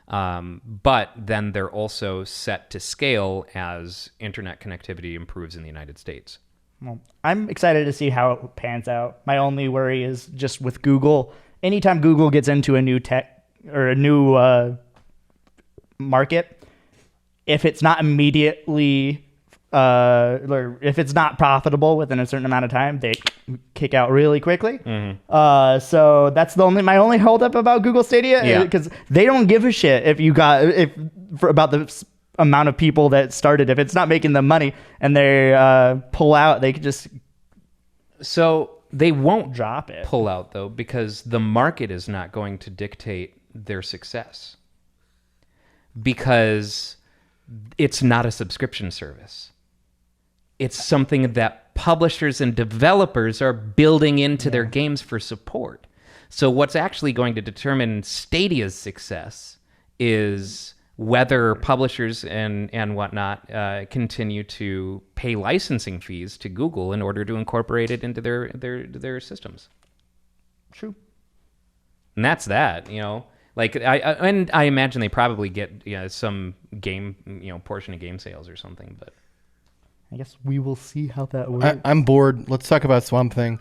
[SPEAKER 4] But then they're also set to scale as internet connectivity improves in the United States.
[SPEAKER 6] Well, I'm excited to see how it pans out. My only worry is just with Google. Anytime Google gets into a new tech or a new market, if it's not immediately or if it's not profitable within a certain amount of time, they kick out really quickly.
[SPEAKER 4] Mm-hmm.
[SPEAKER 6] So that's my only holdup about Google Stadia, because they don't give a shit about the amount of people that started. If it's not making them money and they pull out, they could just.
[SPEAKER 4] So they won't
[SPEAKER 6] drop it.
[SPEAKER 4] Pull out though, because the market is not going to dictate their success. Because it's not a subscription service. It's something that publishers and developers are building into their games for support. So what's actually going to determine Stadia's success is whether publishers and whatnot continue to pay licensing fees to Google in order to incorporate it into their systems.
[SPEAKER 6] True.
[SPEAKER 4] And that's that, Like I imagine they probably get some game portion of game sales or something, but
[SPEAKER 6] I guess we will see how that works.
[SPEAKER 5] I'm bored. Let's talk about Swamp Thing.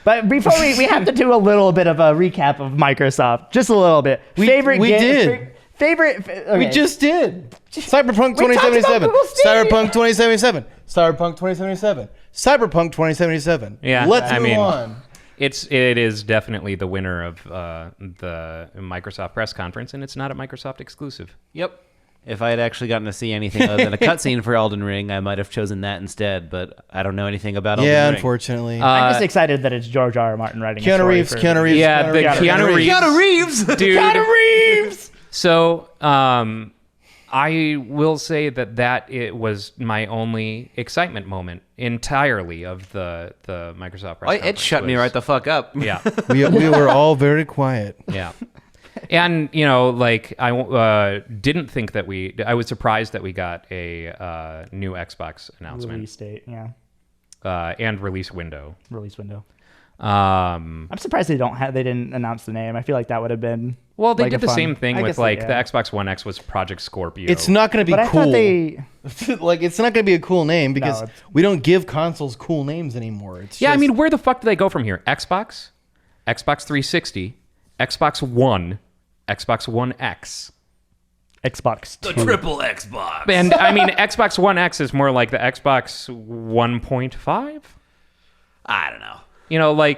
[SPEAKER 6] But before we have to do a little bit of a recap of Microsoft, just a little bit.
[SPEAKER 5] We just did. Cyberpunk 2077. Cyberpunk 2077. Cyberpunk 2077. Cyberpunk 2077.
[SPEAKER 4] Yeah,
[SPEAKER 5] Let's move on.
[SPEAKER 4] It is definitely the winner of the Microsoft press conference, and it's not a Microsoft exclusive.
[SPEAKER 7] Yep. If I had actually gotten to see anything other than a cutscene for Elden Ring, I might have chosen that instead, but I don't know anything about Elden Ring.
[SPEAKER 5] Yeah, unfortunately.
[SPEAKER 6] I'm just excited that it's George R. R. Martin writing
[SPEAKER 5] Keanu Reeves.
[SPEAKER 4] Yeah, Keanu Reeves. Dude.
[SPEAKER 6] Keanu Reeves!
[SPEAKER 4] So, I will say that it was my only excitement moment entirely of the Microsoft press conference.
[SPEAKER 7] It shut me right the fuck up.
[SPEAKER 4] Yeah.
[SPEAKER 5] we were all very quiet.
[SPEAKER 4] Yeah. And, I didn't think that I was surprised that we got a new Xbox announcement.
[SPEAKER 6] Release date, yeah.
[SPEAKER 4] And release window.
[SPEAKER 6] I'm surprised they didn't announce the name. I feel like that would have been.
[SPEAKER 4] Well, they did the same thing with the Xbox One X was Project Scorpio.
[SPEAKER 5] It's not going to be cool. It's not going to be a cool name because we don't give consoles cool names anymore.
[SPEAKER 4] I mean, where the fuck do they go from here? Xbox 360, Xbox One, Xbox One X.
[SPEAKER 6] Xbox 2.
[SPEAKER 3] The triple Xbox.
[SPEAKER 4] And I mean, Xbox One X is more like the Xbox 1.5?
[SPEAKER 7] I don't know.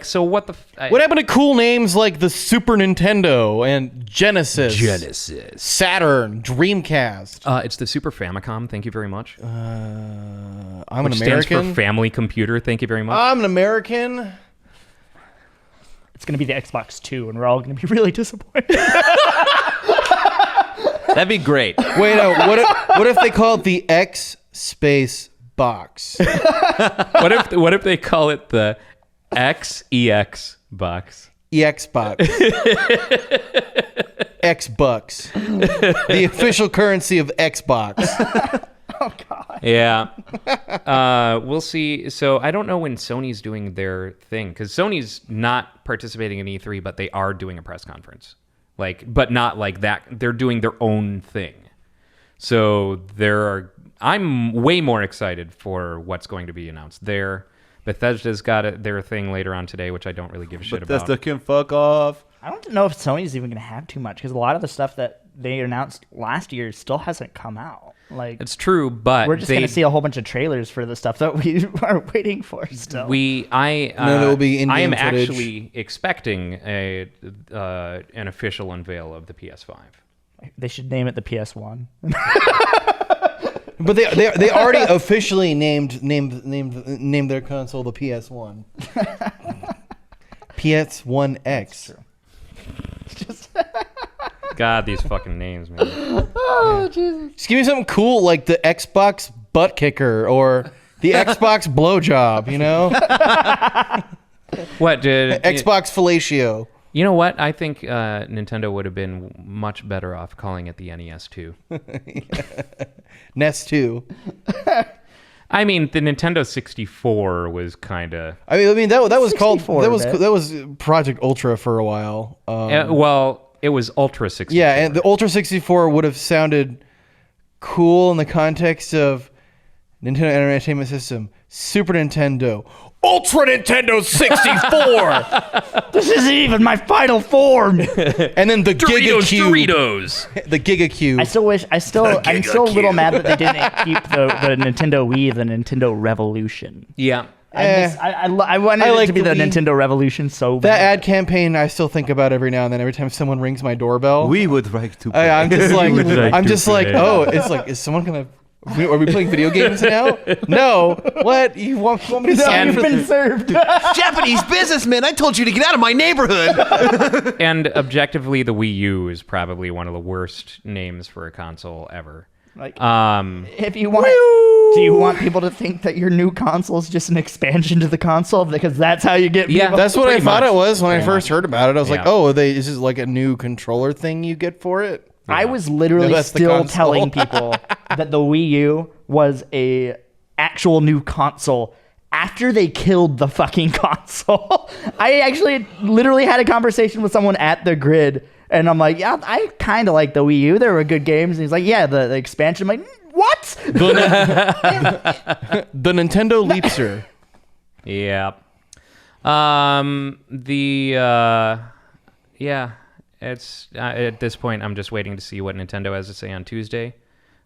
[SPEAKER 4] So what the...
[SPEAKER 5] What happened to cool names like the Super Nintendo and Genesis? Saturn, Dreamcast.
[SPEAKER 4] It's the Super Famicom, thank you very much.
[SPEAKER 5] I'm
[SPEAKER 4] Which
[SPEAKER 5] an American.
[SPEAKER 4] stands for Family Computer, thank you very much.
[SPEAKER 5] I'm an American.
[SPEAKER 6] It's going to be the Xbox 2, and we're all going to be really disappointed.
[SPEAKER 7] That'd be great.
[SPEAKER 5] Wait, no. What if they call it the X space box?
[SPEAKER 4] What if they call it the XEX box?
[SPEAKER 5] EX box. X bucks. The official currency of Xbox.
[SPEAKER 6] Oh God.
[SPEAKER 4] Yeah. We'll see. So I don't know when Sony's doing their thing because Sony's not participating in E3, but they are doing a press conference. But not like that. They're doing their own thing. So I'm way more excited for what's going to be announced there. Bethesda's got their thing later on today, which I don't really give a shit about.
[SPEAKER 7] Bethesda can fuck off.
[SPEAKER 6] I don't know if Sony's even going to have too much because a lot of the stuff that they announced last year still hasn't come out.
[SPEAKER 4] It's true, but
[SPEAKER 6] we're just going to see a whole bunch of trailers for the stuff that we are waiting for still.
[SPEAKER 5] It will be in-game
[SPEAKER 4] I am
[SPEAKER 5] footage.
[SPEAKER 4] actually expecting an official unveil of the PS5.
[SPEAKER 6] They should name it the PS1.
[SPEAKER 5] But they already officially named their console the PS1. PS1X.
[SPEAKER 4] God, these fucking names, man.
[SPEAKER 6] Oh, Jesus.
[SPEAKER 5] Just give me something cool like the Xbox butt kicker or the Xbox blowjob,
[SPEAKER 4] What, dude?
[SPEAKER 5] Xbox fellatio.
[SPEAKER 4] You know what? I think Nintendo would have been much better off calling it the NES 2.
[SPEAKER 5] NES 2.
[SPEAKER 4] I mean, the Nintendo 64 was kind of.
[SPEAKER 5] I mean that was called that
[SPEAKER 6] man.
[SPEAKER 5] was Project Ultra for a while.
[SPEAKER 4] It was Ultra 64.
[SPEAKER 5] Yeah, and the Ultra 64 would have sounded cool in the context of Nintendo Entertainment System, Super Nintendo, Ultra Nintendo 64.
[SPEAKER 6] This isn't even my final form.
[SPEAKER 5] And then the
[SPEAKER 4] Doritos.
[SPEAKER 5] The Giga Cube.
[SPEAKER 6] I'm still a little mad that they didn't keep the Nintendo Wii, the Nintendo Revolution.
[SPEAKER 4] Yeah.
[SPEAKER 6] I wanted it to be the Nintendo Revolution so bad.
[SPEAKER 5] That ad campaign I still think about every now and then. Every time someone rings my doorbell,
[SPEAKER 7] we would like to play.
[SPEAKER 5] I'm just like, oh, it's like, is someone gonna? Are we playing video games now? No. What? You want me to sign?
[SPEAKER 6] You've been served.
[SPEAKER 7] Japanese businessman, I told you to get out of my neighborhood.
[SPEAKER 4] And objectively, the Wii U is probably one of the worst names for a console ever.
[SPEAKER 6] If you want, do you want people to think that your new console is just an expansion to the console? Because that's how you get people.
[SPEAKER 5] Yeah, that's what I thought it was when I
[SPEAKER 4] Pretty
[SPEAKER 5] first heard about it. I was like, oh, this is like a new controller thing you get for it?
[SPEAKER 6] Yeah. I was literally still telling people that the Wii U was a actual new console after they killed the fucking console. I actually literally had a conversation with someone at the Grid, and I'm like, yeah, I kind of like the Wii U. There were good games. And he's like, yeah, the expansion. I'm like, what?
[SPEAKER 5] The Nintendo Leapster.
[SPEAKER 4] Yeah. Yeah. It's at this point, I'm just waiting to see what Nintendo has to say on Tuesday,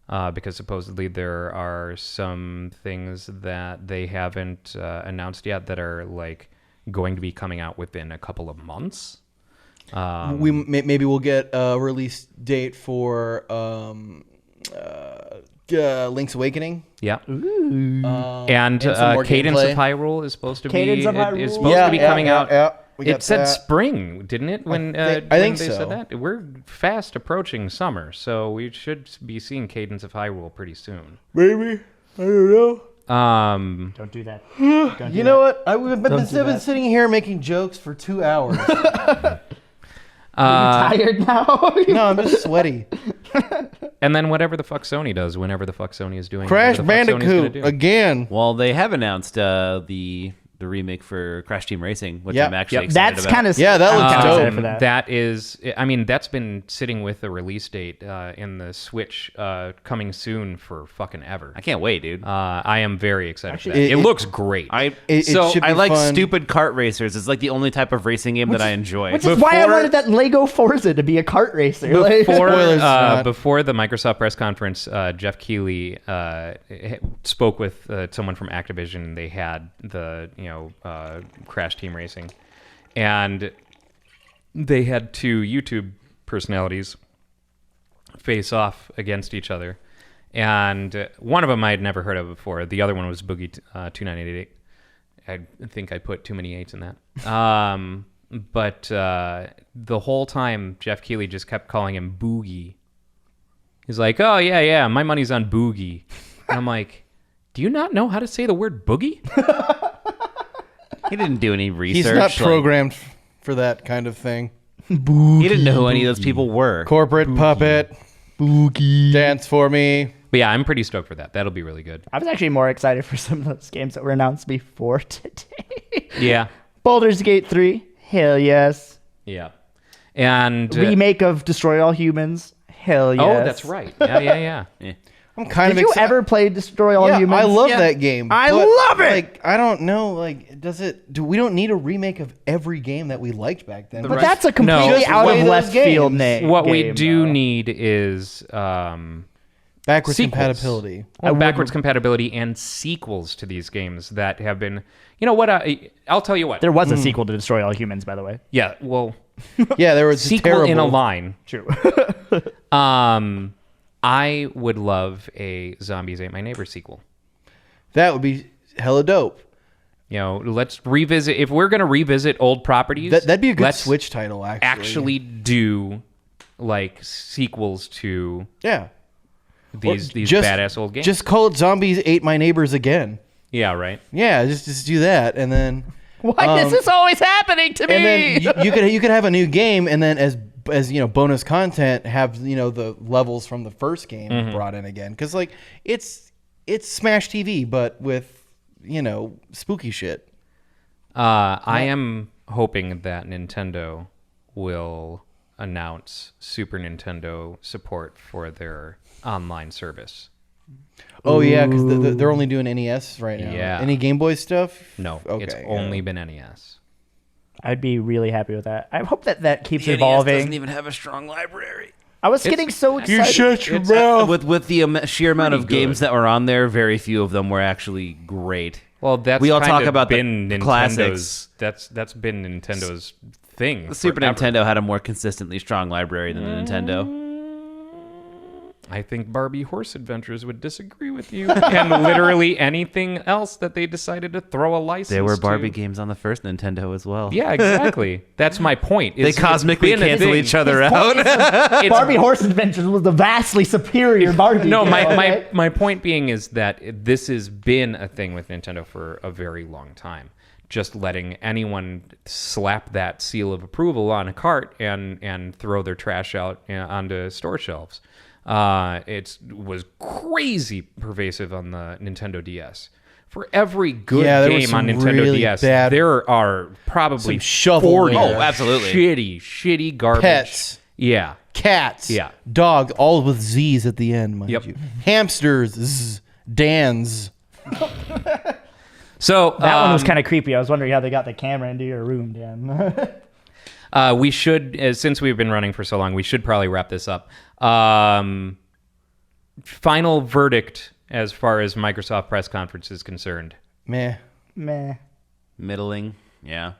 [SPEAKER 4] because supposedly there are some things that they haven't announced yet that are like going to be coming out within a couple of months.
[SPEAKER 5] Maybe we'll get a release date for Link's Awakening.
[SPEAKER 4] Yeah.
[SPEAKER 5] And some more
[SPEAKER 4] Cadence
[SPEAKER 5] gameplay.
[SPEAKER 4] of Hyrule is supposed to
[SPEAKER 6] Cadence
[SPEAKER 4] be
[SPEAKER 6] of Hyrule?
[SPEAKER 4] is supposed to be coming out.
[SPEAKER 5] Yeah. We got
[SPEAKER 4] It said
[SPEAKER 5] that.
[SPEAKER 4] spring, didn't it? When
[SPEAKER 5] I
[SPEAKER 4] when
[SPEAKER 5] think
[SPEAKER 4] they
[SPEAKER 5] so.
[SPEAKER 4] said that, we're fast approaching summer, so we should be seeing Cadence of Hyrule pretty soon.
[SPEAKER 5] Maybe. I don't know.
[SPEAKER 6] Don't do that.
[SPEAKER 5] You know what? I've been sitting here making jokes for 2 hours.
[SPEAKER 6] Are you tired now?
[SPEAKER 5] No, I'm just sweaty.
[SPEAKER 4] And then whatever the fuck Sony does, whenever the fuck Sony is doing,
[SPEAKER 5] Crash
[SPEAKER 4] whatever the fuck Sony's gonna
[SPEAKER 5] Bandicoot
[SPEAKER 4] do.
[SPEAKER 5] again.
[SPEAKER 7] Well, they have announced the remake for Crash Team Racing, which
[SPEAKER 5] Yep.
[SPEAKER 7] I'm actually
[SPEAKER 6] Yep.
[SPEAKER 7] excited
[SPEAKER 6] That's
[SPEAKER 7] about.
[SPEAKER 6] kind of
[SPEAKER 5] Yeah, that looks
[SPEAKER 6] kinda
[SPEAKER 5] dope.
[SPEAKER 6] excited for that.
[SPEAKER 4] That is, I mean, that's been sitting with the release date in the Switch coming soon for fucking ever.
[SPEAKER 7] I can't wait, dude.
[SPEAKER 4] I am very excited for that.
[SPEAKER 5] Actually,
[SPEAKER 4] It
[SPEAKER 5] it-
[SPEAKER 4] looks great.
[SPEAKER 5] It should be
[SPEAKER 7] I like
[SPEAKER 5] fun.
[SPEAKER 7] stupid kart racers. It's like the only type of racing game that I enjoy.
[SPEAKER 6] Which is why I wanted that Lego Forza to be a kart racer. Like-
[SPEAKER 4] Before the Microsoft press conference, Jeff Keighley spoke with someone from Activision. They had the Crash Team Racing, and they had two YouTube personalities face off against each other, and one of them I had never heard of before. The other one was Boogie 2988. I think I put too many 8s in that. But the whole time, Jeff Keighley just kept calling him Boogie. He's like, oh, yeah, my money's on Boogie. And I'm like, do you not know how to say the word boogie?
[SPEAKER 7] He didn't do any research.
[SPEAKER 5] He's not programmed for that kind of thing.
[SPEAKER 7] He didn't know who any of those people were.
[SPEAKER 5] Corporate puppet. Boogie. Dance for me.
[SPEAKER 4] But yeah, I'm pretty stoked for that. That'll be really good.
[SPEAKER 6] I was actually more excited for some of those games that were announced before today.
[SPEAKER 4] Yeah.
[SPEAKER 6] Baldur's Gate 3, hell yes.
[SPEAKER 4] Yeah. And
[SPEAKER 6] remake of Destroy All Humans, hell yes.
[SPEAKER 4] Oh, that's right. Yeah.
[SPEAKER 5] I'm kind
[SPEAKER 6] Did
[SPEAKER 5] of
[SPEAKER 6] you ever play Destroy All Humans?
[SPEAKER 5] I love that game.
[SPEAKER 6] I
[SPEAKER 5] but,
[SPEAKER 6] love it.
[SPEAKER 5] Like, I don't know. Like, we don't need a remake of every game that we liked back then.
[SPEAKER 6] But that's a completely
[SPEAKER 5] Just
[SPEAKER 6] out
[SPEAKER 5] play
[SPEAKER 6] of
[SPEAKER 5] those
[SPEAKER 6] left
[SPEAKER 5] games.
[SPEAKER 6] field name.
[SPEAKER 4] What we do need is
[SPEAKER 5] backwards
[SPEAKER 4] sequels.
[SPEAKER 5] compatibility.
[SPEAKER 4] Well, backwards compatibility and sequels to these games that have been. You know what? I'll tell you what.
[SPEAKER 6] There was a sequel to Destroy All Humans, by the way.
[SPEAKER 4] Yeah. Well.
[SPEAKER 5] Yeah, there was a
[SPEAKER 4] sequel in a
[SPEAKER 5] terrible-
[SPEAKER 4] line.
[SPEAKER 6] True.
[SPEAKER 4] I would love a Zombies Ate My Neighbor sequel.
[SPEAKER 5] That would be hella dope.
[SPEAKER 4] You know, let's revisit. If we're going to revisit old properties,
[SPEAKER 5] That'd be a good
[SPEAKER 4] let's
[SPEAKER 5] Switch title, actually.
[SPEAKER 4] actually do like sequels to these
[SPEAKER 5] Just-
[SPEAKER 4] badass old games.
[SPEAKER 5] Just call it Zombies Ate My Neighbors again.
[SPEAKER 4] Yeah, right.
[SPEAKER 5] Yeah, just do that, and then.
[SPEAKER 6] Why is this always happening to me?
[SPEAKER 5] And then you could have a new game, and then as bonus content, have the levels from the first game brought in again, because like it's Smash TV, but with spooky shit.
[SPEAKER 4] I am hoping that Nintendo will announce Super Nintendo support for their online service.
[SPEAKER 5] Oh yeah, because they're only doing NES right now.
[SPEAKER 4] Yeah.
[SPEAKER 5] Any Game Boy stuff?
[SPEAKER 4] No,
[SPEAKER 5] Okay,
[SPEAKER 4] it's
[SPEAKER 5] yeah.
[SPEAKER 4] only been NES.
[SPEAKER 6] I'd be really happy with that. I hope that keeps
[SPEAKER 7] The NES
[SPEAKER 6] evolving.
[SPEAKER 7] doesn't even have a strong library.
[SPEAKER 6] I was getting so excited.
[SPEAKER 5] You shut your mouth.
[SPEAKER 7] With the sheer amount of
[SPEAKER 4] Pretty
[SPEAKER 7] games
[SPEAKER 4] good.
[SPEAKER 7] that were on there, very few of them were actually great.
[SPEAKER 4] Well, that's
[SPEAKER 7] we all
[SPEAKER 4] kind
[SPEAKER 7] talk
[SPEAKER 4] of
[SPEAKER 7] about
[SPEAKER 4] been
[SPEAKER 7] the
[SPEAKER 4] Nintendo's.
[SPEAKER 7] classics.
[SPEAKER 4] That's been Nintendo's thing.
[SPEAKER 7] The Super
[SPEAKER 4] forever.
[SPEAKER 7] Nintendo had a more consistently strong library than the Nintendo.
[SPEAKER 4] I think Barbie Horse Adventures would disagree with you, and literally anything else that they decided to throw a license.
[SPEAKER 7] There were Barbie
[SPEAKER 4] to.
[SPEAKER 7] games on the first Nintendo as well.
[SPEAKER 4] Yeah, exactly. That's my point.
[SPEAKER 7] They cosmically cancel each other out.
[SPEAKER 6] Barbie Horse Adventures was the vastly superior Barbie.
[SPEAKER 4] No,
[SPEAKER 6] game,
[SPEAKER 4] my
[SPEAKER 6] okay?
[SPEAKER 4] my point being is that this has been a thing with Nintendo for a very long time. Just letting anyone slap that seal of approval on a cart and throw their trash out onto store shelves. It was crazy pervasive on the Nintendo DS. For every good
[SPEAKER 5] Yeah, there was
[SPEAKER 4] game on
[SPEAKER 5] some
[SPEAKER 4] Nintendo
[SPEAKER 5] really
[SPEAKER 4] DS,
[SPEAKER 5] bad-
[SPEAKER 4] there are probably
[SPEAKER 5] Some
[SPEAKER 4] 40
[SPEAKER 5] shovelware.
[SPEAKER 7] Oh, absolutely.
[SPEAKER 4] shitty garbage.
[SPEAKER 5] Pets.
[SPEAKER 4] Yeah.
[SPEAKER 5] Cats.
[SPEAKER 4] Yeah.
[SPEAKER 5] Dog, all with Z's at the end, mind
[SPEAKER 4] Yep.
[SPEAKER 5] you. Hamsters. Z, Dans.
[SPEAKER 4] So
[SPEAKER 6] That one was kind of creepy. I was wondering how they got the camera into your room, Dan.
[SPEAKER 4] We should, since we've been running for so long, we should probably wrap this up. Final verdict as far as Microsoft press conference is concerned.
[SPEAKER 5] Meh.
[SPEAKER 6] Meh.
[SPEAKER 7] Middling. Yeah.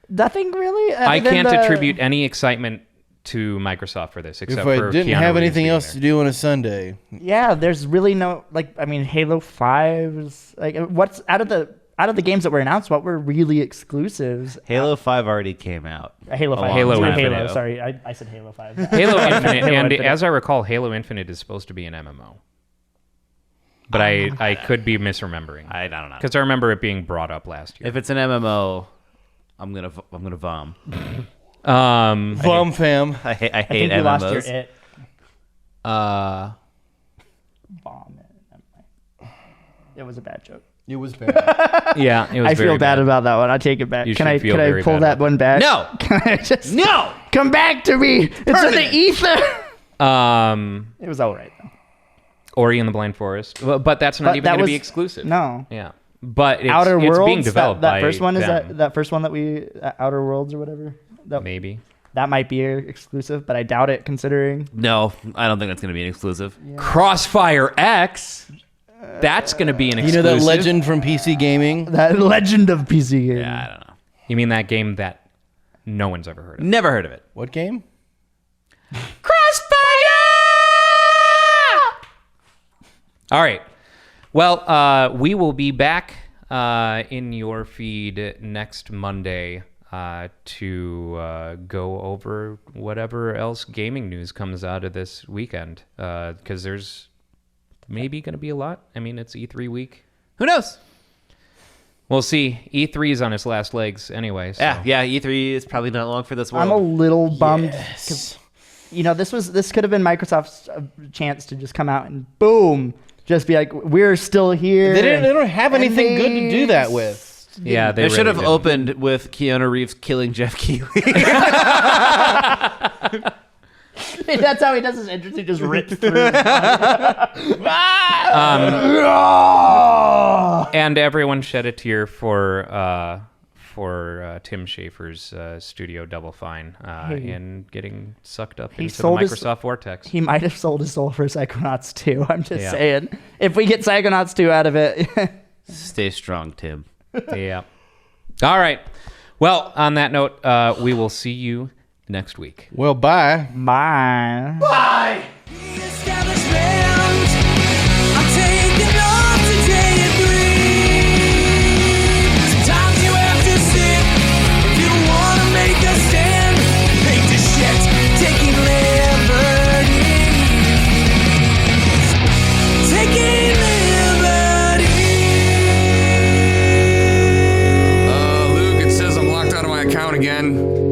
[SPEAKER 6] Nothing really.
[SPEAKER 4] I can't attribute any excitement to Microsoft for this, except
[SPEAKER 5] If
[SPEAKER 4] for
[SPEAKER 5] I didn't
[SPEAKER 4] Keanu
[SPEAKER 5] have
[SPEAKER 4] Reeves
[SPEAKER 5] anything
[SPEAKER 4] being
[SPEAKER 5] else
[SPEAKER 4] there.
[SPEAKER 5] to do on a Sunday.
[SPEAKER 6] Yeah, there's really no Halo 5 is like what's out of the games that were announced, what were really exclusives?
[SPEAKER 7] Halo 5 already came out.
[SPEAKER 6] Halo 5.
[SPEAKER 4] Halo Infinite.
[SPEAKER 6] Halo. Sorry, I said Halo 5.
[SPEAKER 4] Halo Infinite,
[SPEAKER 6] Halo
[SPEAKER 4] and
[SPEAKER 6] Infinite.
[SPEAKER 4] as I recall, Halo Infinite is supposed to be an MMO. But I could be misremembering.
[SPEAKER 7] I don't know.
[SPEAKER 4] Because I remember it being brought up last year.
[SPEAKER 7] If it's an MMO, I'm gonna vom.
[SPEAKER 5] Vom fam.
[SPEAKER 7] I hate
[SPEAKER 6] I think you
[SPEAKER 7] MMOs.
[SPEAKER 6] lost your it. Bomb. It was a bad joke.
[SPEAKER 5] It was bad.
[SPEAKER 4] Yeah, it was
[SPEAKER 6] I
[SPEAKER 4] very
[SPEAKER 6] feel bad
[SPEAKER 4] bad.
[SPEAKER 6] about that one. I take it back.
[SPEAKER 4] You
[SPEAKER 6] Can
[SPEAKER 4] should
[SPEAKER 6] I
[SPEAKER 4] feel
[SPEAKER 6] can I
[SPEAKER 4] very
[SPEAKER 6] pull
[SPEAKER 4] bad
[SPEAKER 6] that
[SPEAKER 4] about
[SPEAKER 6] one back?
[SPEAKER 7] No.
[SPEAKER 6] Can I just
[SPEAKER 7] No.
[SPEAKER 6] come back to me? It's in the ether. It was all right though.
[SPEAKER 4] Ori and the Blind Forest. But that's not
[SPEAKER 6] But
[SPEAKER 4] even
[SPEAKER 6] that
[SPEAKER 4] going to be
[SPEAKER 6] was-
[SPEAKER 4] exclusive.
[SPEAKER 6] no.
[SPEAKER 4] Yeah. But it's,
[SPEAKER 6] Outer
[SPEAKER 4] it's
[SPEAKER 6] Worlds.
[SPEAKER 4] being developed
[SPEAKER 6] that
[SPEAKER 4] by
[SPEAKER 6] first one is
[SPEAKER 4] them.
[SPEAKER 6] that first one that we Outer Worlds or whatever.
[SPEAKER 4] Maybe.
[SPEAKER 6] That might be exclusive, but I doubt it considering.
[SPEAKER 7] No, I don't think that's gonna be an exclusive.
[SPEAKER 4] Crossfire X. That's going to be an
[SPEAKER 5] You
[SPEAKER 4] exclusive.
[SPEAKER 5] know that legend from PC gaming?
[SPEAKER 6] That legend of PC gaming.
[SPEAKER 7] Yeah, I don't know.
[SPEAKER 4] You mean that game that no one's ever heard of?
[SPEAKER 7] Never heard of it.
[SPEAKER 5] What game?
[SPEAKER 4] All right. Well, we will be back in your feed next Monday to go over whatever else gaming news comes out of this weekend. Because there's maybe going to be a lot. I mean, it's E3 week.
[SPEAKER 7] Who knows?
[SPEAKER 4] We'll see. E3 is on its last legs anyway. So.
[SPEAKER 7] Yeah. E3 is probably not long for this world.
[SPEAKER 6] I'm a little bummed because this could have been Microsoft's chance to just come out and boom, just be like, we're still here.
[SPEAKER 5] They don't have anything good to do that with.
[SPEAKER 4] Yeah,
[SPEAKER 7] they should have opened with Keanu Reeves killing Jeff Keighley.
[SPEAKER 6] That's how he does his entrance. He just rips through.
[SPEAKER 4] And everyone shed a tear for Tim Schafer's studio Double Fine and getting sucked up into the Microsoft vortex.
[SPEAKER 6] He might have sold his soul for Psychonauts 2. I'm just saying. If we get Psychonauts 2 out of it.
[SPEAKER 7] Stay strong, Tim.
[SPEAKER 4] Yeah. All right. Well, on that note, we will see you next week.
[SPEAKER 5] Well, bye.
[SPEAKER 6] Bye.
[SPEAKER 8] Bye.
[SPEAKER 19] Luke, it says I'm locked out of my account again.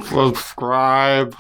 [SPEAKER 9] Subscribe.